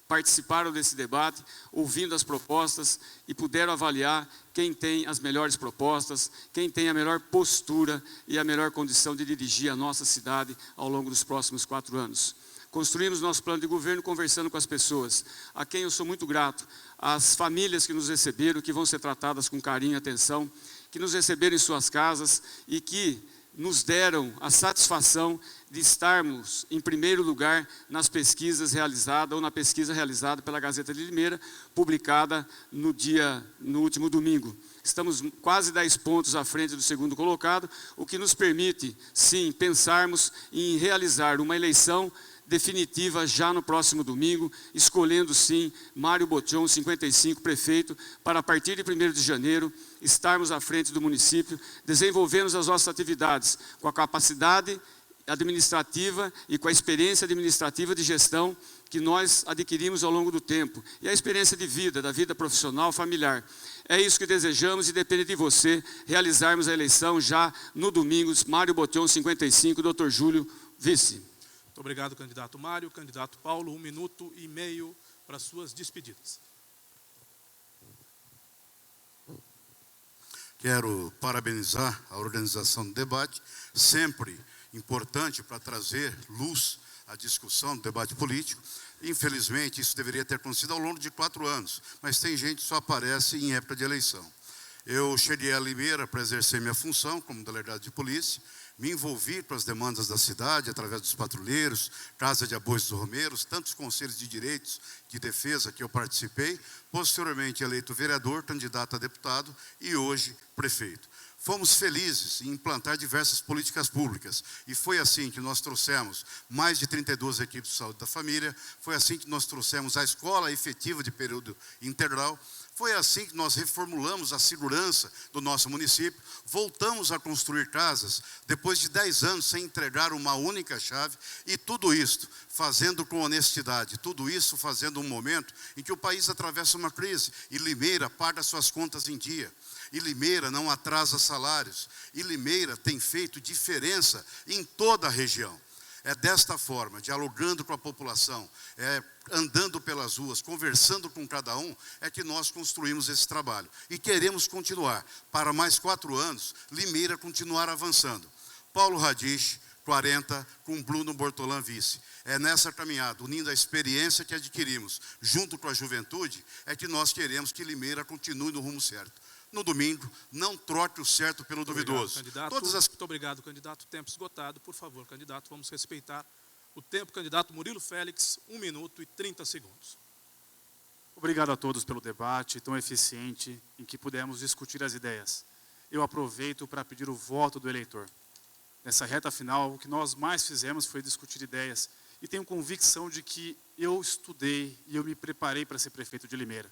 S7: participaram desse debate, ouvindo as propostas e puderam avaliar quem tem as melhores propostas, quem tem a melhor postura e a melhor condição de dirigir a nossa cidade ao longo dos próximos 4 anos. Construímos nosso plano de governo conversando com as pessoas, a quem eu sou muito grato, as famílias que nos receberam, que vão ser tratadas com carinho e atenção, que nos receberam em suas casas e que nos deram a satisfação de estarmos em primeiro lugar nas pesquisas realizadas ou na pesquisa realizada pela Gazeta de Limeira, publicada no último domingo. Estamos quase 10 pontos à frente do segundo colocado, o que nos permite, sim, pensarmos em realizar uma eleição definitiva já no próximo domingo, escolhendo sim Mário Botion, 55, prefeito, para a partir de 1º de janeiro estarmos à frente do município, desenvolvendo as nossas atividades com a capacidade administrativa e com a experiência administrativa de gestão que nós adquirimos ao longo do tempo e a experiência de vida, da vida profissional, familiar. É isso que desejamos e depende de você realizarmos a eleição já no domingo. Mário Botion, 55, Dr. Júlio, vice.
S2: Muito obrigado, candidato Mário. Candidato Paulo, 1 minuto e meio para suas despedidas.
S6: Quero parabenizar a organização do debate, sempre importante para trazer luz à discussão do debate político. Infelizmente, isso deveria ter acontecido ao longo de 4 anos, mas tem gente que só aparece em época de eleição. Eu cheguei a Limeira para exercer minha função como delegado de polícia, me envolvi com as demandas da cidade, através dos patrulheiros, Casa de Aboios dos Romeiros, tantos conselhos de direitos de defesa que eu participei, posteriormente eleito vereador, candidato a deputado e hoje prefeito. Fomos felizes em implantar diversas políticas públicas e foi assim que nós trouxemos mais de 32 equipes de saúde da família, foi assim que nós trouxemos a escola efetiva de período integral, foi assim que nós reformulamos a segurança do nosso município, voltamos a construir casas depois de 10 anos sem entregar uma única chave e tudo isso fazendo com honestidade, tudo isso fazendo um momento em que o país atravessa uma crise e Limeira paga suas contas em dia. E Limeira não atrasa salários, e Limeira tem feito diferença em toda a região. É desta forma, dialogando com a população, andando pelas ruas, conversando com cada um, é que nós construímos esse trabalho. E queremos continuar. Para mais 4 anos, Limeira continuar avançando. Paulo Radich, 40, com Bruno Bortolã vice. É nessa caminhada, unindo a experiência que adquirimos, junto com a juventude, é que nós queremos que Limeira continue no rumo certo. No domingo, não troque o certo pelo duvidoso.
S2: Muito obrigado, candidato. Tempo esgotado. Por favor, candidato, vamos respeitar o tempo. Candidato Murilo Félix, 1 minuto e 30 segundos.
S5: Obrigado a todos pelo debate tão eficiente em que pudemos discutir as ideias. Eu aproveito para pedir o voto do eleitor. Nessa reta final, o que nós mais fizemos foi discutir ideias e tenho convicção de que eu estudei e eu me preparei para ser prefeito de Limeira.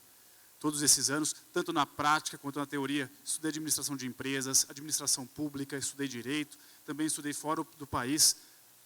S5: Todos esses anos, tanto na prática quanto na teoria, estudei administração de empresas, administração pública, estudei direito, também estudei fora do país,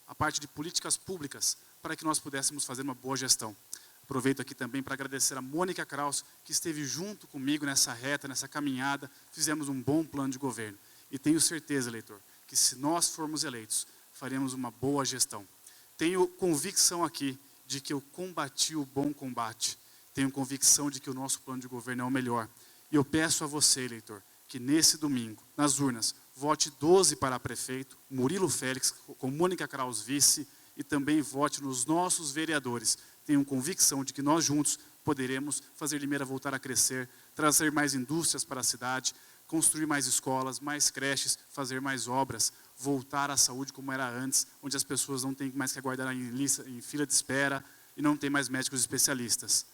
S5: a parte de políticas públicas, para que nós pudéssemos fazer uma boa gestão. Aproveito aqui também para agradecer a Mônica Kraus, que esteve junto comigo nessa reta, nessa caminhada, fizemos um bom plano de governo. E tenho certeza, eleitor, que se nós formos eleitos, faremos uma boa gestão. Tenho convicção aqui de que eu combati o bom combate. Tenho convicção de que o nosso plano de governo é o melhor. E eu peço a você, eleitor, que nesse domingo, nas urnas, vote 12 para prefeito, Murilo Félix, com Mônica Kraus vice, e também vote nos nossos vereadores. Tenho convicção de que nós juntos poderemos fazer Limeira voltar a crescer, trazer mais indústrias para a cidade, construir mais escolas, mais creches, fazer mais obras, voltar à saúde como era antes, onde as pessoas não têm mais que aguardar em fila de espera e não tem mais médicos especialistas.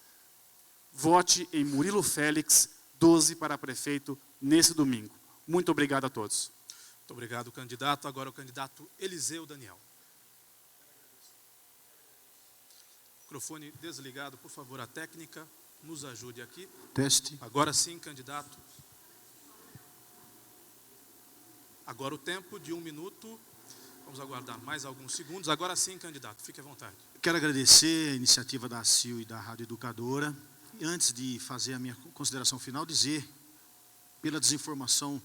S5: Vote em Murilo Félix, 12 para prefeito, nesse domingo. Muito obrigado a todos.
S2: Muito obrigado, candidato. Agora o candidato Eliseu Daniel. Microfone desligado, por favor, a técnica. Nos ajude aqui.
S4: Teste.
S2: Agora sim, candidato. Agora o tempo de 1 minuto. Vamos aguardar mais alguns segundos. Agora sim, candidato, fique à vontade.
S4: Quero agradecer a iniciativa da ACIL e da Rádio Educadora. E antes de fazer a minha consideração final, dizer, pela desinformação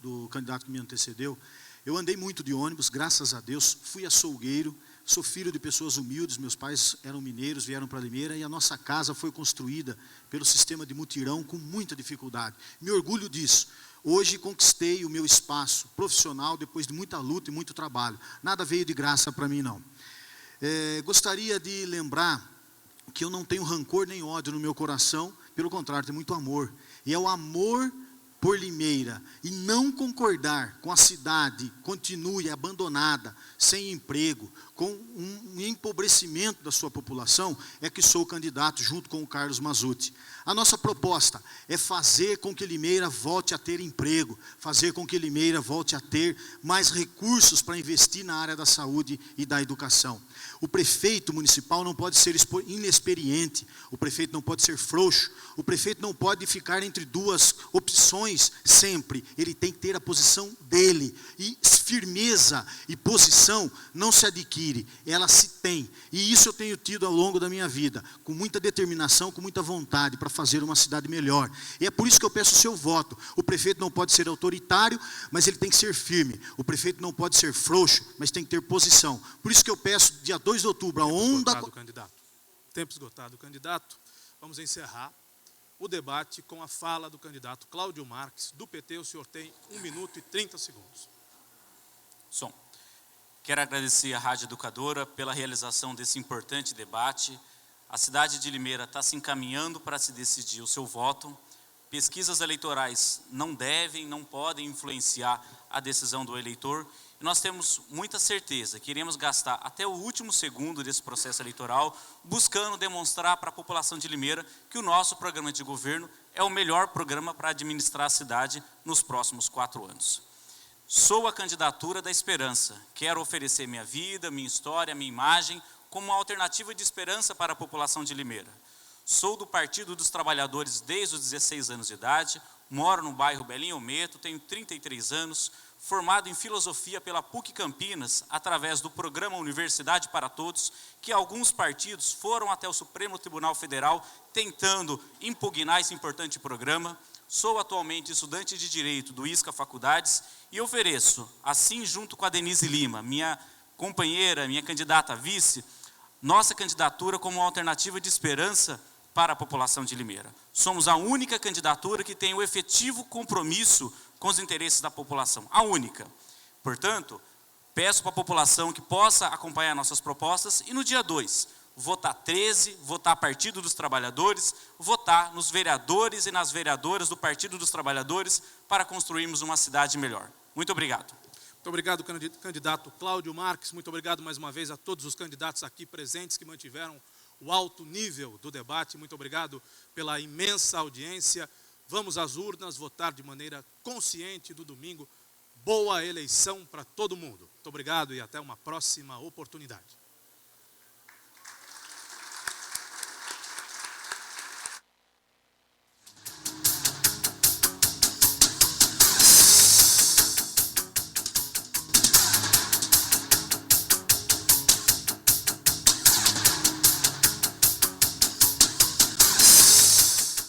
S4: do candidato que me antecedeu, eu andei muito de ônibus, graças a Deus, fui açougueiro, sou filho de pessoas humildes, meus pais eram mineiros, vieram para Limeira, e a nossa casa foi construída pelo sistema de mutirão com muita dificuldade. Me orgulho disso. Hoje conquistei o meu espaço profissional depois de muita luta e muito trabalho. Nada veio de graça para mim, não. Gostaria de lembrar que eu não tenho rancor nem ódio no meu coração, pelo contrário, tenho muito amor. E é o amor por Limeira e não concordar com a cidade continue abandonada, sem emprego, com um empobrecimento da sua população, é que sou candidato junto com o Carlos Mazzutti. A nossa proposta é fazer com que Limeira volte a ter emprego, fazer com que Limeira volte a ter mais recursos para investir na área da saúde e da educação. O prefeito municipal não pode ser inexperiente, o prefeito não pode ser frouxo, o prefeito não pode ficar entre duas opções sempre, ele tem que ter a posição dele. E firmeza e posição não se adquire, ela se tem. E isso eu tenho tido ao longo da minha vida, com muita determinação, com muita vontade para fazer uma cidade melhor. E é por isso que eu peço o seu voto. O prefeito não pode ser autoritário, mas ele tem que ser firme. O prefeito não pode ser frouxo, mas tem que ter posição. Por isso que eu peço, dia 2 de outubro, a onda...
S2: Tempo esgotado, candidato. Vamos encerrar o debate com a fala do candidato Cláudio Marques, do PT. O senhor tem 1 minuto e 30 segundos.
S3: Quero agradecer à Rádio Educadora pela realização desse importante debate. A cidade de Limeira está se encaminhando para se decidir o seu voto. Pesquisas eleitorais não devem, não podem influenciar a decisão do eleitor. E nós temos muita certeza que iremos gastar até o último segundo desse processo eleitoral buscando demonstrar para a população de Limeira que o nosso programa de governo é o melhor programa para administrar a cidade nos próximos 4 anos. Sou a candidatura da esperança. Quero oferecer minha vida, minha história, minha imagem como uma alternativa de esperança para a população de Limeira. Sou do Partido dos Trabalhadores desde os 16 anos de idade, moro no bairro Belinho Meto, tenho 33 anos, formado em filosofia pela PUC Campinas, através do programa Universidade para Todos, que alguns partidos foram até o Supremo Tribunal Federal tentando impugnar esse importante programa. Sou atualmente estudante de Direito do ISCA Faculdades e ofereço, assim junto com a Denise Lima, minha companheira, minha candidata a vice, nossa candidatura como uma alternativa de esperança para a população de Limeira. Somos a única candidatura que tem o efetivo compromisso com os interesses da população, a única. Portanto, peço para a população que possa acompanhar nossas propostas e no dia 2, votar 13, votar Partido dos Trabalhadores, votar nos vereadores e nas vereadoras do Partido dos Trabalhadores para construirmos uma cidade melhor. Muito obrigado.
S2: Muito obrigado, candidato Cláudio Marques. Muito obrigado mais uma vez a todos os candidatos aqui presentes que mantiveram o alto nível do debate. Muito obrigado pela imensa audiência. Vamos às urnas votar de maneira consciente no domingo. Boa eleição para todo mundo. Muito obrigado e até uma próxima oportunidade.